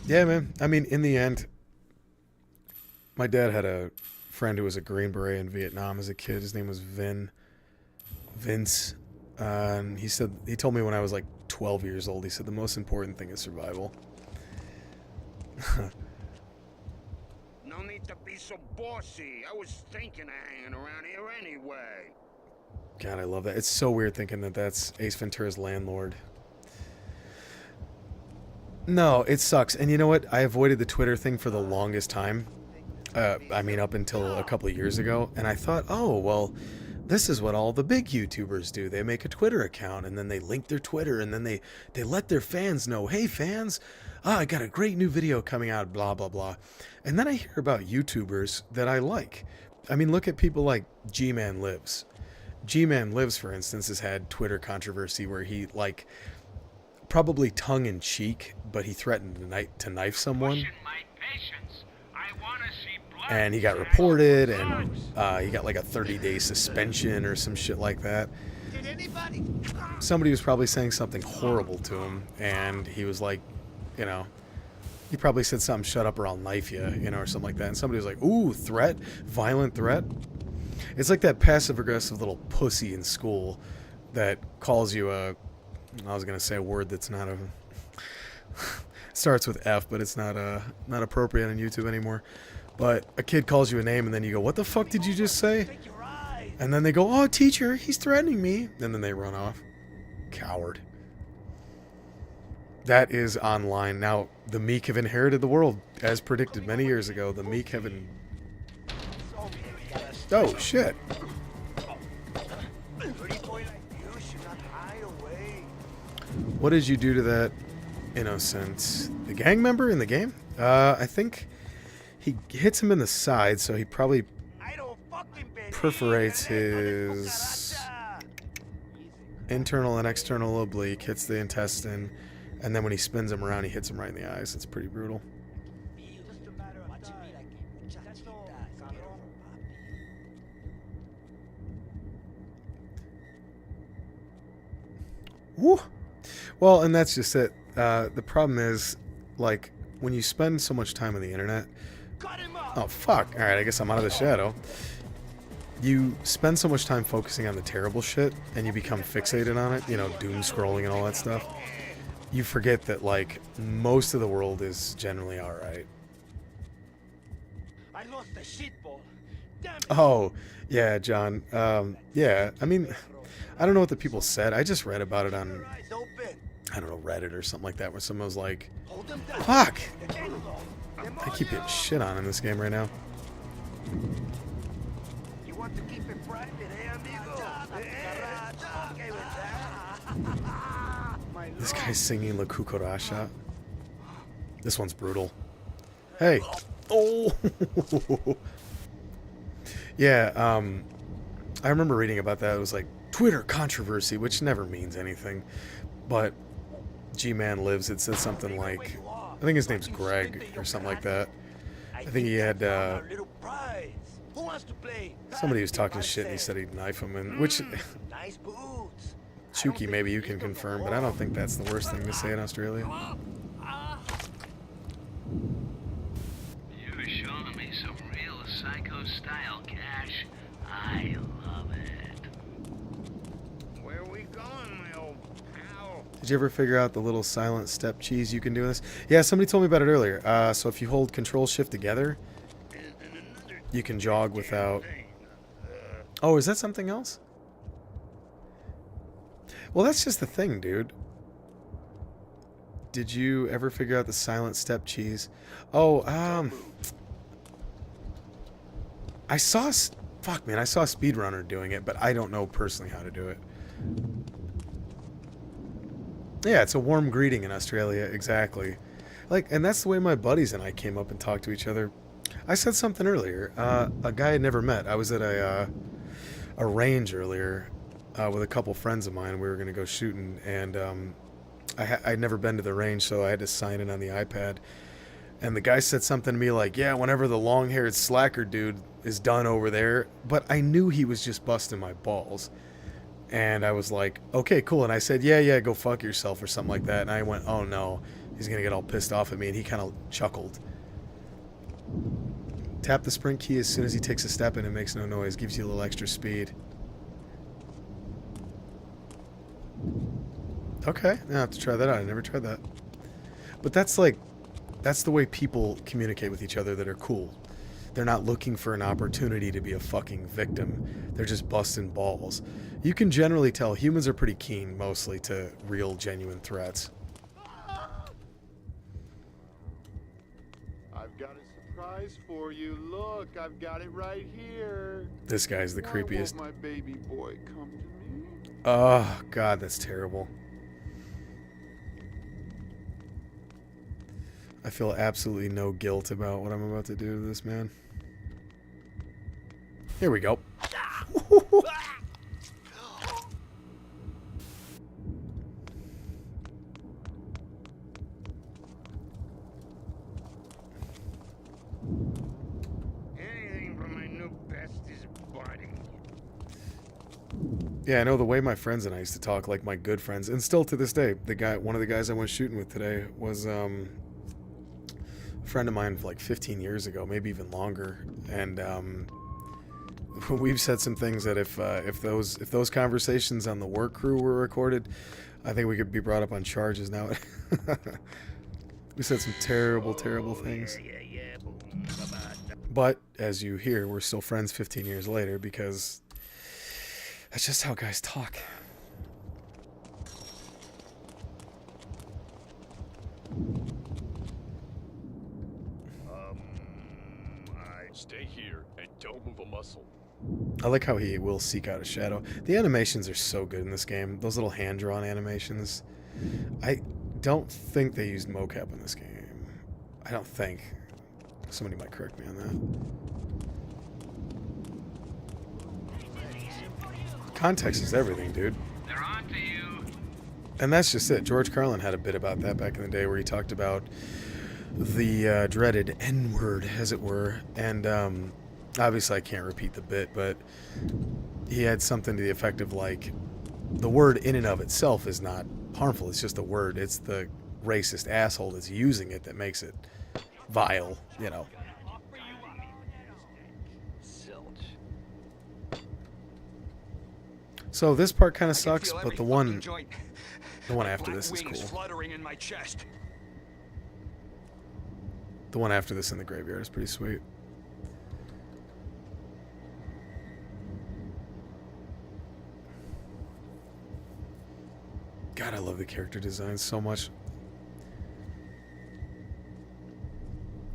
Yeah, man. I mean, in the end, my dad had a friend who was a Green Beret in Vietnam as a kid. His name was Vince. And he told me when I was like 12 years old, he said the most important thing is survival. No need to be so bossy. I was thinking of hanging around here anyway. God, I love that. It's so weird thinking that that's Ace Ventura's landlord. No, it sucks. And you know what? I avoided the Twitter thing for the longest time. I mean, up until a couple of years ago. And I thought, oh, well, this is what all the big YouTubers do. They make a Twitter account, and then they link their Twitter, and then they let their fans know, hey, fans, I got a great new video coming out, blah, blah, blah. And then I hear about YouTubers that I like. I mean, look at people like G-Man Lives. G-Man Lives, for instance, has had Twitter controversy where he, like, probably tongue-in-cheek, but he threatened to knife someone. And he got reported, and he got like a 30-day suspension or some shit like that. Somebody was probably saying something horrible to him, and he was like, you know, he probably said something, shut up or I'll knife you, you know, or something like that. And somebody was like, ooh, threat, violent threat. It's like that passive-aggressive little pussy in school that calls you I was going to say a word that's not a... starts with F, but it's not appropriate on YouTube anymore. But a kid calls you a name, and then you go, what the fuck did you just say? And then they go, oh, teacher, he's threatening me. And then they run off. Coward. That is online. Now, The meek have inherited the world, as predicted many years ago. The meek have Oh, shit. What did you do to that innocent? The gang member in the game? I think he hits him in the side, so he probably perforates his internal and external oblique, hits the intestine, and then when he spins him around, he hits him right in the eyes. It's pretty brutal. Woo! Well, and that's just it. The problem is, like, when you spend so much time on the internet... Oh, fuck. Alright, I guess I'm out of the shadow. You spend so much time focusing on the terrible shit, and you become fixated on it, you know, doom scrolling and all that stuff. You forget that, like, most of the world is generally alright. Oh, yeah, John. Yeah, I mean, I don't know what the people said. I just read about it on, I don't know, Reddit or something like that, where someone was like, fuck! I keep getting shit on in this game right now. This guy's singing La Cucaracha. This one's brutal. Hey! Oh! Yeah, I remember reading about that. It was like, Twitter controversy, which never means anything. But G-Man Lives, it said something like, I think his name's Greg, or something like that. I think he had, somebody was talking shit and he said he'd knife him, and which... Chuki, maybe you can confirm, but I don't think that's the worst thing to say in Australia. You're showing me some real psycho style, Cash. I love it. Where are we going, my old pal? Did you ever figure out the little silent step cheese you can do in this? Yeah, somebody told me about it earlier. So if you hold Control-Shift together, you can jog without... Oh, is that something else? Well, that's just the thing, dude. Did you ever figure out the silent step cheese? Oh, I saw... Fuck, man, I saw a speedrunner doing it, but I don't know personally how to do it. Yeah, it's a warm greeting in Australia, exactly. Like, and that's the way my buddies and I came up and talked to each other. I said something earlier. A guy I'd never met. I was at a range earlier with a couple friends of mine. We were going to go shooting, and I'd never been to the range, so I had to sign in on the iPad. And the guy said something to me like, yeah, whenever the long-haired slacker dude is done over there. But I knew he was just busting my balls. And I was like, okay, cool. And I said, yeah, go fuck yourself or something like that. And I went, oh no, he's going to get all pissed off at me. And he kind of chuckled. Tap the sprint key as soon as he takes a step and it makes no noise. Gives you a little extra speed. Okay, I have to try that out. I never tried that. But that's like, that's the way people communicate with each other that are cool. They're not looking for an opportunity to be a fucking victim. They're just busting balls. You can generally tell humans are pretty keen, mostly, to real, genuine threats. I've got a surprise for you. Look, I've got it right here. This guy's the Why creepiest. won't my baby boy come to me? Oh, God, that's terrible. I feel absolutely no guilt about what I'm about to do to this man. Here we go. Anything for my new best's body. Yeah, I know the way my friends and I used to talk, like my good friends, and still to this day, one of the guys I went shooting with today was a friend of mine like 15 years ago, maybe even longer, and we've said some things that if those conversations on the work crew were recorded, I think we could be brought up on charges now. We said some terrible things. But as you hear, we're still friends 15 years later because that's just how guys talk. Stay here and don't move a muscle. I like how he will seek out a shadow. The animations are so good in this game. Those little hand-drawn animations. I don't think they used mocap in this game. I don't think. Somebody might correct me on that. Context is everything, dude. They're on to you. And that's just it. George Carlin had a bit about that back in the day where he talked about the dreaded N-word, as it were. And obviously I can't repeat the bit, but he had something to the effect of like, the word in and of itself is not harmful. It's just a word. It's the racist asshole that's using it that makes it vile, you know. So this part kind of sucks, but the one after this is cool. The one after this in the graveyard is pretty sweet. God, I love the character design so much.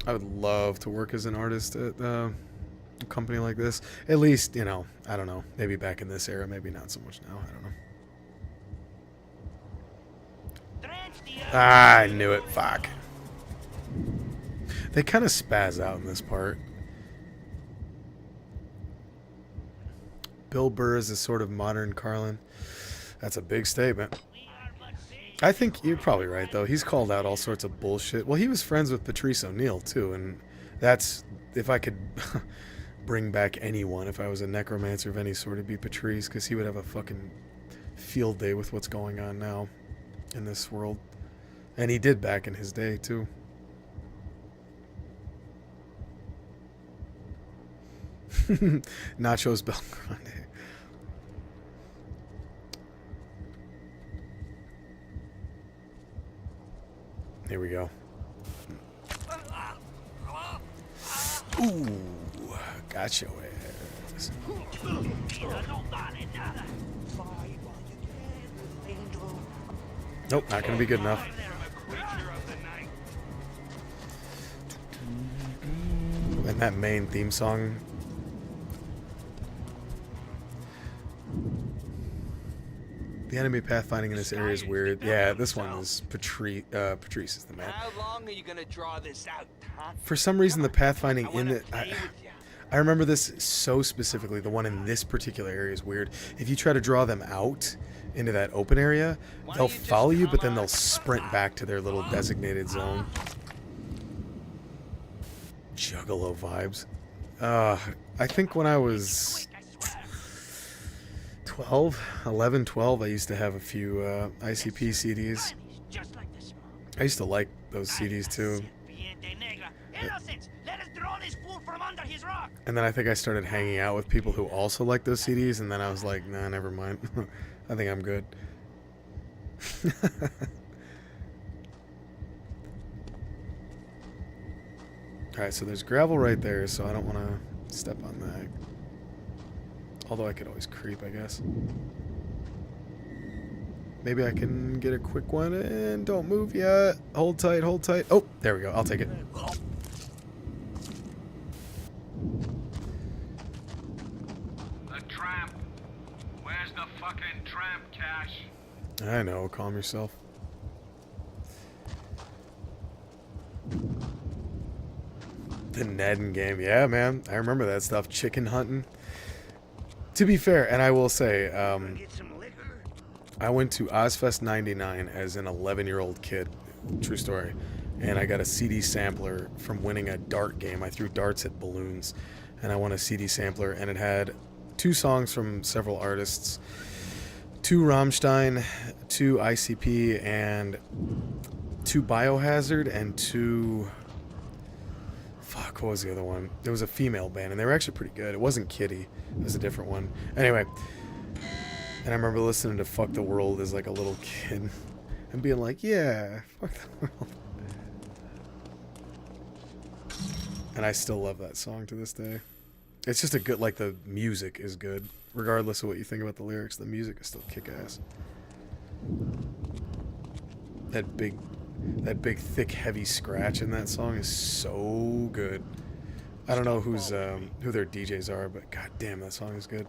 I would love to work as an artist at a company like this. At least, you know, I don't know. Maybe back in this era, maybe not so much now. I don't know. Ah, I knew it. Fuck. They kind of spaz out in this part. Bill Burr is a sort of modern Carlin. That's a big statement. I think you're probably right, though. He's called out all sorts of bullshit. Well, he was friends with Patrice O'Neal, too, and that's... If I could bring back anyone, if I was a necromancer of any sort, it'd be Patrice, because he would have a fucking field day with what's going on now in this world. And he did back in his day, too. Nachos Belgrande. Here we go. Ooh, got your ass. Nope, not gonna be good enough. And that main theme song. The enemy pathfinding in this area is weird. Yeah, this one is Patrice is the man. How long are you gonna draw this out, huh? For some reason, the pathfinding in it, I remember this so specifically. The one in this particular area is weird. If you try to draw them out into that open area, they'll follow you, but then they'll sprint back to their little designated zone. Juggalo vibes. I think when I was 11, 12, I used to have a few ICP CDs. I used to like those CDs too. And then I think I started hanging out with people who also liked those CDs, and then I was like, nah, never mind. I think I'm good. Alright, so there's gravel right there, so I don't want to step on that. Although I could always creep, I guess. Maybe I can get a quick one and don't move yet. Hold tight, hold tight. Oh, there we go. I'll take it. The tramp. Where's the fucking tramp, Cash? I know. Calm yourself. The Ned game. Yeah, man. I remember that stuff. Chicken hunting. To be fair, and I will say, I went to Ozfest 99 as an 11-year-old kid. True story. And I got a CD sampler from winning a dart game. I threw darts at balloons, and I won a CD sampler, and it had 2 songs from several artists, 2 Rammstein, 2 ICP, and 2 Biohazard, and 2... Fuck, what was the other one? It was a female band, and they were actually pretty good. It wasn't Kitty. It was a different one. Anyway, and I remember listening to Fuck the World as like a little kid and being like, yeah, fuck the world. And I still love that song to this day. It's just a good, like, the music is good. Regardless of what you think about the lyrics, the music is still kick-ass. That big thick heavy scratch in that song is so good. I don't know who's who their DJs are, but god damn, that song is good.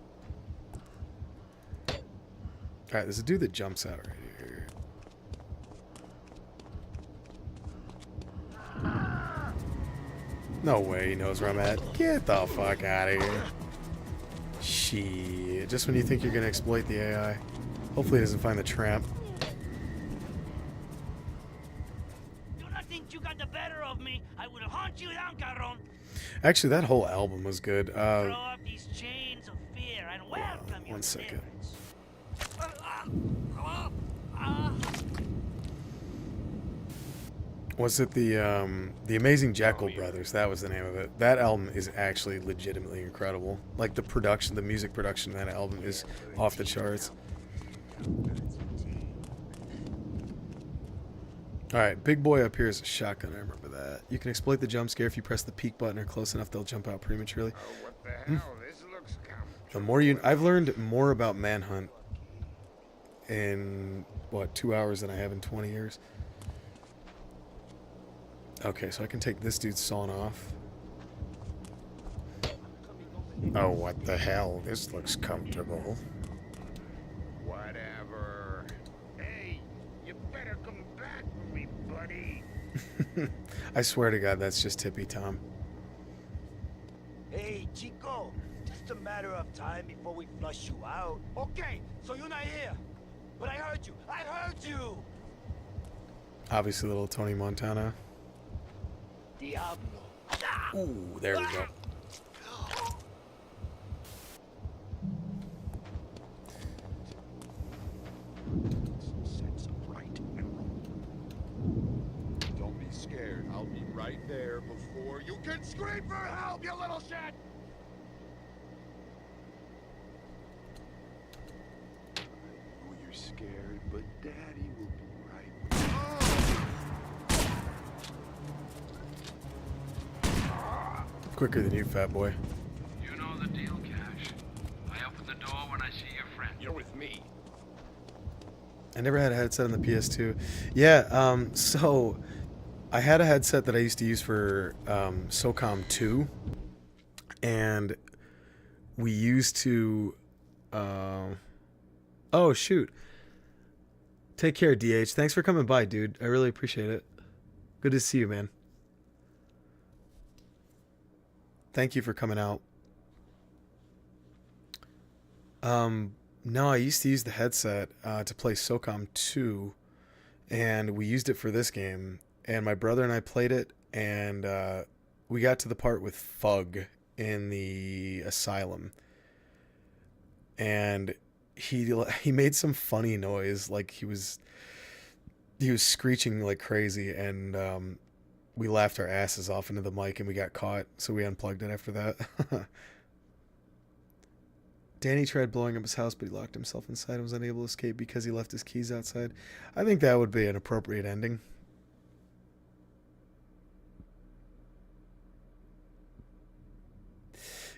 All right, there's a dude that jumps out right here. No way he knows where I'm at. Get the fuck out of here. Shit. Just when you think you're gonna exploit the AI. Hopefully he doesn't find the tramp. Do not think you got the better of me. I will hunt you down, Caron. Actually, that whole album was good. Throw off these chains of fear and welcome your 1 second. Was it the Amazing Jekyll Brothers? That was the name of it. That album is actually legitimately incredible. Like the production, the music production of that album is off the charts. Alright, big boy up here is a shotgun, I remember that. You can exploit the jump scare if you press the peek button or close enough they'll jump out prematurely. Oh, what the hell? This looks The more you... I've learned more about Manhunt in, what, 2 hours than I have in 20 years. Okay, so I can take this dude sawn off. Oh, what the hell? This looks comfortable. Whatever. Hey, you better come back for me, buddy. I swear to God, that's just Tippy Tom. Hey, Chico. Just a matter of time before we flush you out. Okay, so you're not here. But I heard you. I heard you. Obviously, little Tony Montana. Diablo. Ooh, there we go. Sense of right and wrong. Don't be scared. I'll be right there before you can scream for help, you little shit! I know you're scared, but Daddy will be right with you. Quicker than you, fat boy. You know the deal, Cash. I open the door when I see your friend. You're with me. I never had a headset on the PS2. Yeah, so I had a headset that I used to use for SOCOM 2, and we used to... oh, shoot. Take care, DH. Thanks for coming by, dude. I really appreciate it. Good to see you, man. Thank you for coming out. No, I used to use the headset to play SOCOM 2, and we used it for this game. And my brother and I played it, and we got to the part with Fug in the asylum, and he made some funny noise, like he was screeching like crazy, and we laughed our asses off into the mic, and we got caught, so we unplugged it after that. Danny tried blowing up his house, but he locked himself inside and was unable to escape because he left his keys outside. I think that would be an appropriate ending.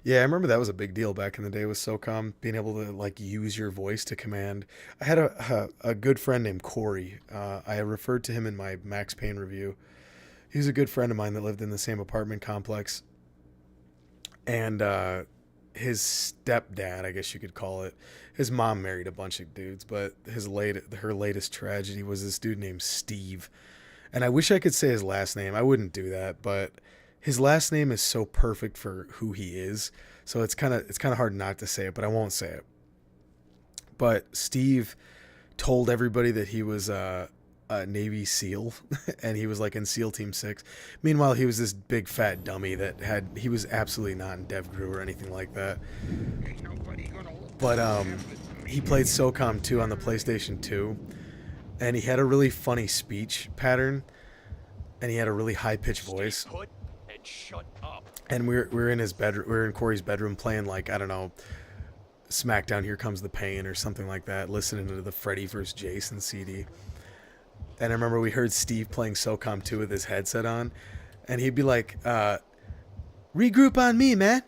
Yeah, I remember that was a big deal back in the day with SOCOM, being able to like use your voice to command. I had a good friend named Corey. I referred to him in my Max Payne review. He was a good friend of mine that lived in the same apartment complex. And his stepdad, I guess you could call it, his mom married a bunch of dudes, but her latest tragedy was this dude named Steve. And I wish I could say his last name. I wouldn't do that, but his last name is so perfect for who he is. So it's kind of hard not to say it, but I won't say it. But Steve told everybody that he was a Navy SEAL, and he was like in SEAL Team 6. Meanwhile, he was this big fat dummy that he was absolutely not in Dev Crew or anything like that. But he played SOCOM 2 on the PlayStation 2, and he had a really funny speech pattern, and he had a really high pitched voice. Shut up. And we're in his bedroom. We're in Corey's bedroom playing, like, I don't know, SmackDown Here Comes the Pain or something like that, listening to the Freddy vs. Jason CD. And I remember we heard Steve playing SOCOM 2 with his headset on, and he'd be like, regroup on me, man.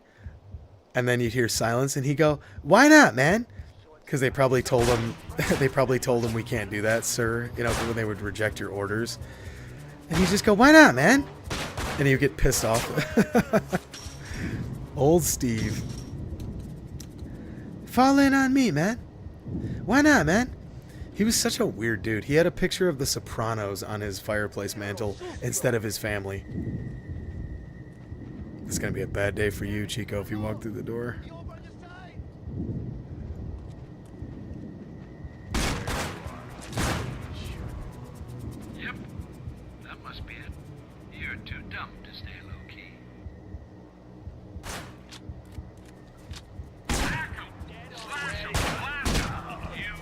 And then you'd hear silence, and he'd go, why not, man? Because they probably told him we can't do that, sir, you know, when they would reject your orders. And he'd just go, why not, man? And he would get pissed off. Old Steve. Fall in on me, man. Why not, man? He was such a weird dude. He had a picture of The Sopranos on his fireplace mantle instead of his family. It's gonna be a bad day for you, Chico, if you walk through the door. Yep, that must be it. You're too dumb to stay low-key.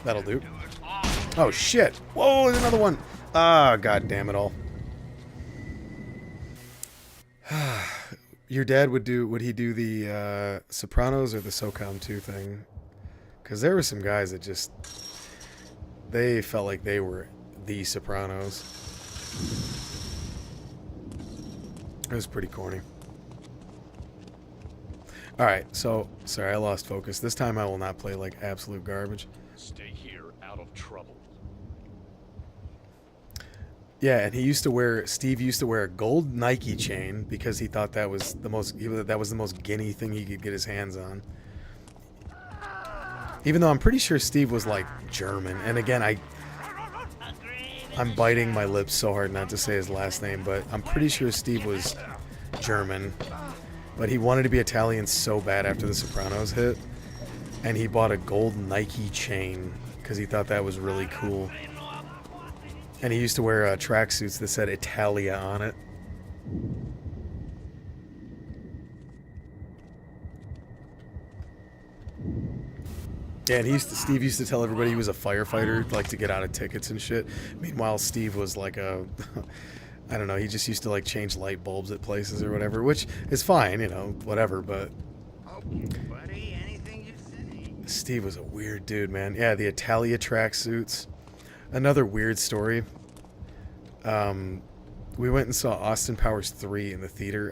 That'll do. Oh shit! Whoa, there's another one! Ah, god damn it all. Your dad would he do the Sopranos or the SOCOM 2 thing? Because there were some guys that just, they felt like they were the Sopranos. It was pretty corny. Alright, so, sorry, I lost focus. This time I will not play like absolute garbage. Stay here, out of trouble. Yeah, and Steve used to wear a gold Nike chain because he thought that was the most guinea thing he could get his hands on. Even though I'm pretty sure Steve was like German. And again, I'm biting my lips so hard not to say his last name, but I'm pretty sure Steve was German. But he wanted to be Italian so bad after The Sopranos hit, and he bought a gold Nike chain because he thought that was really cool. And he used to wear tracksuits that said Italia on it. Yeah, and Steve used to tell everybody he was a firefighter, like to get out of tickets and shit. Meanwhile, Steve was like a, I don't know, he just used to like change light bulbs at places or whatever, which is fine, you know, whatever, but Buddy, anything you say? Steve was a weird dude, man. Yeah, the Italia tracksuits. Another weird story. We went and saw Austin Powers 3 in the theater.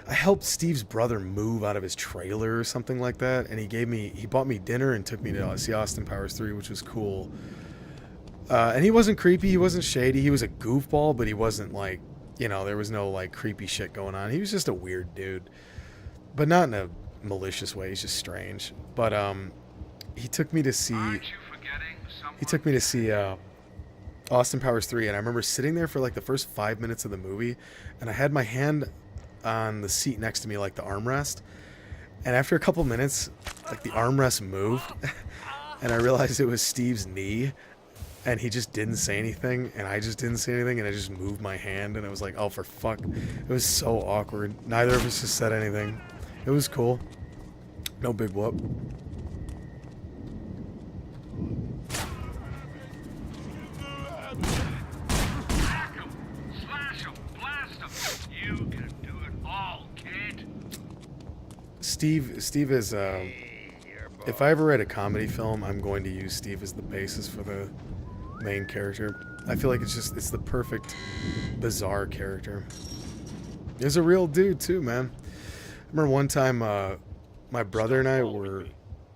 I helped Steve's brother move out of his trailer or something like that, and he bought me dinner and took me to see Austin Powers 3, which was cool. And he wasn't creepy, he wasn't shady, he was a goofball, but he wasn't like, you know, there was no like creepy shit going on. He was just a weird dude, but not in a malicious way. He's just strange. But he took me to see Austin Powers 3, and I remember sitting there for like the first 5 minutes of the movie, and I had my hand on the seat next to me, like the armrest, and after a couple minutes, like the armrest moved, and I realized it was Steve's knee, and he just didn't say anything, and I just didn't say anything, and I just moved my hand, and I was like, oh, for fuck. It was so awkward. Neither of us just said anything. It was cool. No big whoop. Steve is, if I ever write a comedy film, I'm going to use Steve as the basis for the main character. I feel like it's the perfect bizarre character. He's a real dude too, man. I remember one time, my brother and I were,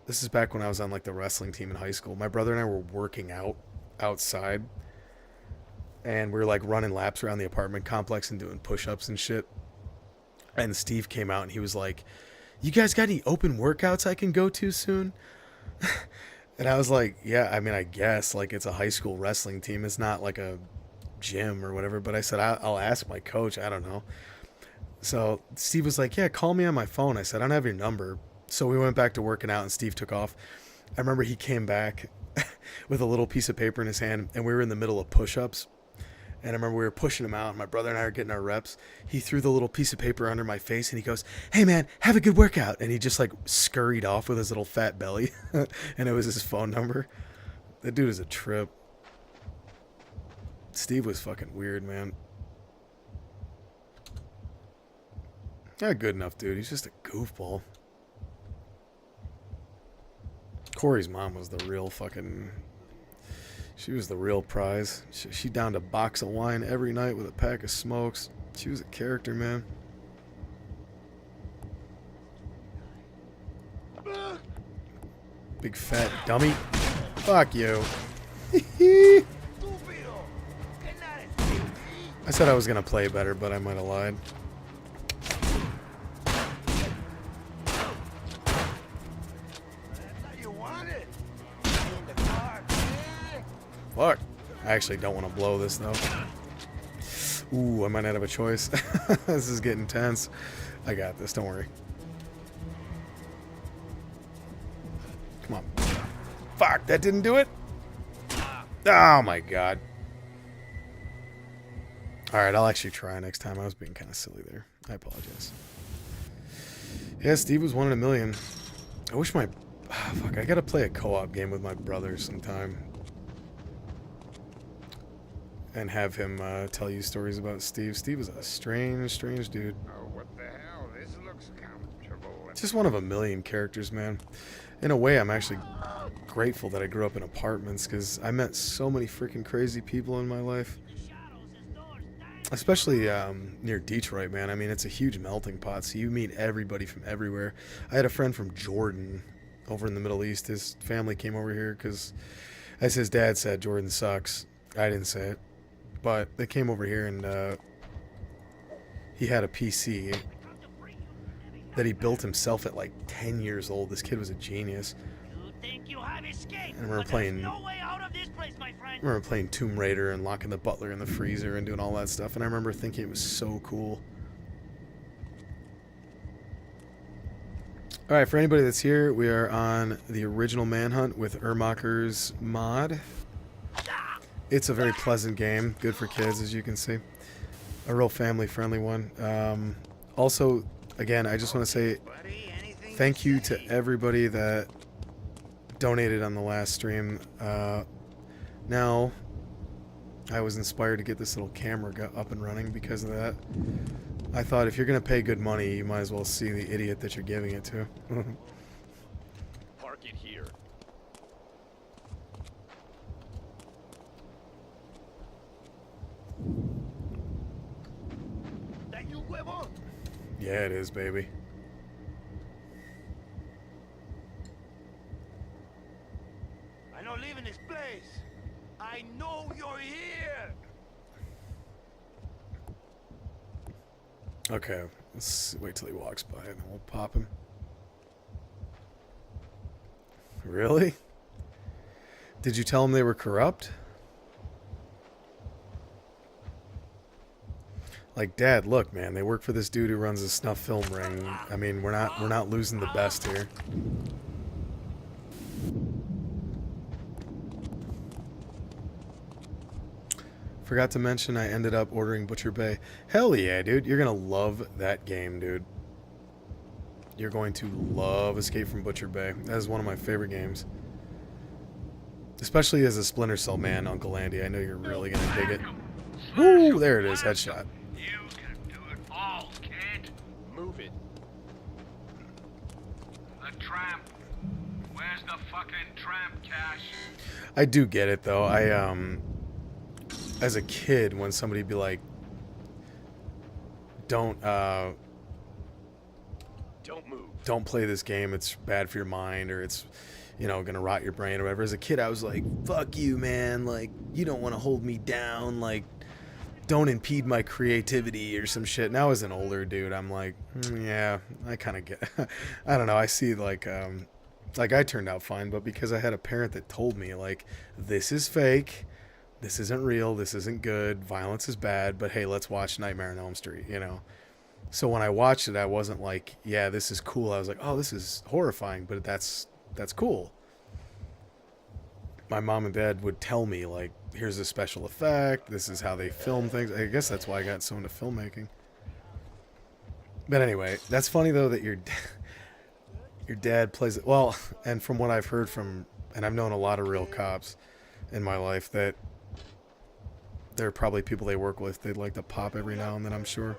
this is back when I was on like the wrestling team in high school. My brother and I were working out outside, and we were like running laps around the apartment complex and doing push-ups and shit. And Steve came out and he was like, you guys got any open workouts I can go to soon? And I was like, yeah, I mean, I guess, like, it's a high school wrestling team. It's not like a gym or whatever. But I said, I'll ask my coach. I don't know. So Steve was like, yeah, call me on my phone. I said, I don't have your number. So we went back to working out and Steve took off. I remember he came back with a little piece of paper in his hand, and we were in the middle of push-ups. And I remember we were pushing him out, and my brother and I were getting our reps. He threw the little piece of paper under my face, and he goes, hey, man, have a good workout. And he just, like, scurried off with his little fat belly. And it was his phone number. That dude is a trip. Steve was fucking weird, man. Not good enough, dude. He's just a goofball. Corey's mom was the real fucking... She was the real prize. She downed a box of wine every night with a pack of smokes. She was a character, man. Big fat dummy. Fuck you. I said I was gonna play better, but I might have lied. want it? In the car, man. Fuck. I actually don't want to blow this though. Ooh, I might not have a choice. This is getting tense. I got this, don't worry. Come on. Fuck, that didn't do it? Oh my god. Alright, I'll actually try next time. I was being kind of silly there. I apologize. Yeah, Steve was 1 in a million. I wish my... Oh, fuck, I gotta play a co-op game with my brother sometime. And have him tell you stories about Steve. Steve is a strange, strange dude. Oh, what the hell? This looks comfortable. Just one of a million characters, man. In a way, I'm actually grateful that I grew up in apartments, because I met so many freaking crazy people in my life. Especially near Detroit, man. I mean, it's a huge melting pot, so you meet everybody from everywhere. I had a friend from Jordan over in the Middle East. His family came over here because, as his dad said, Jordan sucks. I didn't say it. But they came over here, and he had a PC that he built himself at like 10 years old. This kid was a genius. And we were playing... I remember playing Tomb Raider and locking the butler in the freezer and doing all that stuff, and I remember thinking it was so cool. Alright, for anybody that's here, we are on the original Manhunt with Ermacher's mod. It's a very pleasant game, good for kids, as you can see. A real family-friendly one. Also, again, I just want to say thank you to everybody that donated on the last stream. Now, I was inspired to get this little camera up and running because of that. I thought if you're going to pay good money, you might as well see the idiot that you're giving it to. Park it here. Yeah, it is, baby. I'm not leaving this place. I know you're here. Okay, let's wait till he walks by and then we'll pop him. Really? Did you tell him they were corrupt? Like, Dad, look, man, they work for this dude who runs a snuff film ring. I mean, we're not losing the best here. Forgot to mention I ended up ordering Butcher Bay. Hell yeah, dude. You're going to love that game, dude. You're going to love Escape from Butcher Bay. That is one of my favorite games. Especially as a Splinter Cell man, Uncle Andy. I know you're really going to dig it. Woo! There it is. Headshot. You can do it all, kid. Move it. The tramp. Where's the fucking tramp, Cash? I do get it, though. As a kid, when somebody'd be like, don't move. Don't play this game, it's bad for your mind, or it's, you know, gonna rot your brain or whatever. As a kid, I was like, fuck you, man. Like, you don't want to hold me down. Like, don't impede my creativity or some shit. Now as an older dude, I'm like, yeah, I kind of get I don't know. I see, like I turned out fine, but because I had a parent that told me, like, this is fake, this isn't real, this isn't good, violence is bad, but hey, let's watch Nightmare on Elm Street, you know? So when I watched it, I wasn't like, yeah, this is cool. I was like, oh, this is horrifying, but that's cool. My mom and dad would tell me, like, here's a special effect, this is how they film things. I guess that's why I got so into filmmaking. But anyway, that's funny, though, that your dad plays it. Well, and from what I've heard from, and I've known a lot of real cops in my life, that there are probably people they work with they'd like to pop every now and then, I'm sure.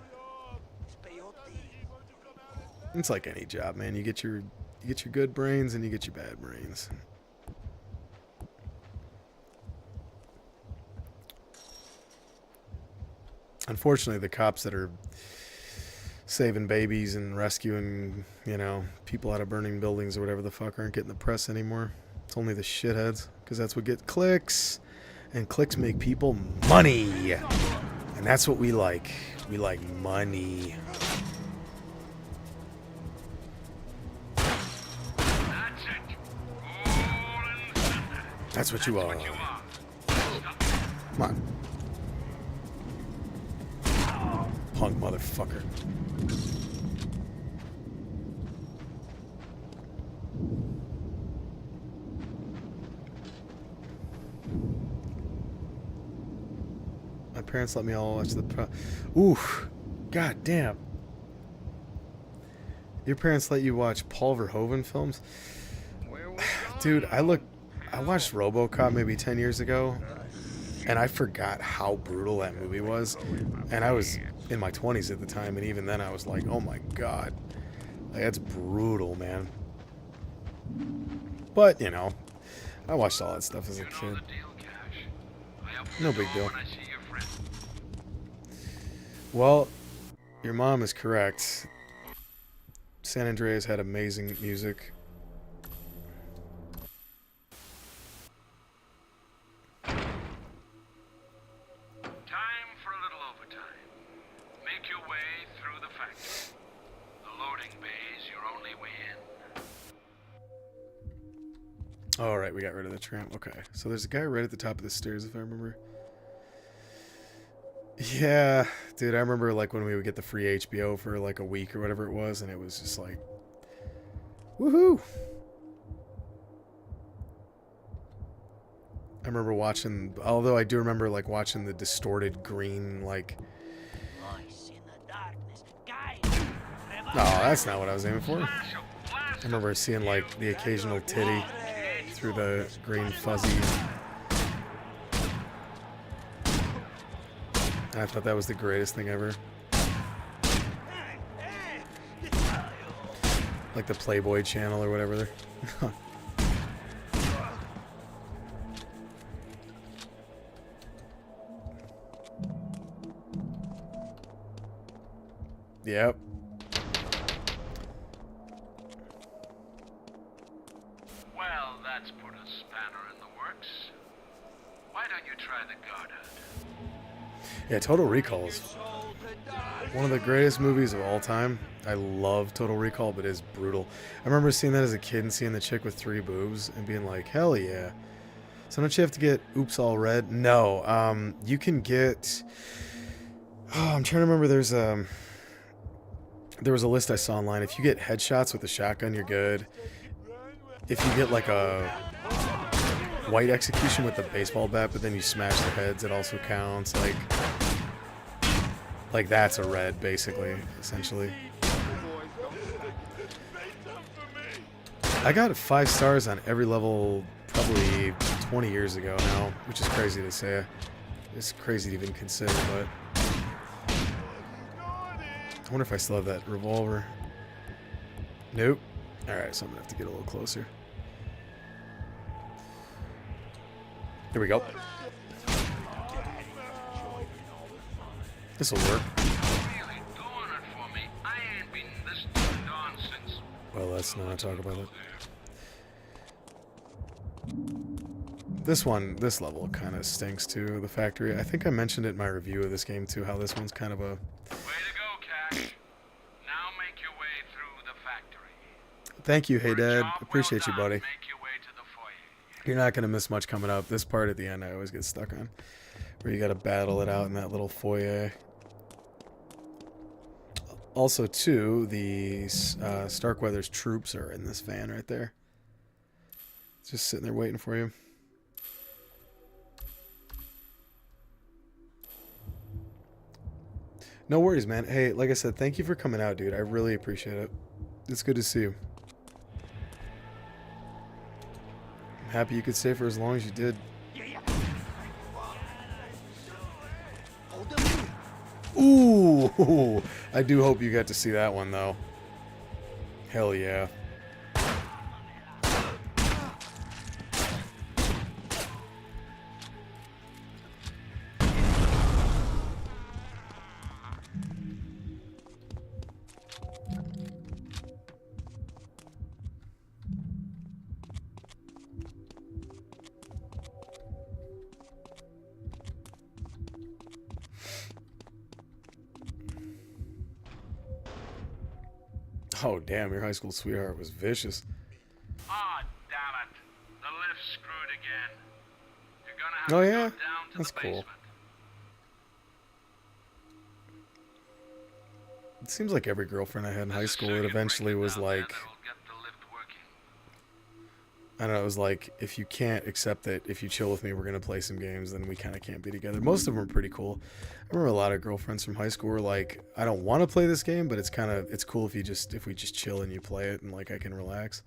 It's like any job, man. You get your good brains and you get your bad brains. Unfortunately, the cops that are saving babies and rescuing, you know, people out of burning buildings or whatever the fuck aren't getting the press anymore. It's only the shitheads, because that's what gets clicks. And clicks make people money. And that's what we like. We like money. That's it. That's what you are. What you are. Come on. Punk motherfucker. My parents let me all watch the Ooh, god damn. Your parents let you watch Paul Verhoeven films? Dude, I watched RoboCop maybe 10 years ago, and I forgot how brutal that movie was. And I was in my 20s at the time, and even then I was like, oh my god. Like, that's brutal, man. But, you know, I watched all that stuff as a kid. No big deal. Well, your mom is correct. San Andreas had amazing music. Time for a little overtime. Make your way through the factory. The loading bay's your only way in. Alright, we got rid of the tramp. Okay, so there's a guy right at the top of the stairs, if I remember. Yeah, dude, I remember like when we would get the free HBO for like a week or whatever it was, and it was just like, woohoo! I remember watching, although I do remember like watching the distorted green, like... Voice in the darkness. Guys, No, that's not what I was aiming for. I remember seeing like the occasional titty through the green fuzzy. I thought that was the greatest thing ever. Like the Playboy channel or whatever. Yep. Well, that's put a spanner in the works. Why don't you try the Guard Hunt? Yeah, Total Recall is one of the greatest movies of all time. I love Total Recall, but it's brutal. I remember seeing that as a kid and seeing the chick with 3 boobs and being like, hell yeah. So don't you have to get Oops All Red? No, you can get... Oh, I'm trying to remember, there was a list I saw online. If you get headshots with a shotgun, you're good. If you get like a white execution with a baseball bat, but then you smash their heads, it also counts. Like that's a red, basically, essentially. I got 5 stars on every level probably 20 years ago now, which is crazy to say. It's crazy to even consider, but I wonder if I still have that revolver. Nope. Alright, so I'm gonna have to get a little closer. Here we go. This'll work. Well, let's not talk about it. This level kind of stinks too, the factory. I think I mentioned it in my review of this game too, how this one's kind of a... Way to go, Cash. Now make your way through the factory. Thank you, hey Dad. Appreciate you, buddy. Make your way to the foyer. You're not going to miss much coming up. This part at the end I always get stuck on, where you got to battle it out in that little foyer. Also, too, the Starkweather's troops are in this van right there. Just sitting there waiting for you. No worries, man. Hey, like I said, thank you for coming out, dude. I really appreciate it. It's good to see you. I'm happy you could stay for as long as you did. Ooh, I do hope you got to see that one, though. Hell yeah. Oh, damn, your high school sweetheart was vicious. Ah, damn it. The lift's screwed again. You're gonna have Oh to yeah, go down to that's the cool. basement. It seems like every girlfriend I had in high There's a school, it circuit eventually breaker was down there like, that'll get the lift working. I don't know, it was like, if you can't accept that if you chill with me, we're going to play some games, then we kind of can't be together. Most of them are pretty cool. I remember a lot of girlfriends from high school were like, I don't want to play this game, but it's kind of, it's cool if we just chill and you play it and like I can relax.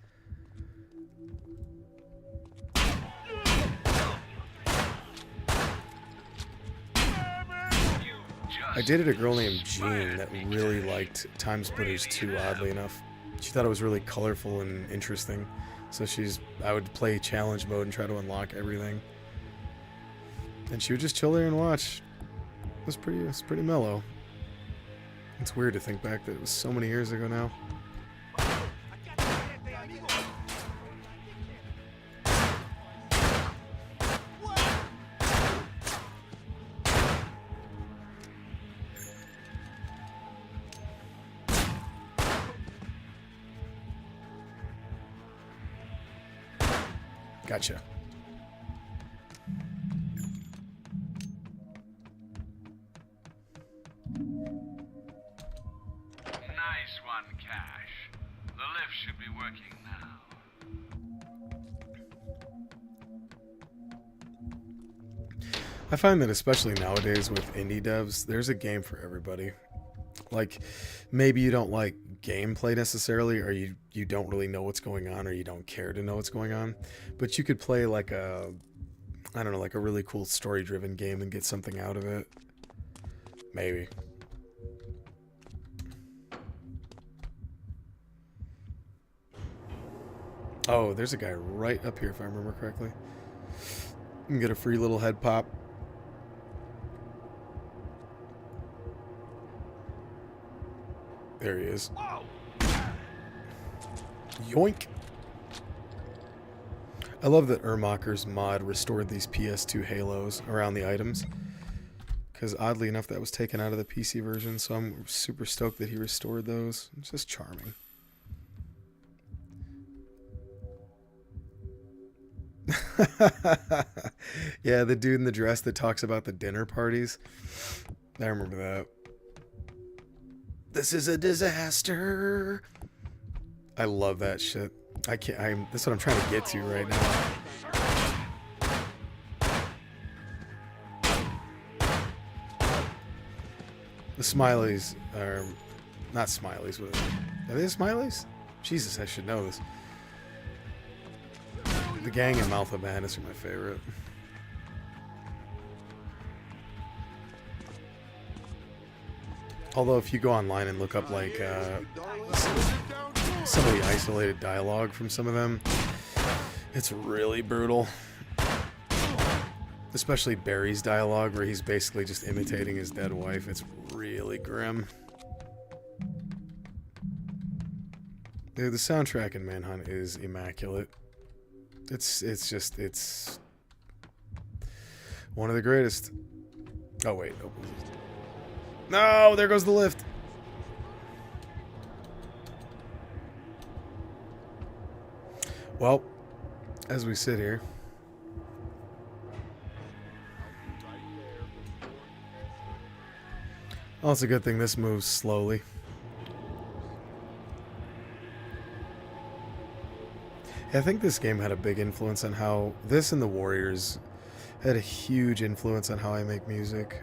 I dated a girl named Jean that really liked Time Splitters 2, oddly enough. She thought it was really colorful and interesting. So I would play challenge mode and try to unlock everything. And she would just chill there and watch. It was pretty mellow. It's weird to think back that it was so many years ago now. Gotcha. Nice one, Cash. The lift should be working now. I find that especially nowadays with indie devs, there's a game for everybody. Like, maybe you don't like gameplay necessarily, or you don't really know what's going on, or you don't care to know what's going on, but you could play like a, I don't know, like a really cool story-driven game and get something out of it. Maybe. Oh, there's a guy right up here if I remember correctly. You can get a free little head pop. There he is. Yoink! I love that Ermacher's mod restored these PS2 halos around the items. Because oddly enough, that was taken out of the PC version, so I'm super stoked that he restored those. It's just charming. Yeah, the dude in the dress that talks about the dinner parties. I remember that. This is a disaster. I love that shit. That's what I'm trying to get to right now. The smileys are not smileys. Are they smileys? Jesus, I should know this. The gang and Mouth of Madness are my favorite. Although if you go online and look up like some of the isolated dialogue from some of them, it's really brutal. Especially Barry's dialogue, where he's basically just imitating his dead wife. It's really grim. Dude, the soundtrack in Manhunt is immaculate. It's one of the greatest. Oh wait, no. No, there goes the lift. Well, as we sit here, well, it's a good thing this moves slowly. I think this game had a big influence on how this and the Warriors had a huge influence on how I make music.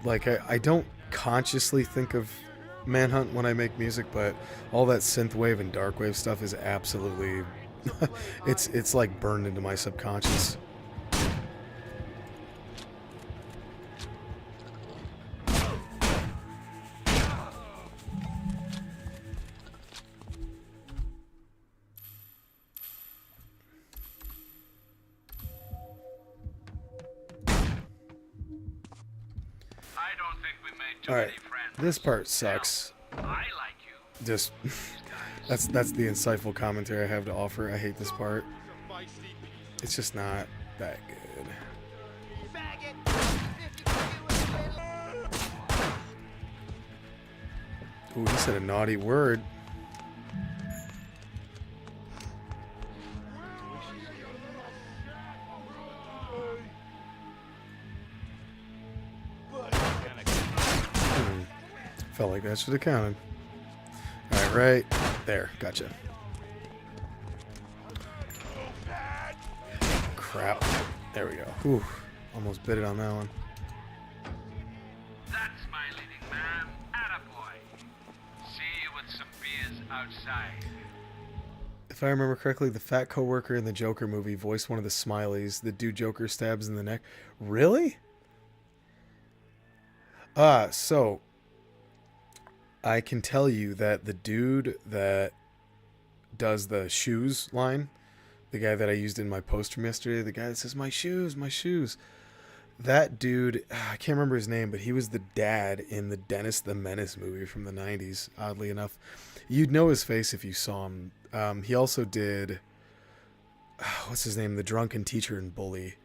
Like, I don't consciously think of Manhunt when I make music, but all that synthwave and darkwave stuff is absolutely it's like burned into my subconscious. Alright, this part sucks. Just, that's the insightful commentary I have to offer. I hate this part. It's just not that good. Ooh, he said a naughty word. Felt like that should have counted. Alright, right there. Gotcha. Crap. There we go. Whew. Almost bit it on that one. That's my leading man, attaboy. See you with some beers outside. If I remember correctly, the fat coworker in the Joker movie voiced one of the Smileys. The dude Joker stabs in the neck. Really? So I can tell you that the dude that does the shoes line, the guy that I used in my post from yesterday, the guy that says, my shoes. That dude, I can't remember his name, but he was the dad in the Dennis the Menace movie from the 90s, oddly enough. You'd know his face if you saw him. He also did, what's his name? The drunken teacher in Bully.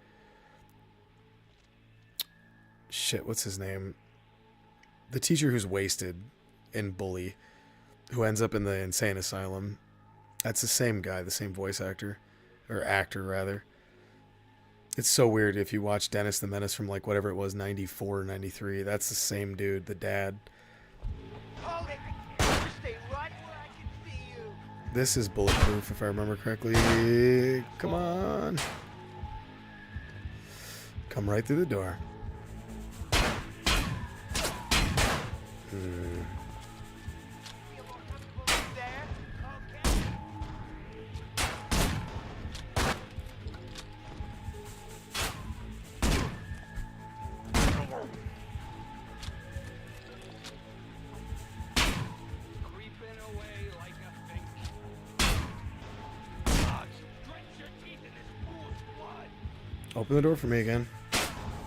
Shit, what's his name? The teacher who's wasted in Bully, who ends up in the insane asylum. That's the same guy, the same voice actor. Or actor, rather. It's so weird if you watch Dennis the Menace from, like, whatever it was, 94 or 93. That's the same dude, the dad. Stay right where I can see you. This is bulletproof, if I remember correctly. Come on. Come right through the door. Open the door for me again.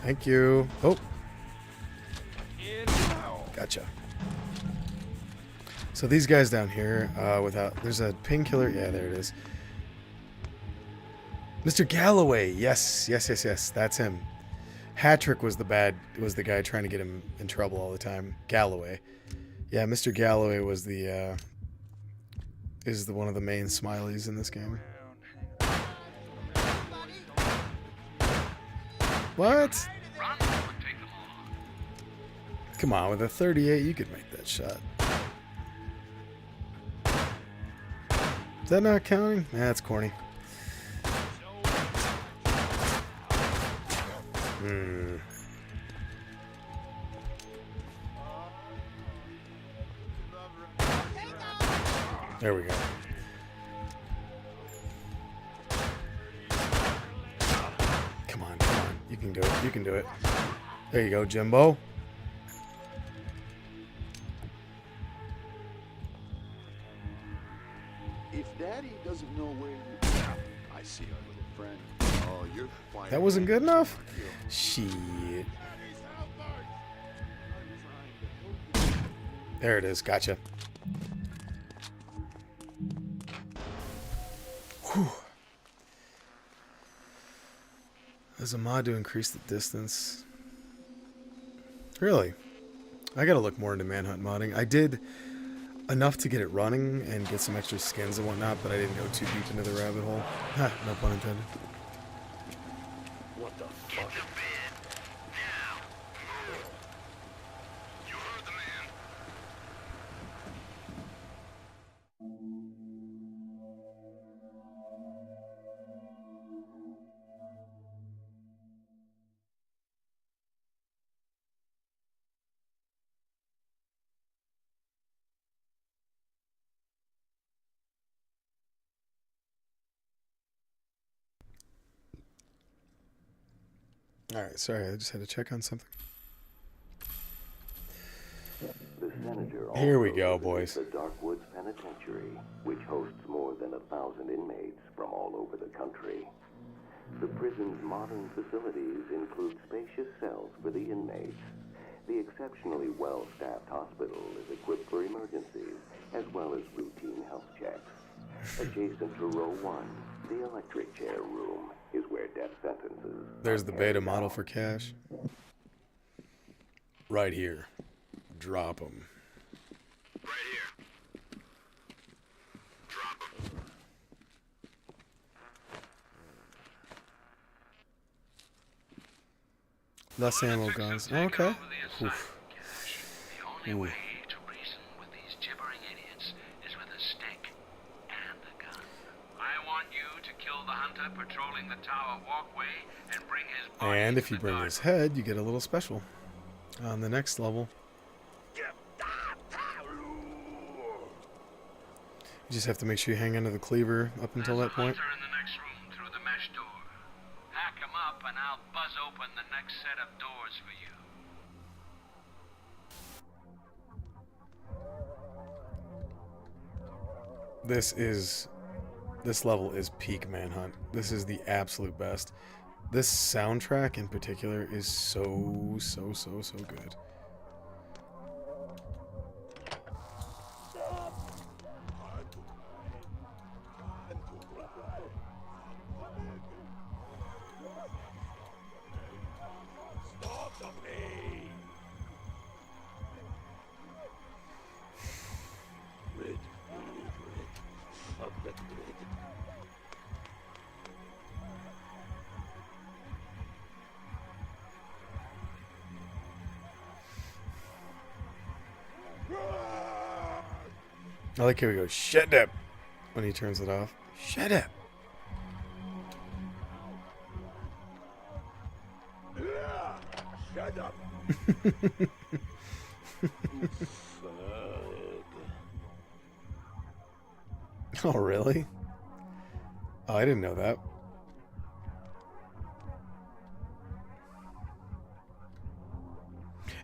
Thank you. Oh. Gotcha. So these guys down here, there's a painkiller. Yeah, there it is. Mr. Galloway. Yes. That's him. Hattrick was the guy trying to get him in trouble all the time. Galloway. Yeah, Mr. Galloway was is one of the main Smileys in this game. What? Come on, with a 38, you could make that shot. Is that not counting? Nah, that's corny. There we go. Come on. You can do it. You can do it. There you go, Jimbo. If Daddy doesn't know where you... I see our little friend. Oh, you're quiet. That wasn't good enough? Shit. There it is. Gotcha. Whew. There's a mod to increase the distance. Really? I gotta look more into Manhunt modding. I did enough to get it running and get some extra skins and whatnot, but I didn't go too deep into the rabbit hole. Ha, no pun intended. What the fuck? Alright, sorry, I just had to check on something. Here we go, boys. The Darkwoods Penitentiary, which hosts more than 1,000 inmates from all over the country. The prison's modern facilities include spacious cells for the inmates. The exceptionally well-staffed hospital is equipped for emergencies, as well as routine health checks. Adjacent to row 1, the electric chair room is where death sentences. There's the beta model for cash. Right here. Drop them. Right here. Drop 'em. Less ammo guns. Okay. Oof. The only way to want you to kill the hunter patrolling the tower walkway and bring his body And if to you the bring dark his head, you get a little special on the next level. You just have to make sure you hang onto the cleaver up until that point. Hunter in the next room through the mesh door. Hack him up and I'll buzz open the next set of doors for you. This level is peak Manhunt. This is the absolute best. This soundtrack in particular is so good. I like how he goes, shut up, when he turns it off. Shut up. Shut up. Oh, really? Oh, I didn't know that.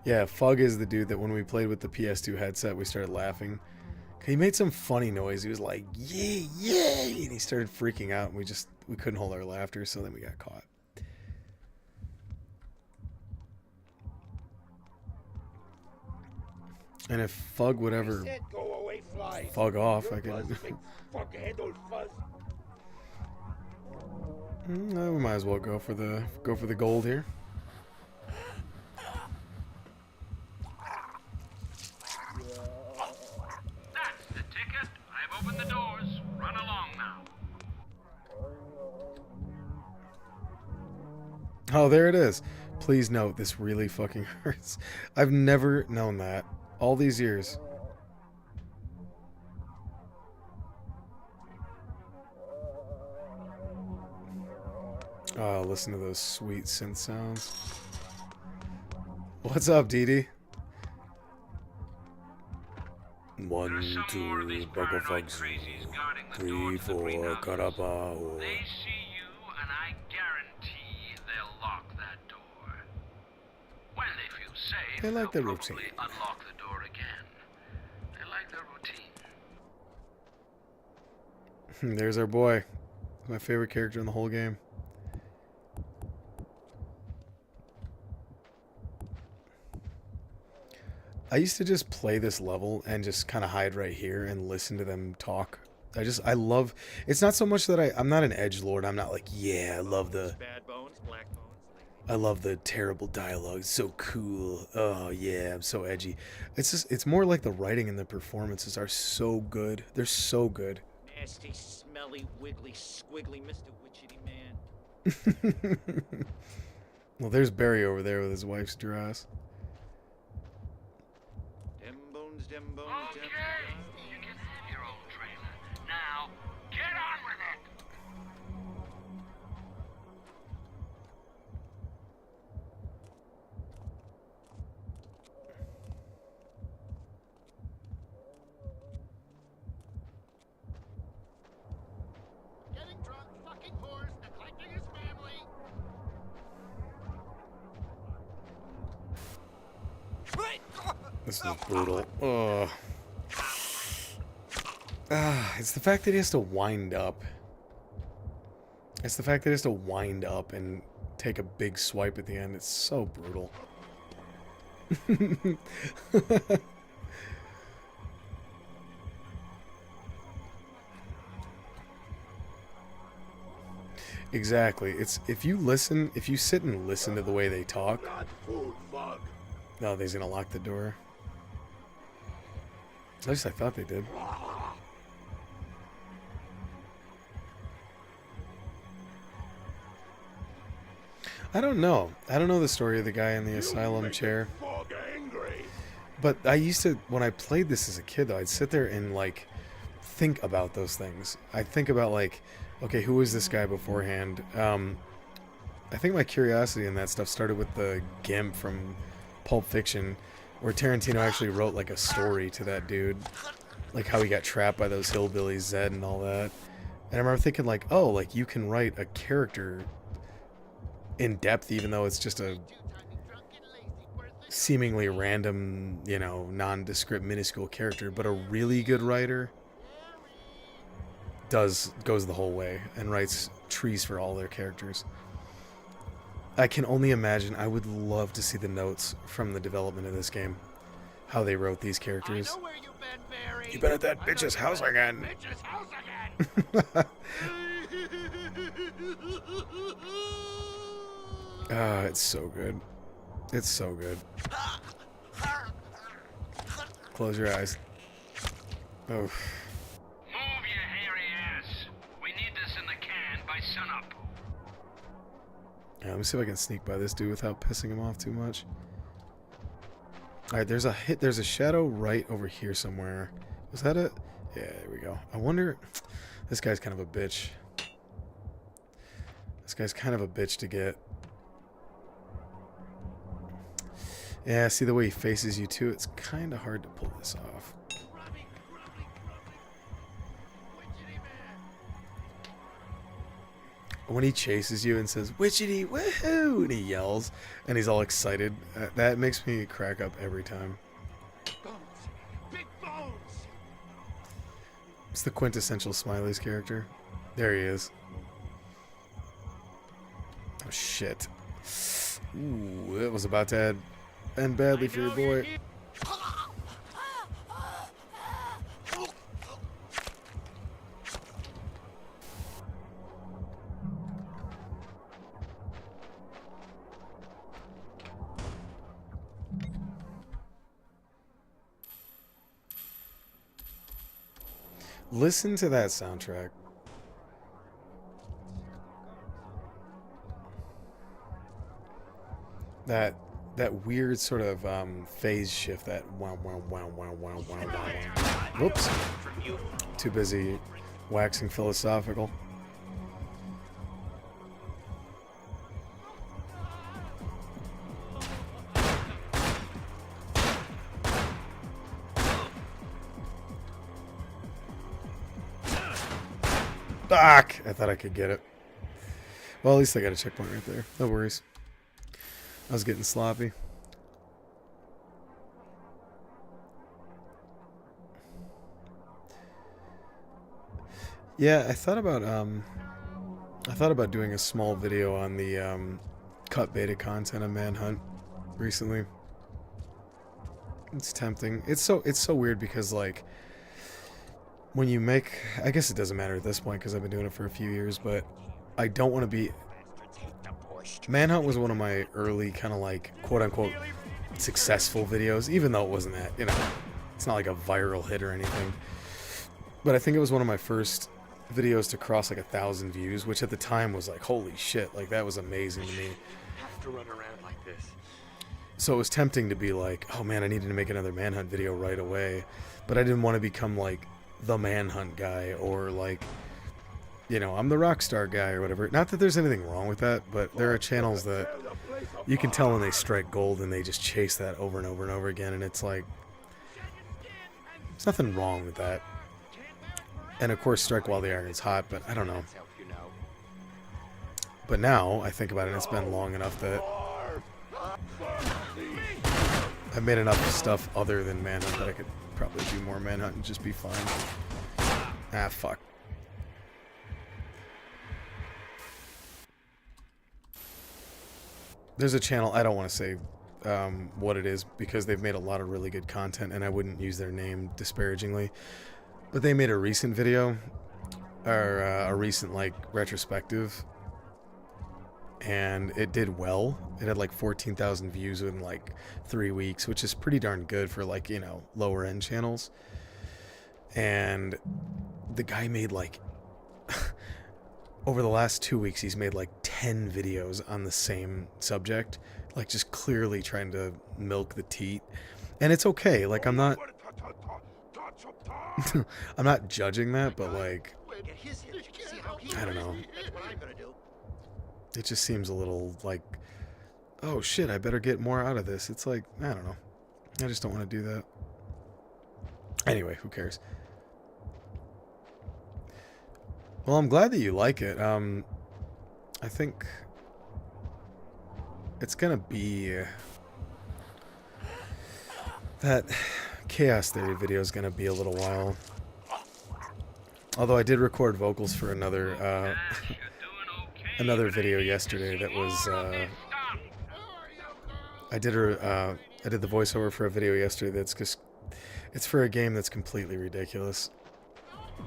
Yeah, Fug is the dude that when we played with the PS2 headset, we started laughing. He made some funny noise. He was like, yay, yay! And he started freaking out, and we couldn't hold our laughter, so then we got caught. And if Fug would ever fug off, I could... We might as well go for the gold here. That's the ticket. I've opened the doors. Run along now. Oh, there it is. Please note, this really fucking hurts. I've never known that. All these years. Oh, listen to those sweet synth sounds. What's up, Dee Dee? 1, 2, Buckle Fugs. 3, 4, Carapao. They see you, and I guarantee they'll lock that door. When they feel safe, They like they'll the probably routine. unlock the door again. They like the routine. There's our boy. My favorite character in the whole game. I used to just play this level and just kind of hide right here and listen to them talk. I love, it's not so much that I'm not an edgelord. I'm not like, yeah, I love the terrible dialogue. It's so cool. Oh yeah, I'm so edgy. It's more like the writing and the performances are so good. They're so good. Nasty, smelly, wiggly, squiggly Mr. Witchetty man. Well, there's Barry over there with his wife's dress. Dem bones, Okay, you can have your old trailer. Now, get on with it. Getting drunk, fucking whores, neglecting his family. This is brutal. Ugh. It's the fact that he has to wind up. It's the fact that he has to wind up and take a big swipe at the end. It's so brutal. Exactly. It's if you sit and listen to the way they talk. No, they's gonna lock the door. At least I thought they did. I don't know. I don't know the story of the guy in the asylum chair. But I used to, when I played this as a kid, though, I'd sit there and, like, think about those things. I'd think about, like, Okay, who was this guy beforehand? I think my curiosity in that stuff started with the Gimp from Pulp Fiction, where Tarantino actually wrote like a story to that dude, like how he got trapped by those hillbillies, Zed and all that. And I remember thinking like, oh, like you can write a character in depth even though it's just a seemingly random, you know, nondescript, minuscule character, but a really good writer goes the whole way and writes trees for all their characters. I can only imagine. I would love to see the notes from the development of this game, how they wrote these characters. I know where you've been buried. You've been at that bitch's house again. Bitch's house again. Ah, it's so good. It's so good. Close your eyes. Oh. Move, you hairy ass. We need this in the can by sunup. Yeah, let me see if I can sneak by this dude without pissing him off too much. Alright, there's a shadow right over here somewhere. Was that it? Yeah, there we go. I wonder... This guy's kind of a bitch. This guy's kind of a bitch to get. Yeah, see the way he faces you too? It's kind of hard to pull this off. When he chases you and says, "Witchity, woohoo!" and he yells, and he's all excited, that makes me crack up every time. Big bones. It's the quintessential Smiley's character. There he is. Oh, shit. Ooh, it was about to end badly for your boy. Listen to that soundtrack. That weird sort of phase shift, that wow wow wow wow wow wow wow. Whoops. Too busy waxing philosophical. Fuck! I thought I could get it. Well, at least I got a checkpoint right there. No worries. I was getting sloppy. Yeah, I thought about doing a small video on the cut beta content of Manhunt recently. It's tempting. It's so weird because like when you make, I guess it doesn't matter at this point because I've been doing it for a few years, but I don't want to be. Manhunt was one of my early kind of like quote-unquote successful videos, even though it wasn't that, you know, it's not like a viral hit or anything. But I think it was one of my first videos to cross like 1,000 views, which at the time was like, holy shit, like that was amazing to me. Have to run around like this. So it was tempting to be like, oh man, I needed to make another Manhunt video right away. But I didn't want to become like the Manhunt guy or like, you know, I'm the Rockstar guy or whatever. Not that there's anything wrong with that, but there are channels that you can tell when they strike gold and they just chase that over and over and over again, and it's like, there's nothing wrong with that. And of course, strike while the iron's hot, but I don't know. But now, I think about it, and it's been long enough that I've made enough stuff other than Manhunt that I could probably do more Manhunt and just be fine. Ah, fuck. There's a channel, I don't want to say what it is because they've made a lot of really good content and I wouldn't use their name disparagingly. But they made a recent video, or a recent like retrospective, and it did well. It had like 14,000 views in like 3 weeks, which is pretty darn good for like, you know, lower end channels. And the guy made like, over the last 2 weeks, he's made like 10 videos on the same subject, like just clearly trying to milk the teat. And it's okay. Like I'm not judging that, but like I don't know. That's what I'm gonna do. It just seems a little like, oh shit, I better get more out of this. It's like, I don't know. I just don't want to do that. Anyway, who cares? Well, I'm glad that you like it. I think it's gonna be that Chaos Theory video is gonna be a little while. Although I did record vocals for another another video yesterday that was I did the voiceover for a video yesterday that's just, it's for a game that's completely ridiculous.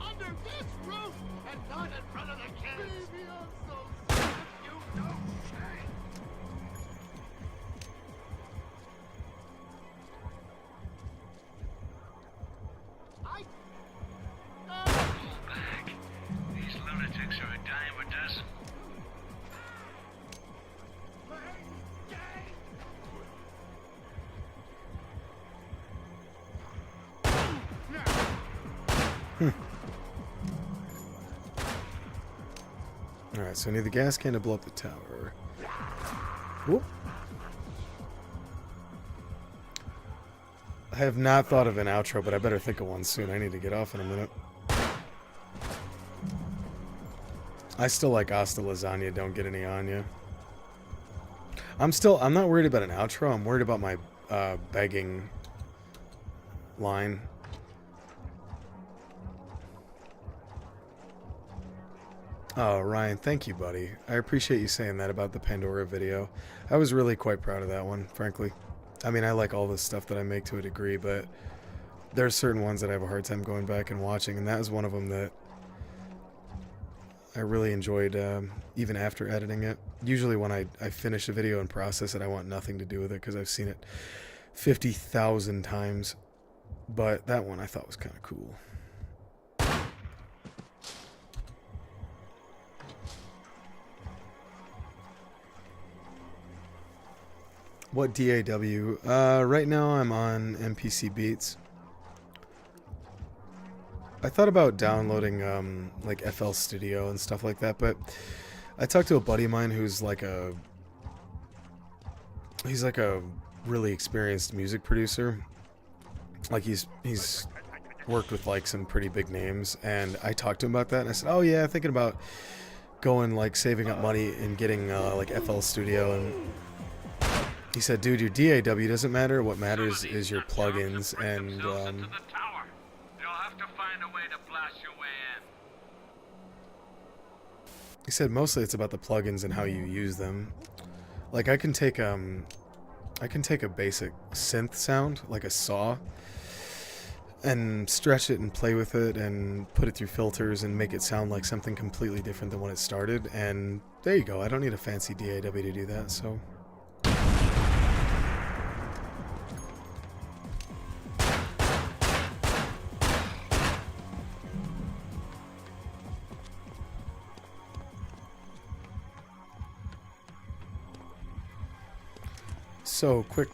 Under this roof and not in front of the kids. Baby, I'm so sick. You know shame. Back. These lunatics are a dime a dozen. Alright, so I need the gas can to blow up the tower. Whoop. I have not thought of an outro, but I better think of one soon. I need to get off in a minute. I still like Asta Lasagna, don't get any on ya. I'm not worried about an outro, I'm worried about my begging line. Oh, Ryan, thank you, buddy. I appreciate you saying that about the Pandora video. I was really quite proud of that one, frankly. I mean, I like all the stuff that I make to a degree, but there's certain ones that I have a hard time going back and watching, and that was one of them that I really enjoyed even after editing it. Usually when I finish a video and process it, I want nothing to do with it because I've seen it 50,000 times. But that one I thought was kind of cool. What DAW? Right now I'm on MPC Beats. I thought about downloading like FL Studio and stuff like that, but I talked to a buddy of mine who's like he's like a really experienced music producer. Like he's worked with like some pretty big names, and I talked to him about that, and I said, "Oh yeah, thinking about going like saving up money and getting like FL Studio." And he said, "Dude, your DAW doesn't matter. What matters is your plugins." And he said mostly it's about the plugins and how you use them. Like I can take a basic synth sound, like a saw, and stretch it and play with it and put it through filters and make it sound like something completely different than when it started. And there you go. I don't need a fancy DAW to do that, so. So, quick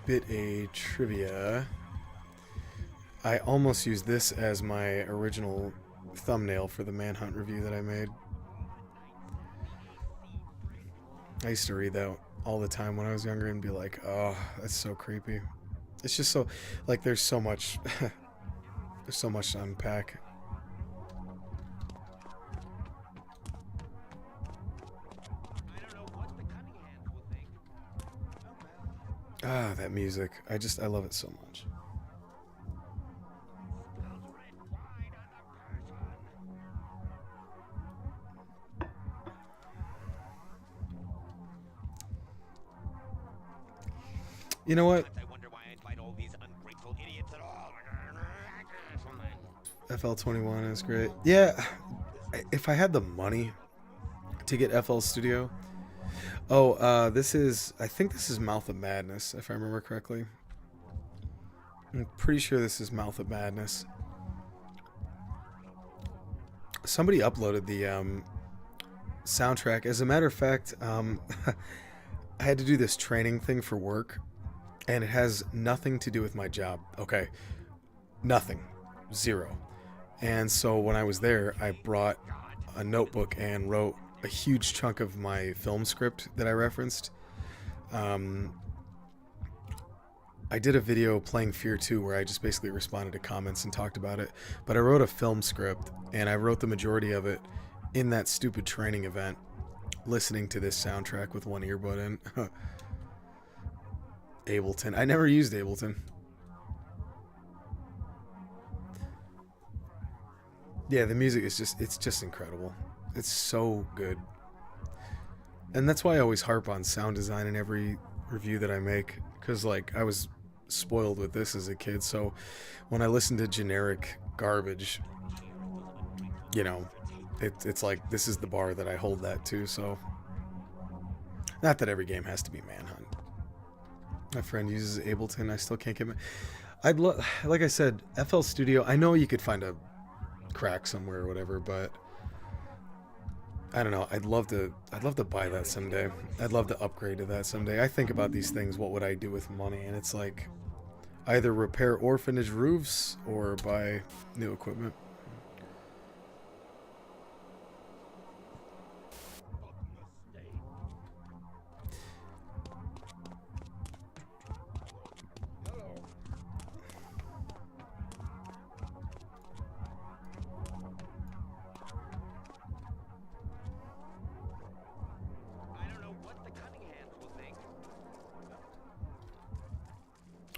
bit a trivia. I almost used this as my original thumbnail for the Manhunt review that I made. I used to read that all the time when I was younger and be like, oh, that's so creepy. It's just so, like, there's so much, there's so much to unpack. Ah, that music. I love it so much. You know what? FL21 is great. Yeah, if I had the money to get FL Studio. Oh, this is, I think this is Mouth of Madness, if I remember correctly. I'm pretty sure this is Mouth of Madness. Somebody uploaded the soundtrack. As a matter of fact, I had to do this training thing for work, and it has nothing to do with my job. Okay, nothing. Zero. And so when I was there, I brought a notebook and wrote a huge chunk of my film script that I referenced. I did a video playing Fear 2 where I just basically responded to comments and talked about it. But I wrote a film script, and I wrote the majority of it in that stupid training event, listening to this soundtrack with one earbud in. Ableton. I never used Ableton. Yeah, the music is it's just incredible. It's so good. And that's why I always harp on sound design in every review that I make, because like I was spoiled with this as a kid, so when I listen to generic garbage, you know, it's like this is the bar that I hold that to. So not that every game has to be Manhunt. My friend uses Ableton. I still can't get I'd like I said, FL Studio, I know you could find a crack somewhere or whatever, but I don't know. I'd love to buy that someday. I'd love to upgrade to that someday. I think about these things, what would I do with money? And it's like either repair orphanage roofs or buy new equipment.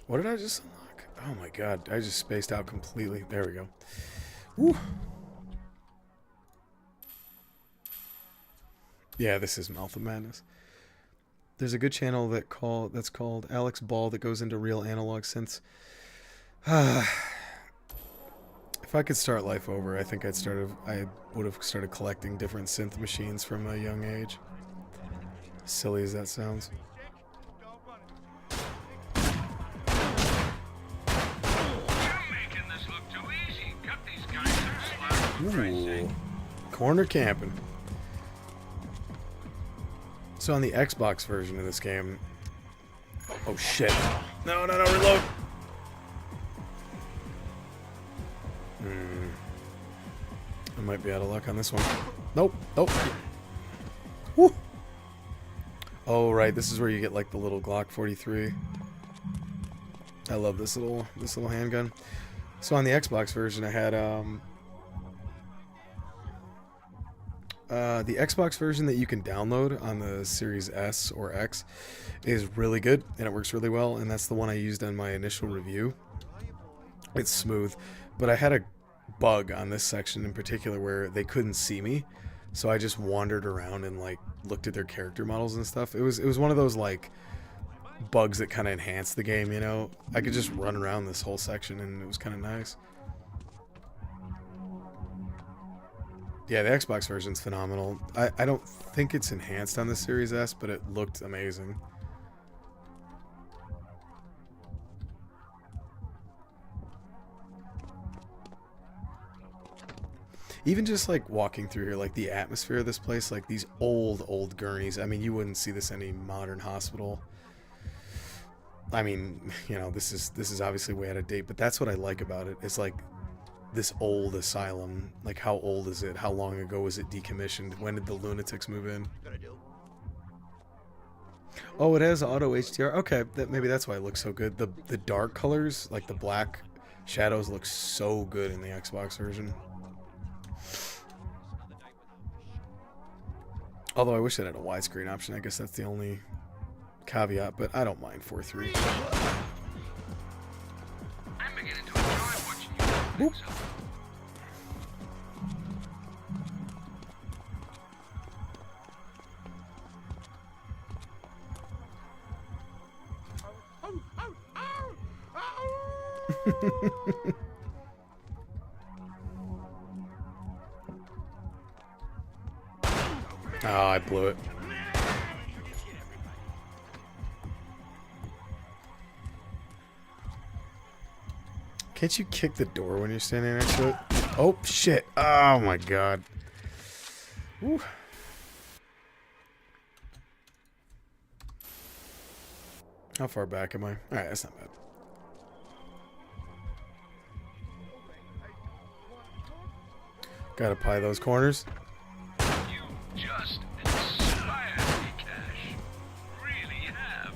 What did I just unlock? Oh my god, I just spaced out completely. There we go. Woo. Yeah, this is Mouth of Madness. There's a good channel that's called Alex Ball that goes into real analog synths. If I could start life over, I think I would have started collecting different synth machines from a young age. Silly as that sounds. Ooh, corner camping. So on the Xbox version of this game... Oh shit. No, reload! I might be out of luck on this one. Nope. Woo! Oh right, this is where you get like the little Glock 43. I love this little handgun. So on the Xbox version I had the Xbox version that you can download on the Series S or X is really good, and it works really well, and that's the one I used on my initial review. It's smooth, but I had a bug on this section in particular where they couldn't see me, so I just wandered around and like looked at their character models and stuff. It was one of those like bugs that kind of enhanced the game, you know? I could just run around this whole section and it was kind of nice. Yeah, the Xbox version's phenomenal. I don't think it's enhanced on the Series S, but it looked amazing. Even just like walking through here, like the atmosphere of this place, like these old gurneys. I mean, you wouldn't see this in any modern hospital. I mean, you know, this is obviously way out of date, but that's what I like about it. It's like this old asylum. Like, how old is it? How long ago was it decommissioned? When did the lunatics move in? Oh, it has auto HDR. Okay, maybe that's why it looks so good. The dark colors, like the black shadows, look so good in the Xbox version. Although I wish it had a widescreen option. I guess that's the only caveat, but I don't mind 4:3. I'm beginning to enjoy watching you. Boop. Oh, I blew it. Can't you kick the door when you're standing next to it? Oh, shit. Oh, my God. Woo. How far back am I? All right, that's not bad. Gotta pie those corners. You just inspired me, Cash. Really have.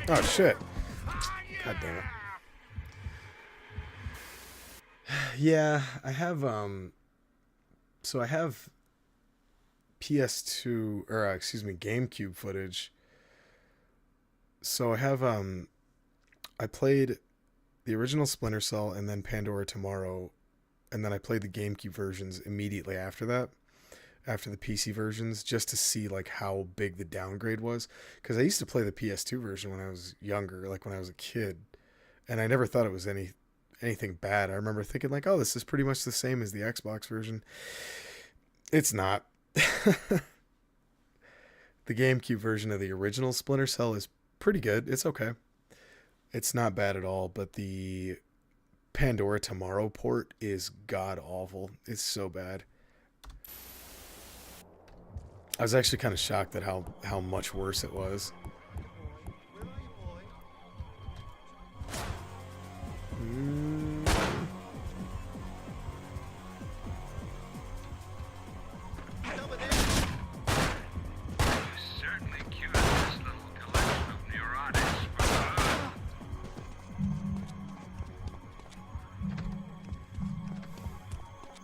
Oh shit. God damn it. Yeah, I have so I have PS2 or excuse me, GameCube footage. So I have I played the original Splinter Cell and then Pandora Tomorrow, and then I played the GameCube versions immediately after that, after the PC versions, just to see like how big the downgrade was, because I used to play the PS2 version when I was younger, like when I was a kid, and I never thought it was anything bad. I remember thinking like, oh, this is pretty much the same as the Xbox version. It's not. The GameCube version of the original Splinter Cell is pretty good. It's okay. It's not bad at all, but the Pandora Tomorrow port is god awful. It's so bad. I was actually kind of shocked at how much worse it was.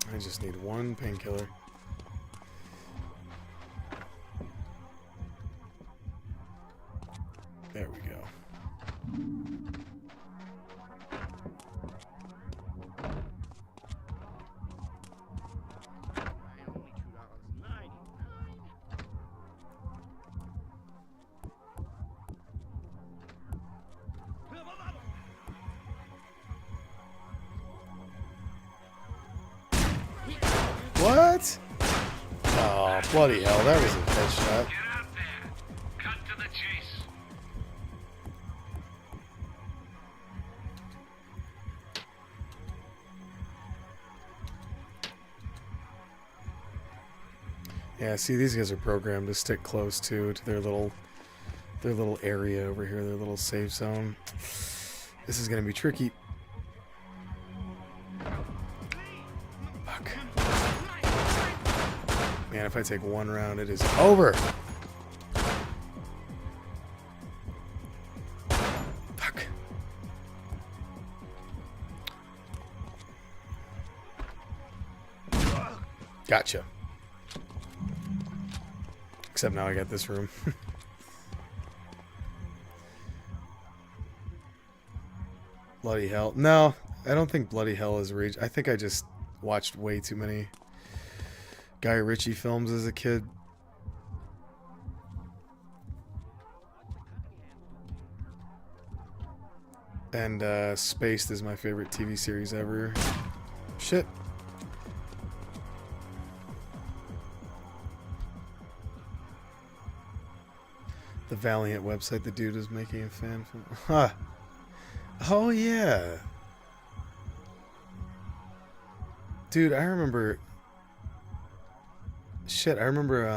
I just need one painkiller. There we go. What? Oh, bloody hell, that was a headshot. Get out there. Cut to the chase. Yeah, see, these guys are programmed to stick close to their little area over here, their little safe zone. This is gonna be tricky. Fuck. Man, if I take one round, it is over. Fuck. Gotcha. Except now I got this room. Bloody hell. No, I don't think bloody hell is reach. I think I just watched way too many Guy Ritchie films as a kid. And Spaced is my favorite TV series ever. Shit. The Valiant website, the dude is making a fan film. Huh. Oh, yeah. Dude, I remember... Shit, I remember,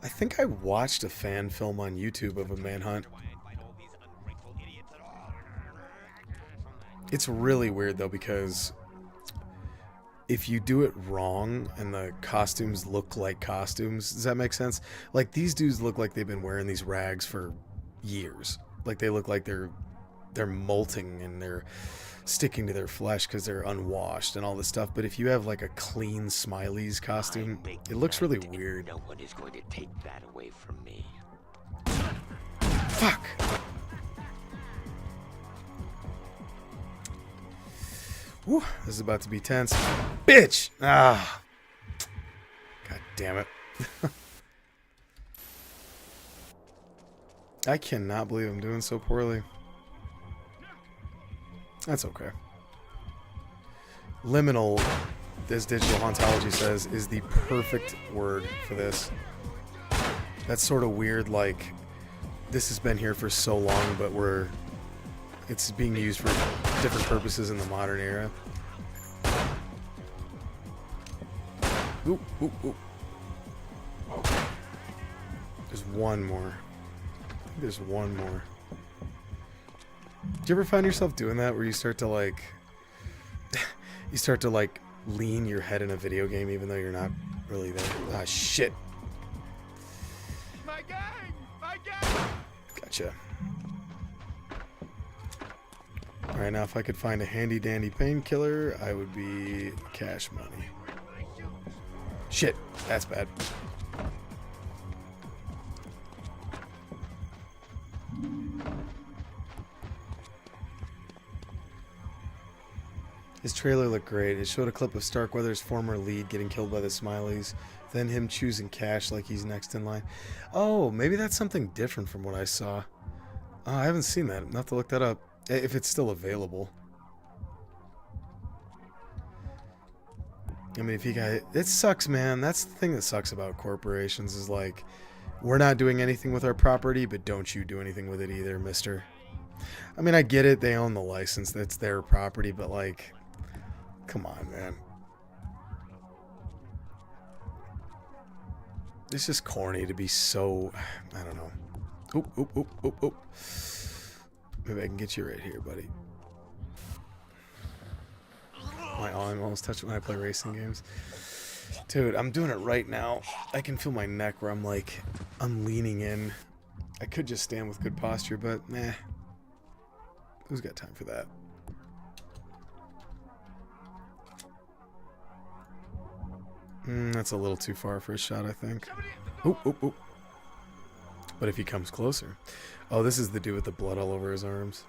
I think I watched a fan film on YouTube of a Manhunt. It's really weird, though, because if you do it wrong and the costumes look like costumes, does that make sense? Like, these dudes look like they've been wearing these rags for years. Like, they look like they're molting and they're sticking to their flesh because they're unwashed and all this stuff. But if you have like a clean Smiley's costume, it looks really weird. No one is going to take that away from me. Fuck. Whew, this is about to be tense. Bitch! Ah. God damn it. I cannot believe I'm doing so poorly. That's okay. Liminal, as Digital Hauntology says, is the perfect word for this. That's sort of weird, like, this has been here for so long, but it's being used for different purposes in the modern era. Oop, oop, oop. There's one more. I think there's one more. Do you ever find yourself doing that where you start to like lean your head in a video game even though you're not really there? Ah, shit. My gang! My gang! Gotcha. Alright, now if I could find a handy dandy painkiller, I would be cash money. Shit, that's bad. His trailer looked great. It showed a clip of Starkweather's former lead getting killed by the Smileys, then him choosing cash like he's next in line. Oh, maybe that's something different from what I saw. Oh, I haven't seen that. I'll have to look that up. If it's still available. I mean, if you guys... It sucks, man. That's the thing that sucks about corporations is like, we're not doing anything with our property, but don't you do anything with it either, mister. I mean, I get it. They own the license. That's their property, but like... Come on, man. It's just corny to be so... I don't know. Oop, oop, oop, oop, oop. Maybe I can get you right here, buddy. My arm almost touched it when I play racing games. Dude, I'm doing it right now. I can feel my neck where I'm like... I'm leaning in. I could just stand with good posture, but nah. Who's got time for that? That's a little too far for a shot, I think. Oop, oop, oop. But if he comes closer... Oh, this is the dude with the blood all over his arms.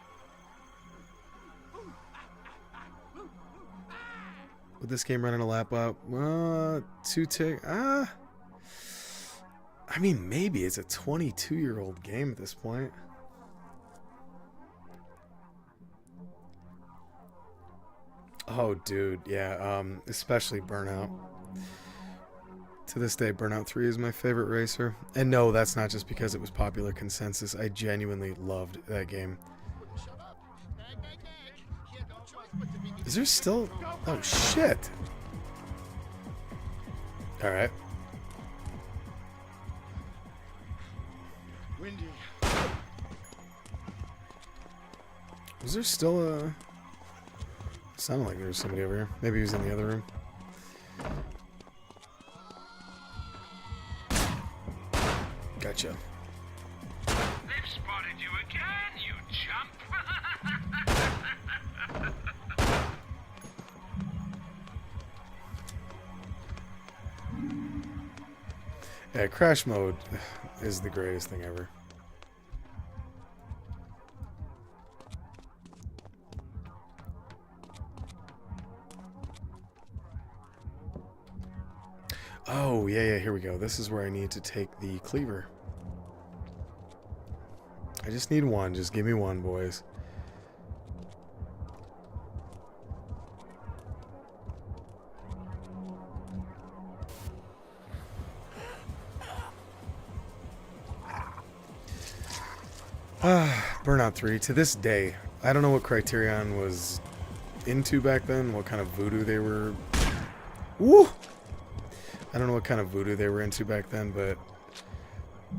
Would this game run in a laptop? 2 tick... I mean, maybe. It's a 22-year-old game at this point. Oh, dude. Yeah, especially Burnout. To this day, Burnout 3 is my favorite racer. And no, that's not just because it was popular consensus. I genuinely loved that game. Is there still... Oh, shit. Alright. Was there still a... Sounded like there was somebody over here. Maybe he was in the other room. Gotcha. They've spotted you again, you chump. Yeah, crash mode is the greatest thing ever. Oh, yeah, here we go. This is where I need to take the cleaver. I just need one. Just give me one, boys. Burnout 3. To this day, I don't know what Criterion was into back then, what kind of voodoo they were... Woo! I don't know what kind of voodoo they were into back then, but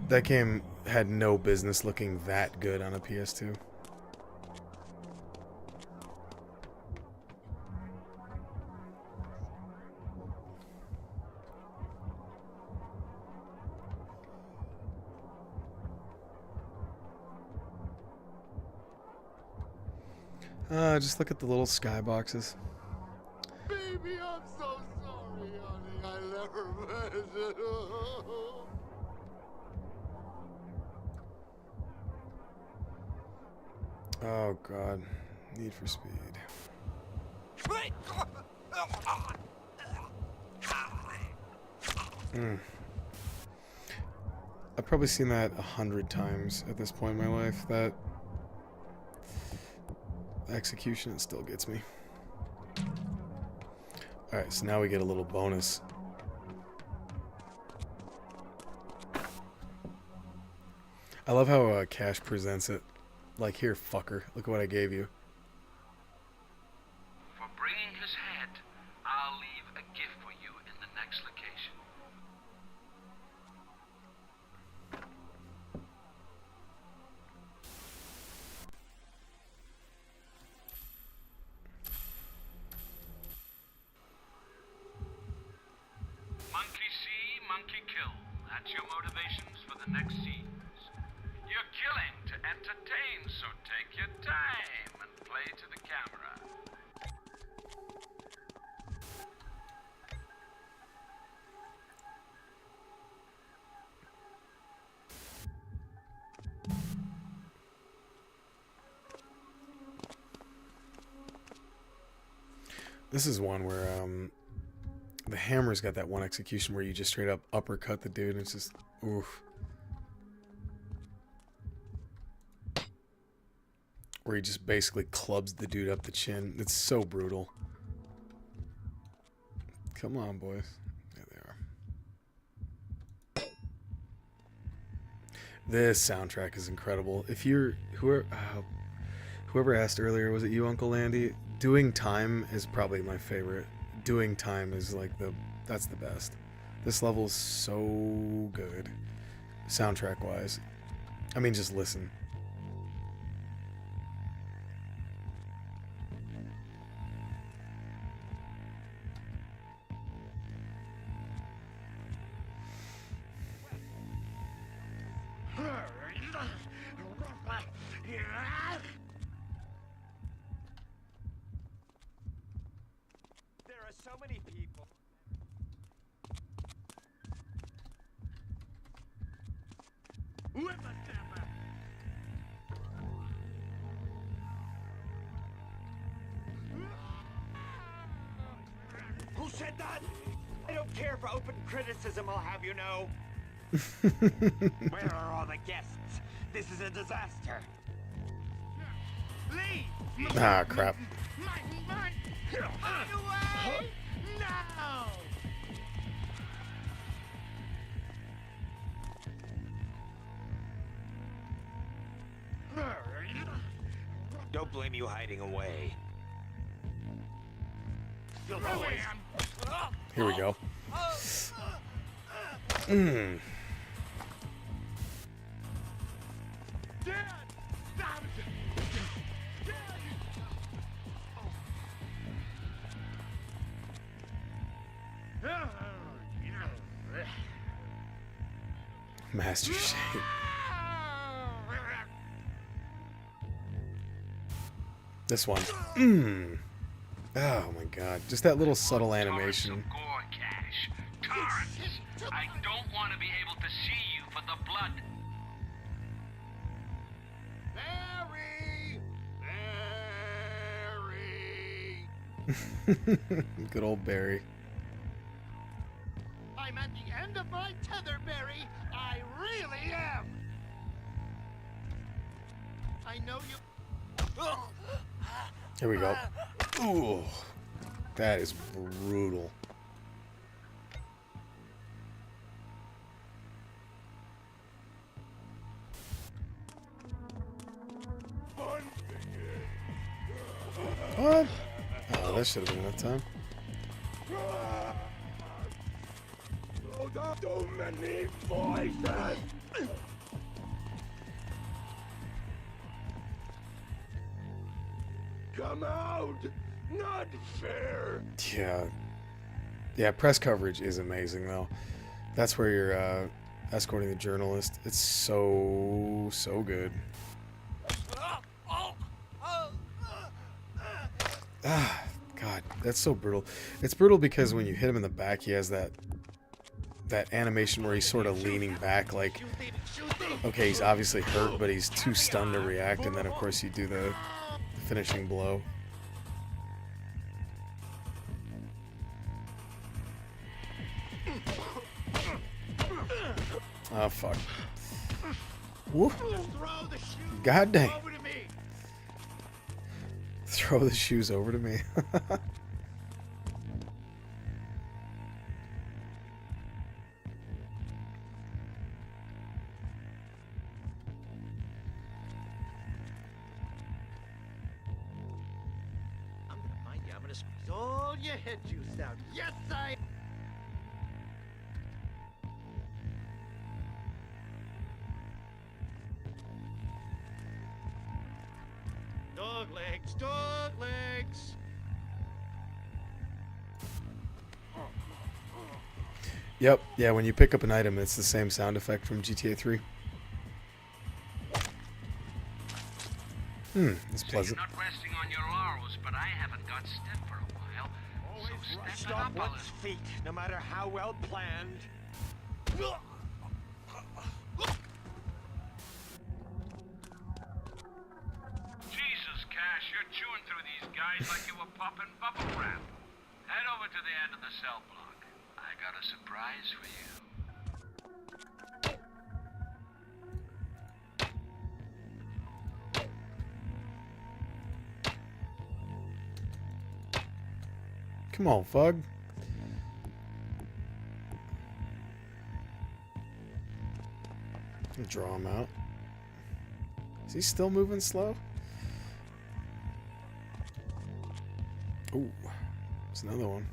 that game had no business looking that good on a PS2. Just look at the little skyboxes. Baby, I'm so sorry, honey. I never meant it. Oh, God. Need for Speed. I've probably seen that 100 times at this point in my life. That execution, it still gets me. Alright, so now we get a little bonus. I love how Cash presents it. Like, here, fucker. Look at what I gave you. it, I'll leave a gift for you in the next location. Monkey see, monkey kill. That's your motivations for the next scenes. You're killing to entertain, so take your time and play to the camera. This is one where the hammer's got that one execution where you just straight up uppercut the dude and it's just oof. Where he just basically clubs the dude up the chin. It's so brutal. Come on, boys. There they are. This soundtrack is incredible. If you're whoever asked earlier, was it you, Uncle Andy? Doing Time is probably my favorite. Doing Time is like that's the best. This level is so good, soundtrack wise. I mean, just listen. So many people. Who said that? I don't care for open criticism, I'll have you know. Where are all the guests? This is a disaster. Leave! Ah, crap. Away! No! Don't blame you hiding away. Here we go. Master Shape. This one. Oh my god. Just that little subtle animation. Gore cash. Torrents. I don't want to be able to see you for the blood. Barry! Good old Barry. I'm at the end of my tether, Barry. I really am. I know you. Here we go. Ooh. That is brutal. What? Oh, that should have been enough time. Too many voices. Come out! Not fair! Yeah. Yeah, press coverage is amazing, though. That's where you're escorting the journalist. It's so good. Ah, God, that's so brutal. It's brutal because when you hit him in the back, he has that animation where he's sort of leaning back like, okay, he's obviously hurt, but he's too stunned to react, and then of course you do the finishing blow. Oh, fuck. Woo. God dang. Throw the shoes over to me. All all your head juice out. Yes, I... Dog legs, dog legs! Yep, yeah, when you pick up an item, it's the same sound effect from GTA 3. It's pleasant. You're not resting on your laurels, but I haven't got stiff for a while. So step it Stop up a one's little. feet, no matter how well planned. Jesus, Cash, you're chewing through these guys like you were popping bubble wrap. Head over to the end of the cell block. I got a surprise for you. Come on, Fug. Draw him out. Is he still moving slow? Ooh, there's another one.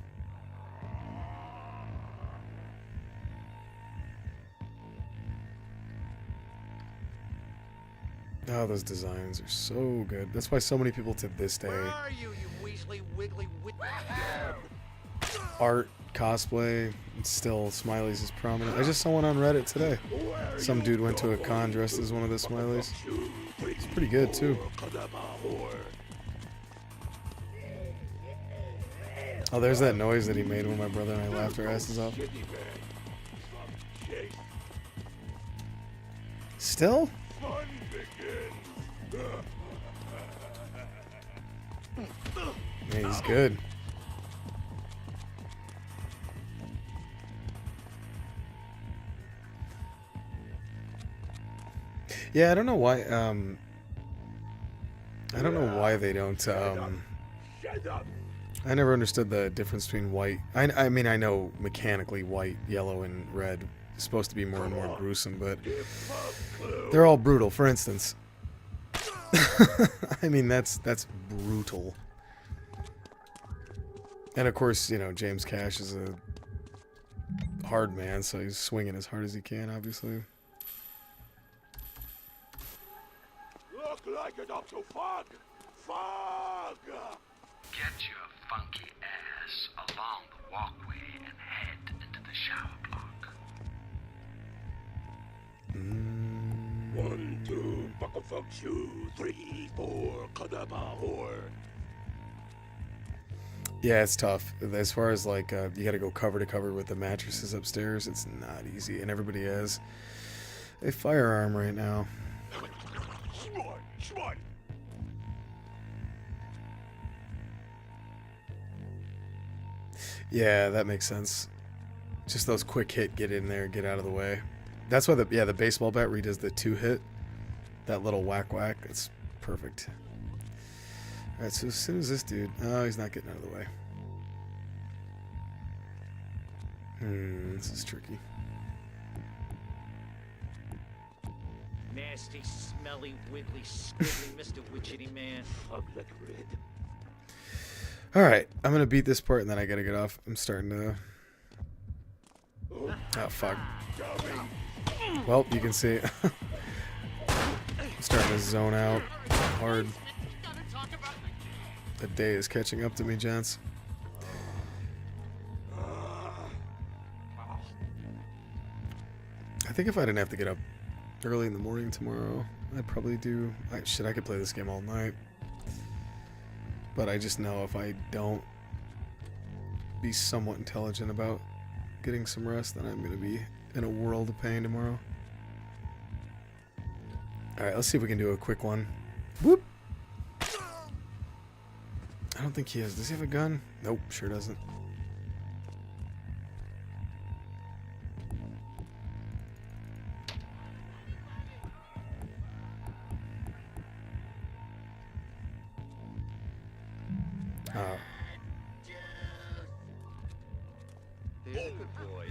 Oh, those designs are so good. That's why so many people to this day Where are you, you weaselly, wiggly, art, cosplay, and still Smileys is prominent. I just saw one on Reddit today. Some dude went to a con dressed as one of the Smileys. It's pretty good too. Oh, there's that noise that he made when my brother and I laughed our asses off. Still? Yeah, he's good. Yeah, I don't know why. I don't know why they don't. I never understood the difference between white. I mean, I know mechanically white, yellow, and red is supposed to be more and more gruesome, but they're all brutal. For instance, I mean that's brutal. And of course, you know, James Cash is a hard man, so he's swinging as hard as he can, obviously. Look like it up to Fog! Fog! Get your funky ass along the walkway and head into the shower block. 1, 2, buckle fuck you. 3, 4, kadaba whore. Yeah, it's tough. As far as like, you gotta go cover to cover with the mattresses upstairs, it's not easy. And everybody has a firearm right now. Smart, smart. Yeah, that makes sense. Just those quick hit, get in there, get out of the way. That's why the baseball bat redoes the 2-hit. That little whack whack, it's perfect. Alright, so as soon as this dude... Oh, he's not getting out of the way. This is tricky. Nasty, smelly, wiggly, squiggly Mr. Witchetty Man. Fuck that red. Alright, I'm gonna beat this part and then I gotta get off. I'm starting to... Oh, fuck. Well, you can see... I'm starting to zone out hard. The day is catching up to me, gents. I think if I didn't have to get up early in the morning tomorrow, I'd probably do... I could play this game all night. But I just know if I don't be somewhat intelligent about getting some rest, then I'm going to be in a world of pain tomorrow. Alright, let's see if we can do a quick one. Whoop! I don't think he has. Does he have a gun? Nope, sure doesn't. Oh. There's a good boy.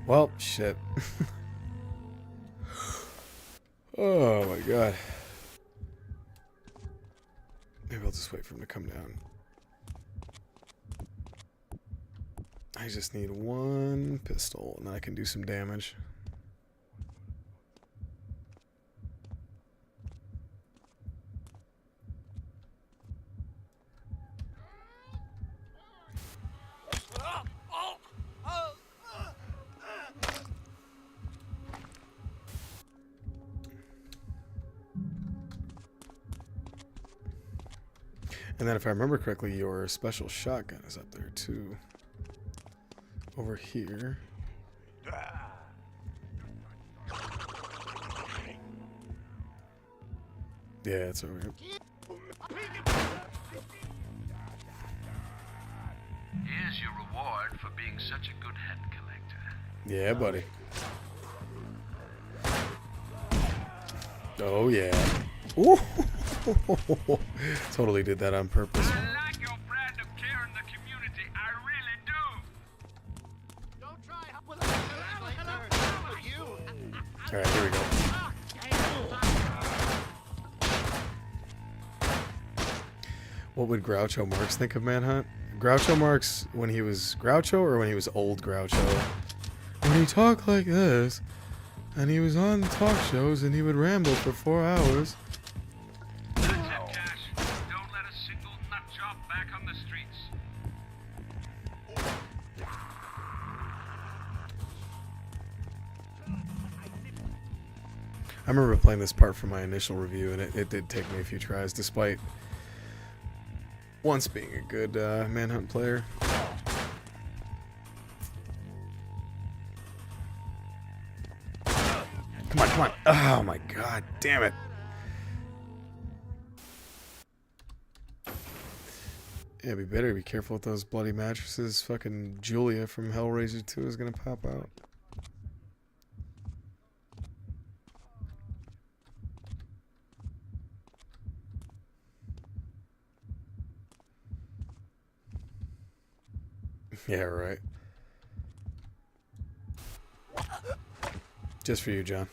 Well, shit. Oh my god. Maybe I'll just wait for him to come down. I just need one pistol, and then I can do some damage. And then if I remember correctly, your special shotgun is up there too. Over here. Yeah, it's over here. Here's your reward for being such a good head collector. Yeah, buddy. Oh, yeah. Ooh. Totally did that on purpose. I like your brand of care in the community. I really do. Don't try help with us. You. Alright, here we go. What would Groucho Marx think of Manhunt? Groucho Marx when he was Groucho or when he was old Groucho? When he talked like this, and he was on talk shows and he would ramble for 4 hours. That's it, Cash. Don't let a single nut job back on the streets. I remember playing this part for my initial review, and it did take me a few tries, despite once being a good Manhunt player. Come on, come on. Oh my god, damn it. Yeah, we better be careful with those bloody mattresses. Fucking Julia from Hellraiser 2 is gonna pop out. Yeah, right. Just for you, John.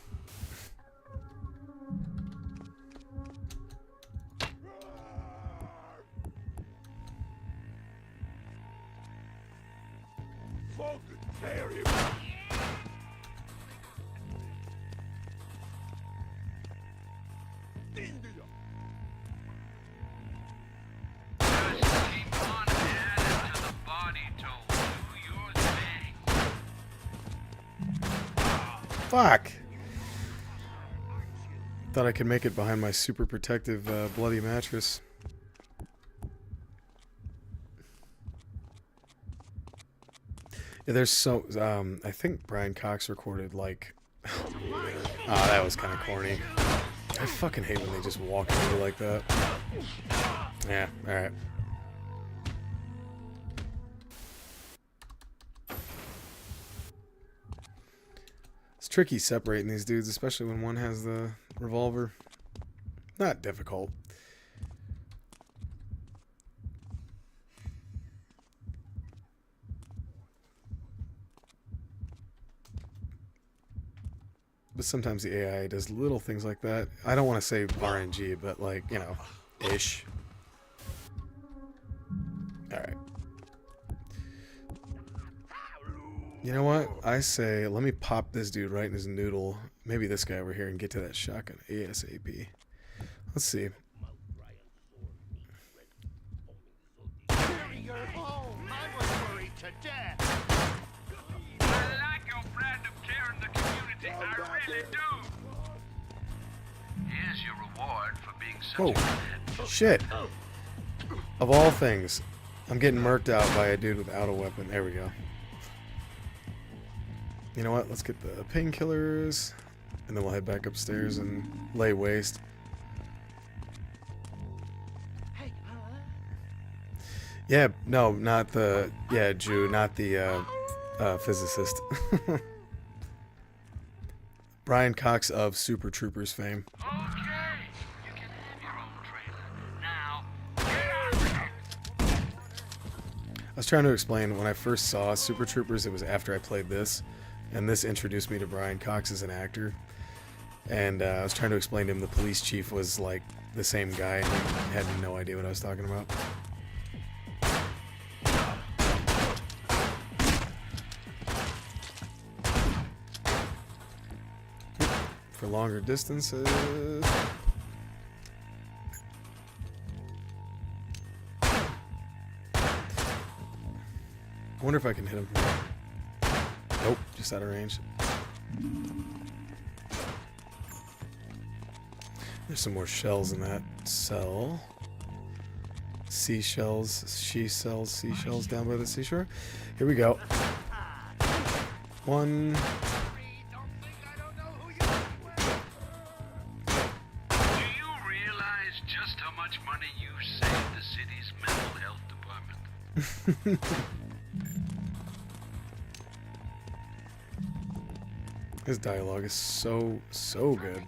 Fucking tear him. Just keep on adding to the body toll. Do your thing. Fuck! Thought I could make it behind my super protective bloody mattress. Yeah, there's so... I think Brian Cox recorded, like... Oh, that was kind of corny. I fucking hate when they just walk over like that. Yeah, alright. It's tricky separating these dudes, especially when one has the revolver. Not difficult. But sometimes the AI does little things like that. I don't want to say RNG, but like, you know, ish. Alright. You know what? I say, let me pop this dude right in his noodle. Maybe this guy over here and get to that shotgun ASAP. Let's see. You're home. I was worried to death. I like your brand of care in the community. I really do. Here's your reward for being such a good head. Shit. Of all things, I'm getting murked out by a dude without a weapon. There we go. You know what? Let's get the painkillers, and then we'll head back upstairs and lay waste. Yeah, no, not the... Yeah, Jew, not the physicist. Brian Cox of Super Troopers fame. Okay, you can have your own trailer. Now, get out! I was trying to explain, when I first saw Super Troopers, it was after I played this, and this introduced me to Brian Cox as an actor. And I was trying to explain to him the police chief was like the same guy, and he had no idea what I was talking about. for longer distances. I wonder if I can hit him. Nope, just out of range. There's some more shells in that cell. Seashells, she sells seashells down by the seashore. Here we go. One. Do you realize just how much money you saved the city's mental health department? His dialogue is so good.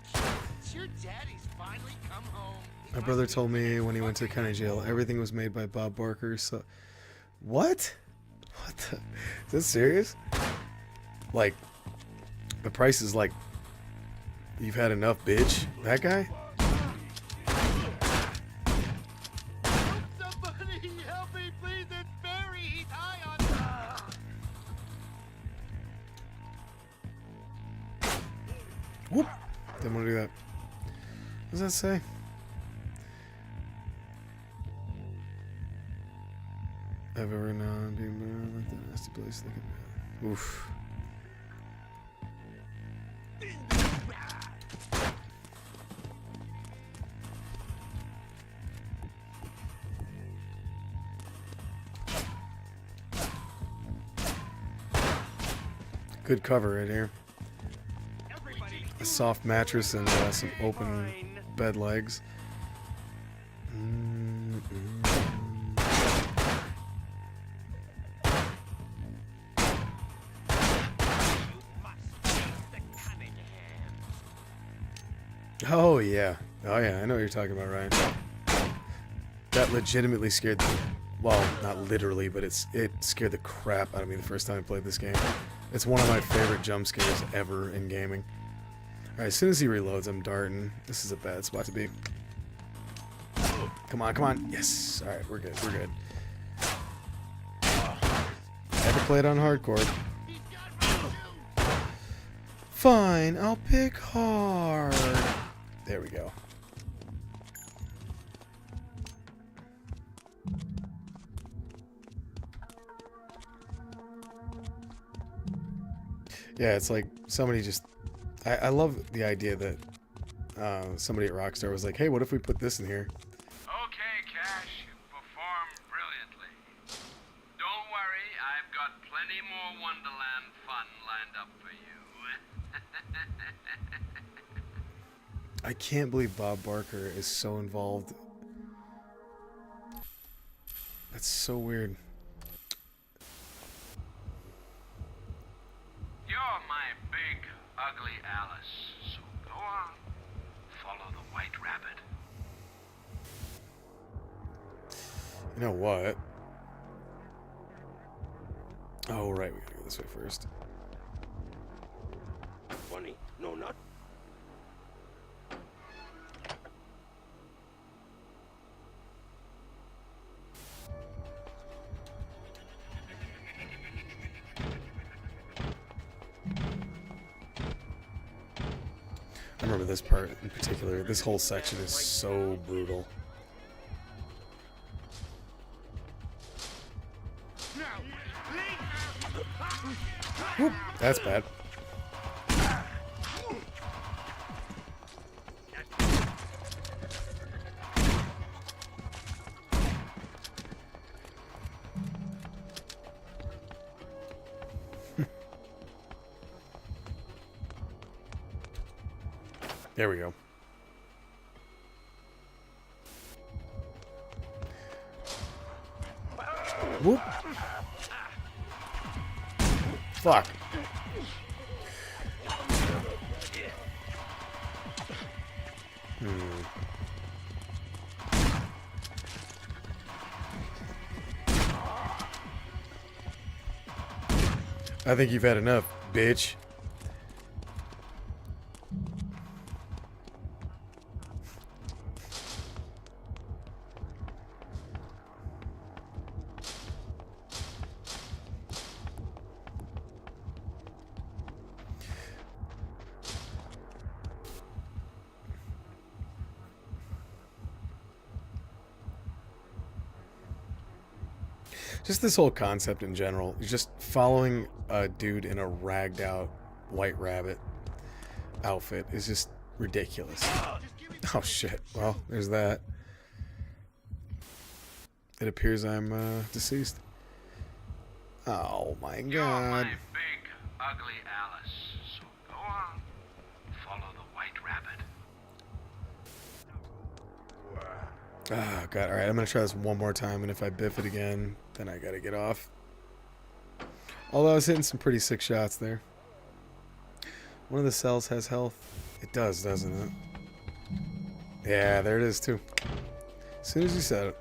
Your daddy's finally come home. My brother told me when he went to county jail, everything was made by Bob Barker. So, what? What the? Is this serious? Like, the price is like, you've had enough, bitch. That guy? Somebody help me, please. It's Barry. He's high on. Whoop! Didn't want to do that. What does that say? I've ever known being better like that nasty place. Oof. Good cover right here. A soft mattress and some open bed legs. Oh yeah. Oh yeah, I know what you're talking about, Ryan. That legitimately scared the, well, not literally, but it scared the crap out of me the first time I played this game. It's one of my favorite jump scares ever in gaming. Alright, as soon as he reloads, I'm darting. This is a bad spot to be. Come on, come on. Yes. Alright, we're good, we're good. Had to play it on hardcore. Fine, I'll pick hard. There we go. Yeah, it's like somebody just... I love the idea that somebody at Rockstar was like, hey, what if we put this in here? Okay, Cash, you performed brilliantly. Don't worry, I've got plenty more Wonderland fun lined up for you. I can't believe Bob Barker is so involved. That's so weird. You're my big, ugly Alice, so go on. Follow the White Rabbit. You know what? Oh, right, we gotta go this way first. Funny. No, not. I remember this part in particular. This whole section is so brutal. Whoop, that's bad. There we go. Whoop. Fuck. I think you've had enough, bitch. Just this whole concept in general. Just following a dude in a ragged out white rabbit outfit is just ridiculous. Oh shit. Well, there's that. It appears I'm deceased. Oh my god. You're my big, ugly Alice. So go on. Follow the white rabbit. Oh god. Alright, I'm gonna try this one more time, and if I biff it again, then I gotta get off. Although I was hitting some pretty sick shots there. One of the cells has health. It does, doesn't it? Yeah, there it is too. As soon as you said it.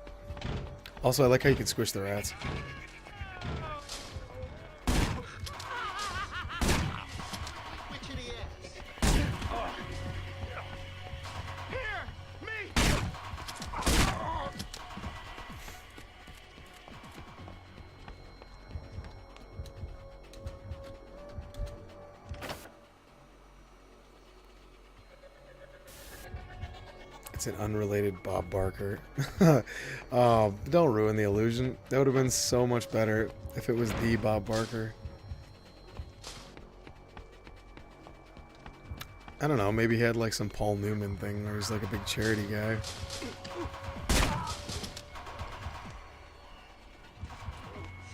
Also, I like how you can squish the rats. It's an unrelated Bob Barker. Don't ruin the illusion. That would have been so much better if it was the Bob Barker. I don't know, maybe he had like some Paul Newman thing where he's like a big charity guy.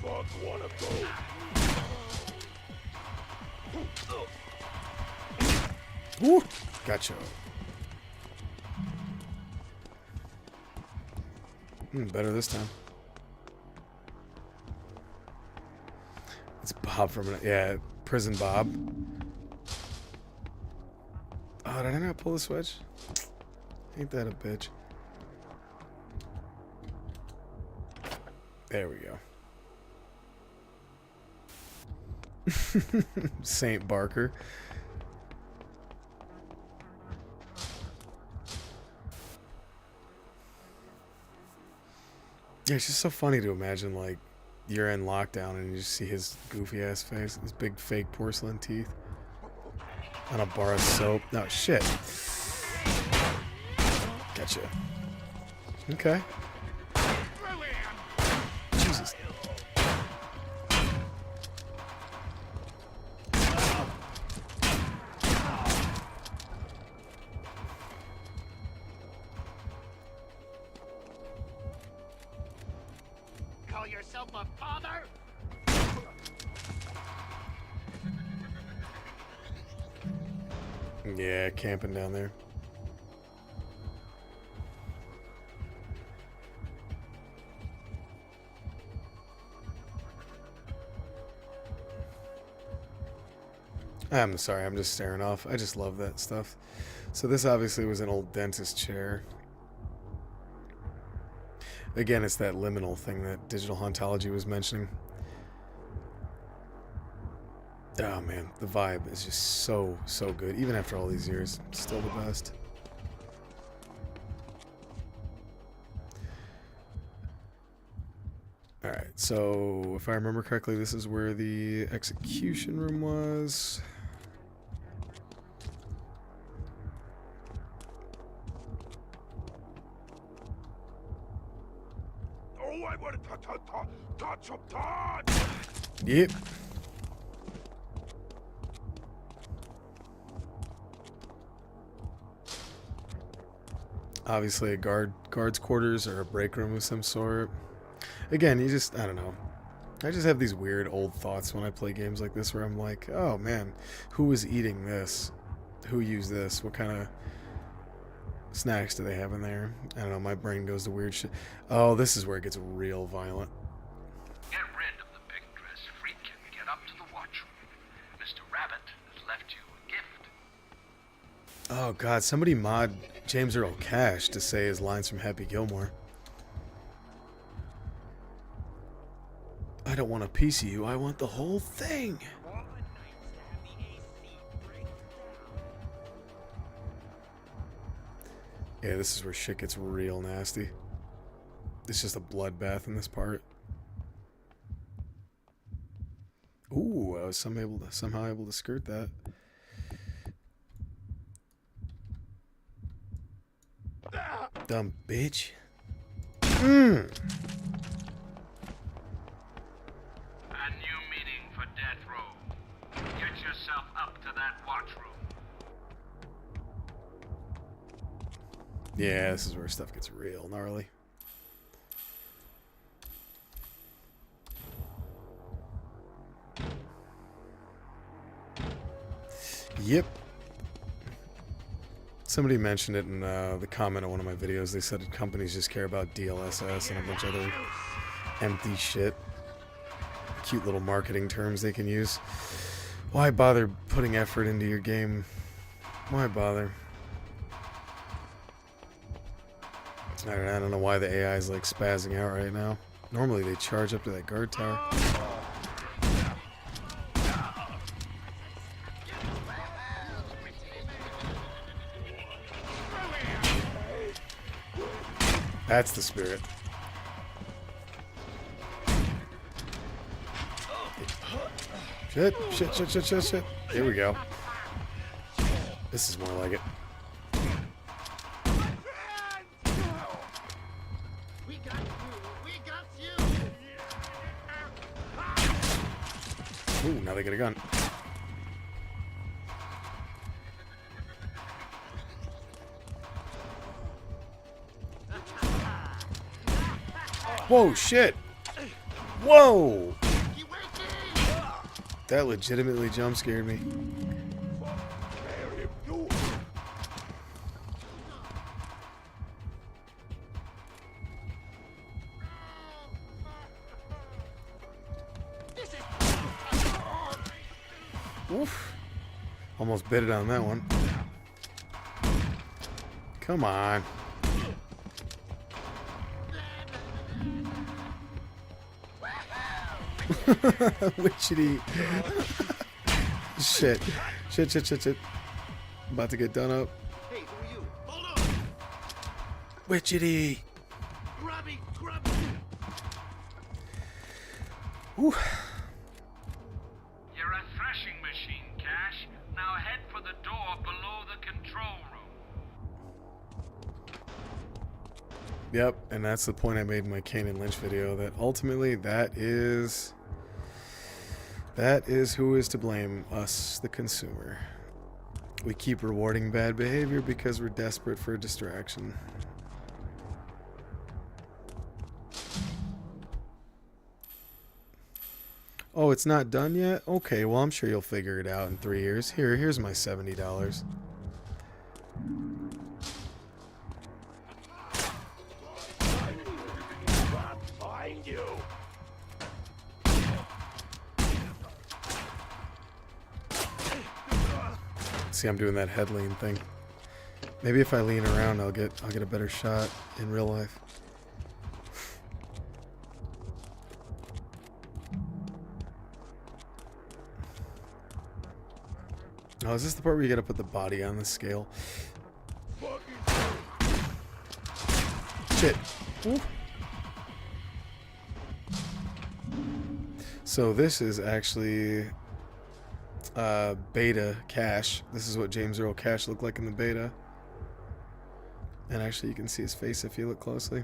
Fuck, wanna go? Woo! Gotcha. Better this time. It's Bob from yeah, Prison Bob. Oh, did I not pull the switch? Ain't that a bitch? There we go. Saint Barker. Yeah, it's just so funny to imagine, like, you're in lockdown and you just see his goofy ass face, his big fake porcelain teeth, on a bar of soap. No, shit. Gotcha. Okay. Jesus. Call yourself a father? Yeah, camping down there. I'm sorry, I'm just staring off. I just love that stuff. So this obviously was an old dentist chair. Again, it's that liminal thing that Digital Hauntology was mentioning. Oh man, the vibe is just so good. Even after all these years, still the best. Alright, so if I remember correctly, this is where the execution room was. Oh, I want to touch some touch. Yep. Obviously a guard's quarters or a break room of some sort. Again, you just, I don't know. I just have these weird old thoughts when I play games like this where I'm like, oh man, who was eating this? Who used this? What kind of snacks do they have in there? I don't know, my brain goes to weird shit. Oh, this is where it gets real violent. Get rid of the big dress freak and get up to the watch room. Mr. Rabbit has left you a gift. Oh god, somebody mod James Earl Cash to say his lines from Happy Gilmore. I don't want a piece of you, I want the whole thing. Yeah, this is where shit gets real nasty. It's just a bloodbath in this part. Ooh, I was somehow able to skirt that. Dumb bitch. new meeting for death row. Get yourself up to that watch room. Yeah, this is where stuff gets real gnarly. Yep. Somebody mentioned it in the comment on one of my videos. They said companies just care about DLSS and a bunch of other empty shit. Cute little marketing terms they can use. Why bother putting effort into your game? Why bother? I don't know why the AI is like spazzing out right now. Normally they charge up to that guard tower. That's the spirit. Shit, shit, shit, shit, shit, shit. Here we go. This is more like it. Ooh, now they get a gun. Whoa, shit! Whoa! That legitimately jump scared me. Oof. Almost bit it on that one. Come on. Witchetty. Shit. Shit, shit, shit, shit. About to get done up. Hey, who are you? Hold on! Witchetty. Grubby, grubby! Ooh. You're a threshing machine, Cash. Now head for the door below the control room. Yep, and that's the point I made in my Kane and Lynch video, that ultimately that is who is to blame, us, the consumer. We keep rewarding bad behavior because we're desperate for a distraction. Oh, it's not done yet? Okay, well, I'm sure you'll figure it out in 3 years. Here's my $70. Find you. See, I'm doing that head lean thing. Maybe if I lean around, I'll get a better shot in real life. Oh, is this the part where you gotta put the body on the scale? Shit. Ooh. So this is actually beta Cash. This is what James Earl Cash looked like in the beta. And actually you can see his face if you look closely.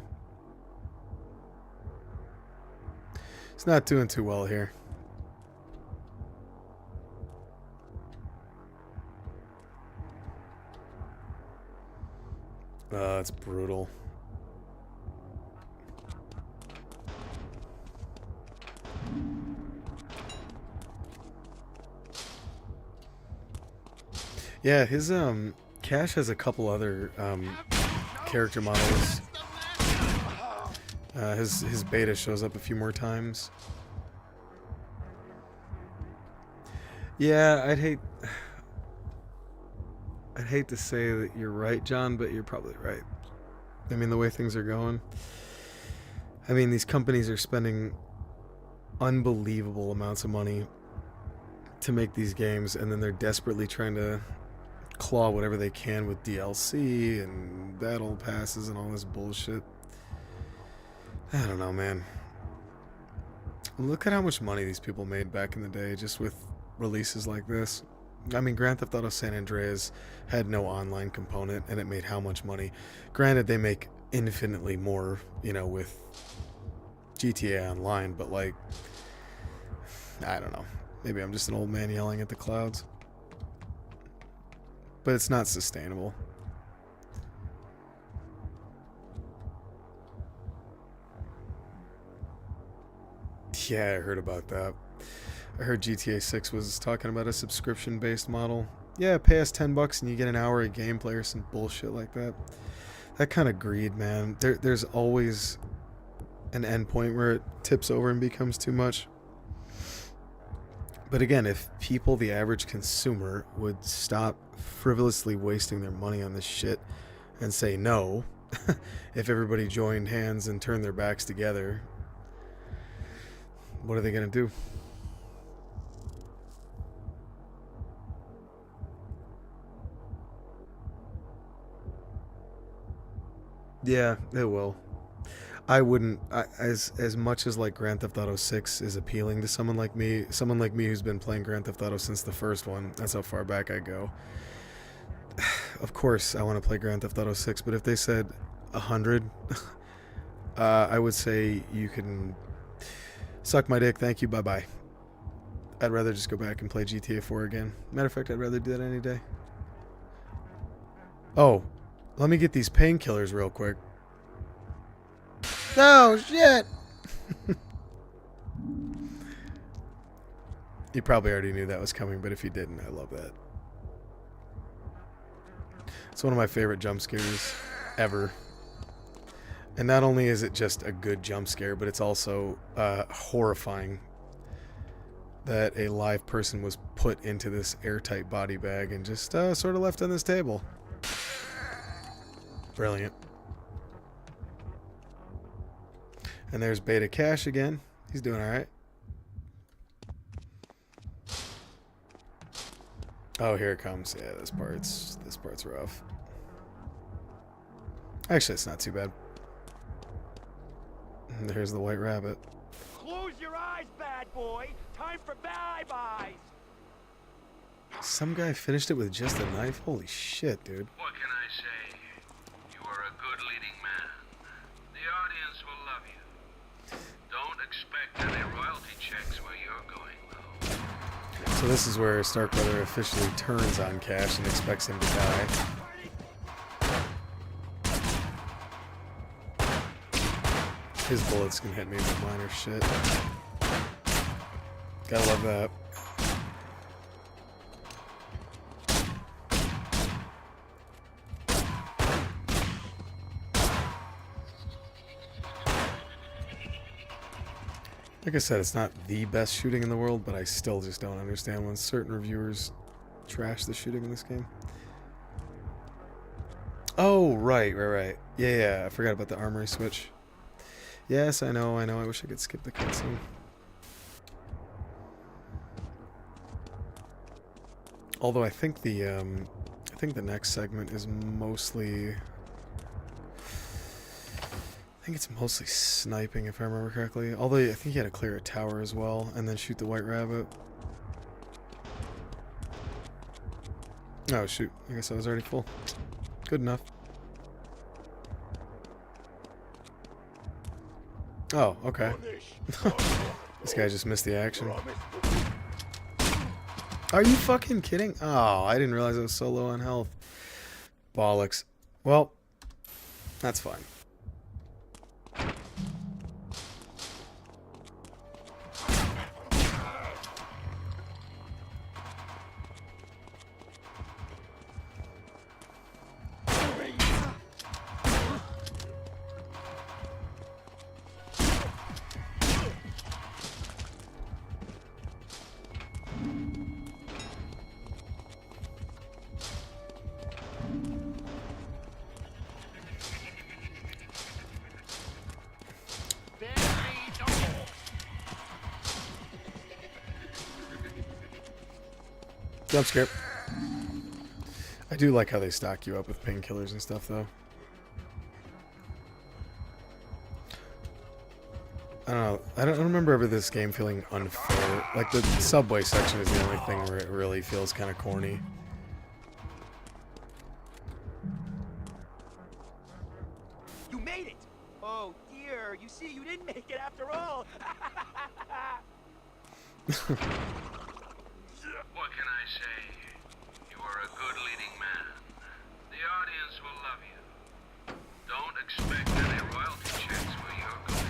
It's not doing too well here. It's brutal. Yeah, his Cash has a couple other character models. His beta shows up a few more times. Yeah, I'd hate to say that you're right, John, but you're probably right. I mean, the way things are going. I mean, these companies are spending unbelievable amounts of money to make these games, and then they're desperately trying to claw whatever they can with DLC and battle passes and all this bullshit. I don't know, man. Look at how much money these people made back in the day just with releases like this. I mean, Grand Theft Auto San Andreas had no online component, and it made how much money? Granted, they make infinitely more, you know, with GTA Online, but like, I don't know. Maybe I'm just an old man yelling at the clouds. But it's not sustainable. Yeah, I heard about that. I heard GTA 6 was talking about a subscription-based model. Yeah, pay us $10 and you get an hour of gameplay or some bullshit like that. That kind of greed, man. There's always an end point where it tips over and becomes too much. But again, if people, the average consumer, would stop frivolously wasting their money on this shit and say no, if everybody joined hands and turned their backs together, what are they going to do? Yeah, it will. I wouldn't, as much as like Grand Theft Auto 6 is appealing to someone like me who's been playing Grand Theft Auto since the first one. That's how far back I go. Of course, I want to play Grand Theft Auto 6, but if they said 100, I would say you can suck my dick. Thank you. Bye bye. I'd rather just go back and play GTA 4 again. Matter of fact, I'd rather do that any day. Oh, let me get these painkillers real quick. Oh, shit! You probably already knew that was coming, but if you didn't, I love that. It's one of my favorite jump scares ever. And not only is it just a good jump scare, but it's also horrifying that a live person was put into this airtight body bag and just sort of left on this table. Brilliant. And there's Beta Cash again. He's doing all right. Oh, here it comes. Yeah, this part's rough. Actually, it's not too bad. And there's the white rabbit. Close your eyes, bad boy. Time for bye-byes. Some guy finished it with just a knife? Holy shit, dude. What can I say? You are a good leading man. The audience will love you. Don't expect any royalty checks where you're going, though. So this is where Starkweather officially turns on Cash and expects him to die. His bullets can hit me, but mine are shit. Gotta love that. Like I said, it's not the best shooting in the world, but I still just don't understand when certain reviewers trash the shooting in this game. Oh, right. Yeah, I forgot about the armory switch. Yes, I know. I wish I could skip the cutscene. Although I think the next segment is mostly, I think it's mostly sniping, if I remember correctly. Although I think you had to clear a tower as well, and then shoot the white rabbit. Oh shoot! I guess I was already full. Good enough. Oh, okay. This guy just missed the action. Are you fucking kidding? Oh, I didn't realize I was so low on health. Bollocks. Well, that's fine. Jump scare. I do like how they stock you up with painkillers and stuff, though. I don't know. I don't remember ever this game feeling unfair. Like, the subway section is the only thing where it really feels kind of corny. You made it! Oh dear, you see, you didn't make it after all! What can I say? You are a good leading man. The audience will love you. Don't expect any royalty checks where you're going.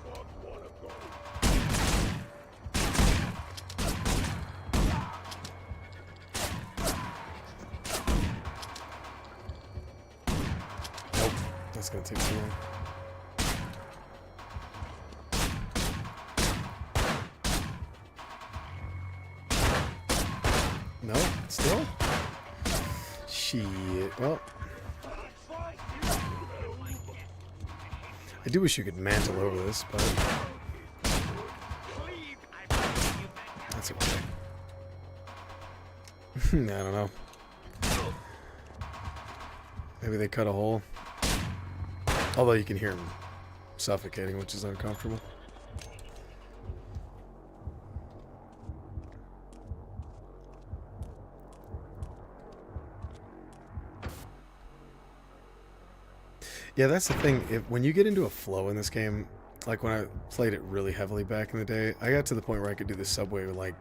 Fuck wanna go. Nope, that's gonna take too long. No, still? Shit. Well, I do wish you could mantle over this, but that's okay. I don't know. Maybe they cut a hole. Although you can hear them suffocating, which is uncomfortable. Yeah, that's the thing. When you get into a flow in this game, like when I played it really heavily back in the day, I got to the point where I could do the subway with like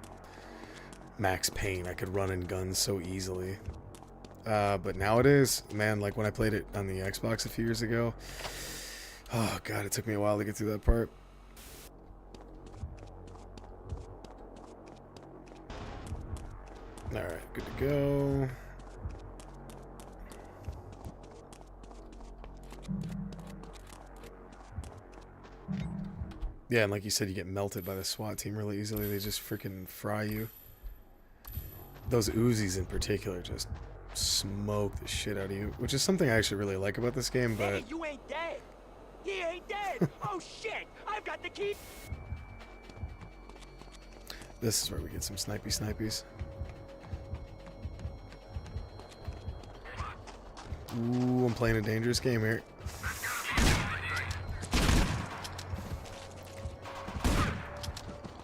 Max Payne. I could run in guns so easily. But nowadays, man, like when I played it on the Xbox a few years ago, oh god, it took me a while to get through that part. Alright, good to go. Yeah, and like you said, you get melted by the SWAT team really easily. They just freaking fry you. Those Uzis in particular just smoke the shit out of you, which is something I actually really like about this game, but... Hey, you ain't dead! He ain't dead! Oh shit! I've got the key! This is where we get some snipies. Ooh, I'm playing a dangerous game here.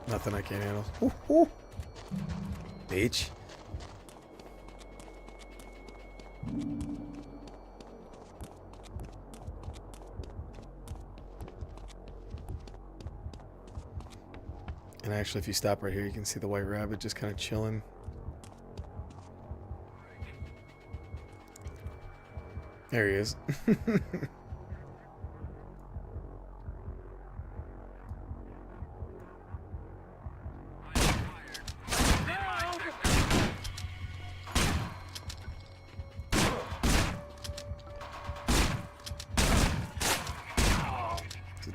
Nothing I can't handle. Ooh, ooh. Bitch. And actually, if you stop right here, you can see the white rabbit just kind of chilling. There he is.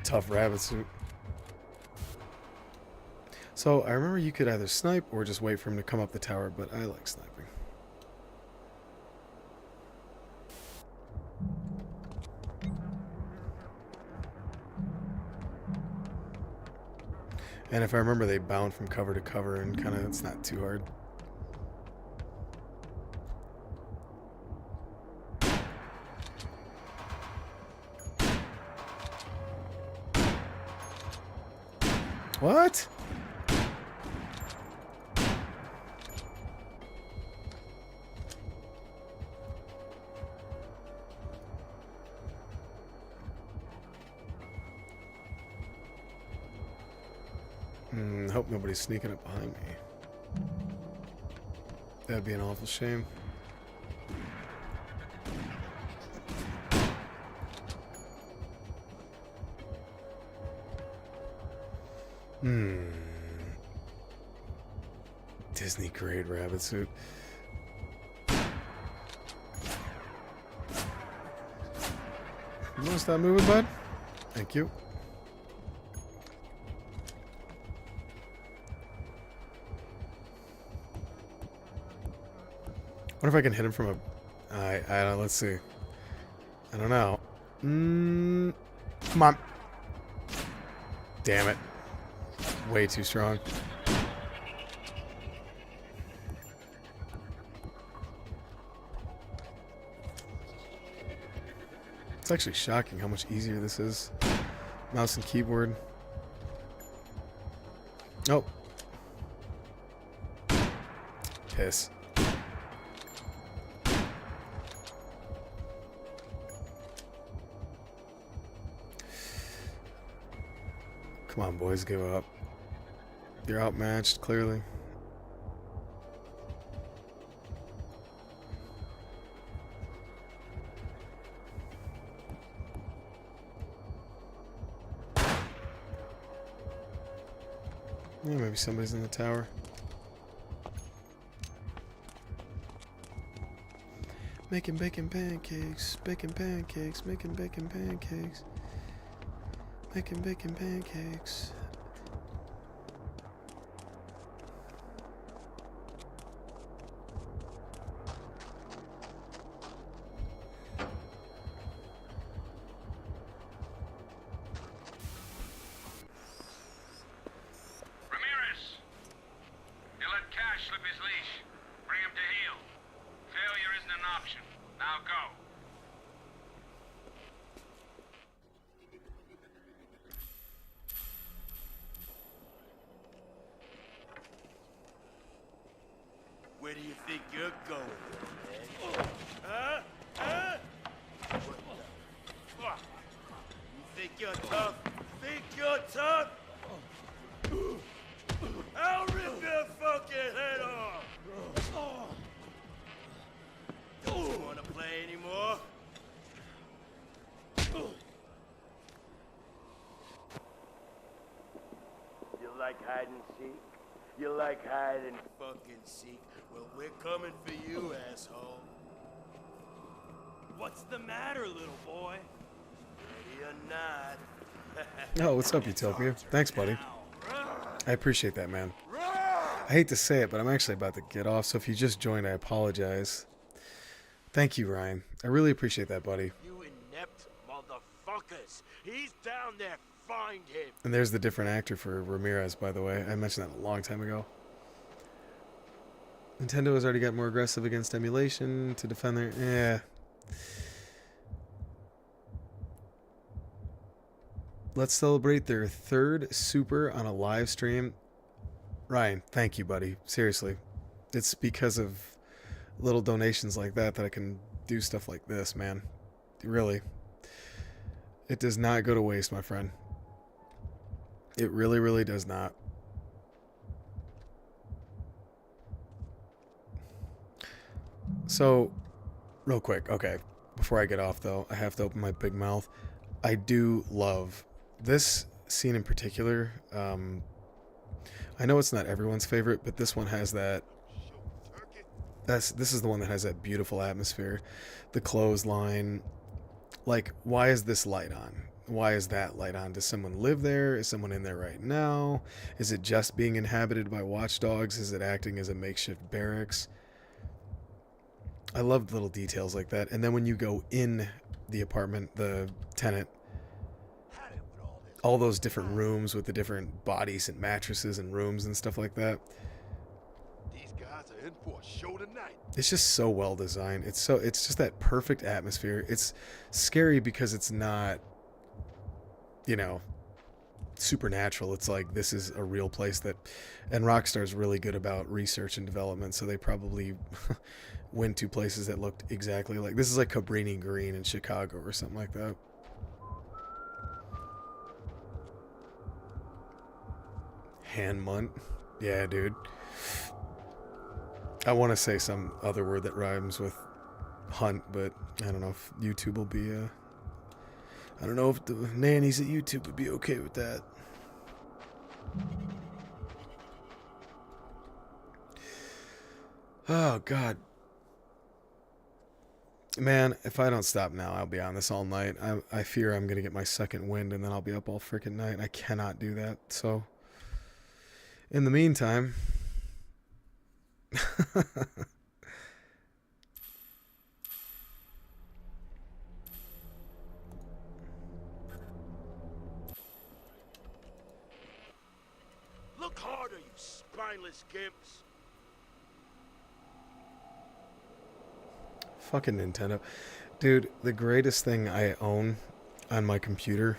Tough rabbit suit. So I remember you could either snipe or just wait for him to come up the tower, but I like sniping. And if I remember, they bound from cover to cover, and kind of it's not too hard. What? Hope nobody's sneaking up behind me. That'd be an awful shame. Disney grade rabbit suit. You wanna stop moving, bud? Thank you. What if I can hit him from a... I don't... Let's see. I don't know. Come on. Damn it. Way too strong. It's actually shocking how much easier this is. Mouse and keyboard. Oh. Piss. Come on, boys, give up. You're outmatched, clearly. Yeah, maybe somebody's in the tower. Making bacon pancakes, making pancakes, making bacon pancakes, making bacon pancakes. Where do you think you're going, man? Huh? Huh? What the fuck? You think you're tough? Think you're tough? I'll rip your fucking head off! Don't you wanna play anymore? You like hide and seek? You like hide and fucking seek? Well, we're coming for you, asshole. What's the matter, little boy? Ready or not. Oh, what's up, Utopia? Thanks, buddy. I appreciate that, man. I hate to say it, but I'm actually about to get off, so if you just joined, I apologize. Thank you, Ryan. I really appreciate that, buddy. You inept motherfuckers. He's down there. Find him. And there's the different actor for Ramirez, by the way. I mentioned that a long time ago. Nintendo has already got more aggressive against emulation to defend their... Yeah. Let's celebrate their third Super on a live stream. Ryan, thank you, buddy. Seriously. It's because of little donations like that that I can do stuff like this, man. Really. It does not go to waste, my friend. It really, really does not. So, real quick, okay. Before I get off, though, I have to open my big mouth. I do love this scene in particular. I know it's not everyone's favorite, but this one has that. This is the one that has that beautiful atmosphere. The clothesline. Like, why is this light on? Why is that light on? Does someone live there? Is someone in there right now? Is it just being inhabited by watchdogs? Is it acting as a makeshift barracks? I love little details like that. And then when you go in the apartment, the tenant, all those different rooms with the different bodies and mattresses and rooms and stuff like that. These guys are in for a show tonight. It's just so well designed. It's just that perfect atmosphere. It's scary because it's not, you know, supernatural. It's like, this is a real place that, and Rockstar's really good about research and development, so they probably went to places that looked exactly like, this is like Cabrini Green in Chicago or something like that. Manhunt. Yeah, dude. I want to say some other word that rhymes with hunt, but I don't know if YouTube will be, I don't know if the nannies at YouTube would be okay with that. Oh, God. Man, if I don't stop now, I'll be on this all night. I fear I'm going to get my second wind, and then I'll be up all freaking night. I cannot do that, so... In the meantime... Look harder, you spineless gimps. Fucking Nintendo. Dude, the greatest thing I own on my computer,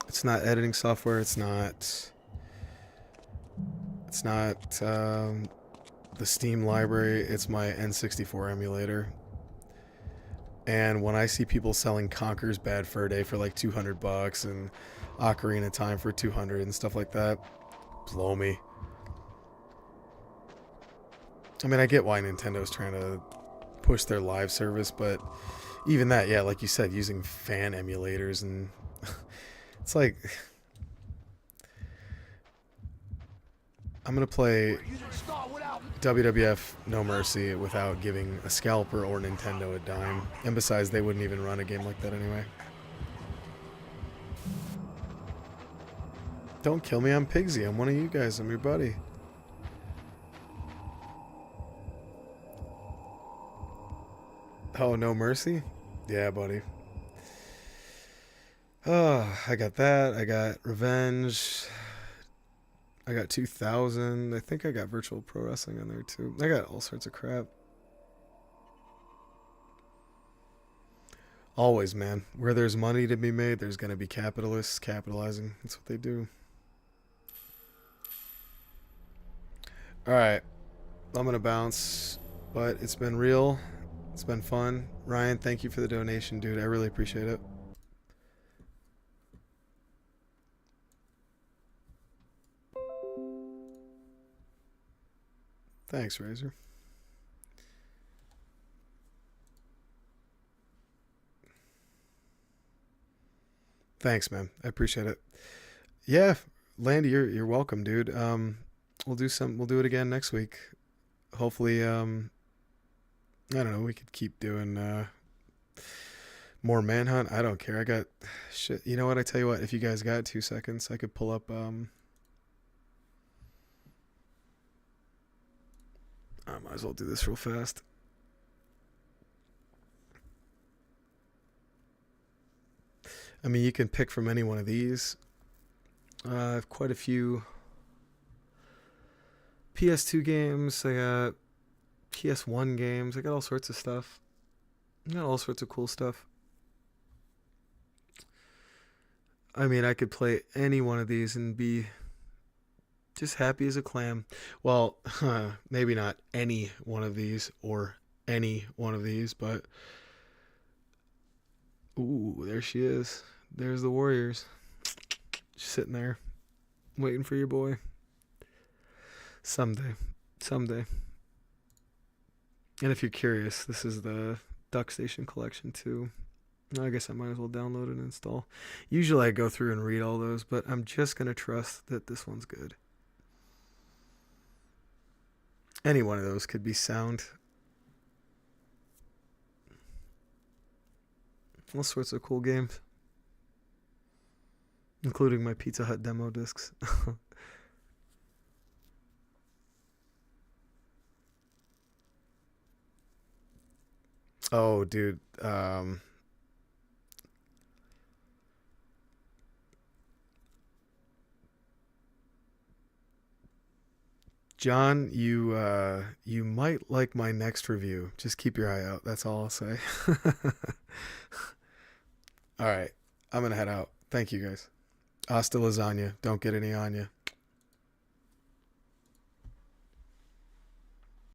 it's not editing software, it's not the Steam library, it's my N64 emulator. And when I see people selling Conker's Bad Fur Day for like $200 and Ocarina of Time for $200 and stuff like that, blow me. I mean, I get why Nintendo's trying to push their live service, but even that, yeah, like you said, using fan emulators, and it's like, I'm going to play WWF No Mercy without giving a scalper or Nintendo a dime. And besides, they wouldn't even run a game like that anyway. Don't kill me, I'm Pigsy. I'm one of you guys. I'm your buddy. Oh, No Mercy? Yeah, buddy. Oh, I got that. I got Revenge. I got 2000. I think I got Virtual Pro Wrestling on there too. I got all sorts of crap. Always, man. Where there's money to be made, there's going to be capitalists capitalizing. That's what they do. Alright. I'm going to bounce. But it's been real. It's been fun. Ryan, thank you for the donation, dude. I really appreciate it. Thanks, Razor. Thanks, man. I appreciate it. Yeah, Landy, you're welcome, dude. We'll do it again next week. Hopefully, I don't know, we could keep doing more Manhunt. I don't care. I got shit. You know what? I tell you what, if you guys got 2 seconds, I could pull up I might as well do this real fast. I mean, you can pick from any one of these. I have quite a few PS2 games. I got PS1 games. I got all sorts of stuff. I got all sorts of cool stuff. I mean, I could play any one of these and be just happy as a clam. Well, maybe not any one of these or any one of these, but ooh, there she is. There's the Warriors. Just sitting there waiting for your boy. Someday. And if you're curious, this is the Duck Station collection too. I guess I might as well download and install. Usually I go through and read all those, but I'm just going to trust that this one's good. Any one of those could be sound. All sorts of cool games. Including my Pizza Hut demo discs. Oh, dude. John, you might like my next review. Just keep your eye out. That's all I'll say. All right. I'm going to head out. Thank you, guys. Hasta lasagna. Don't get any on you.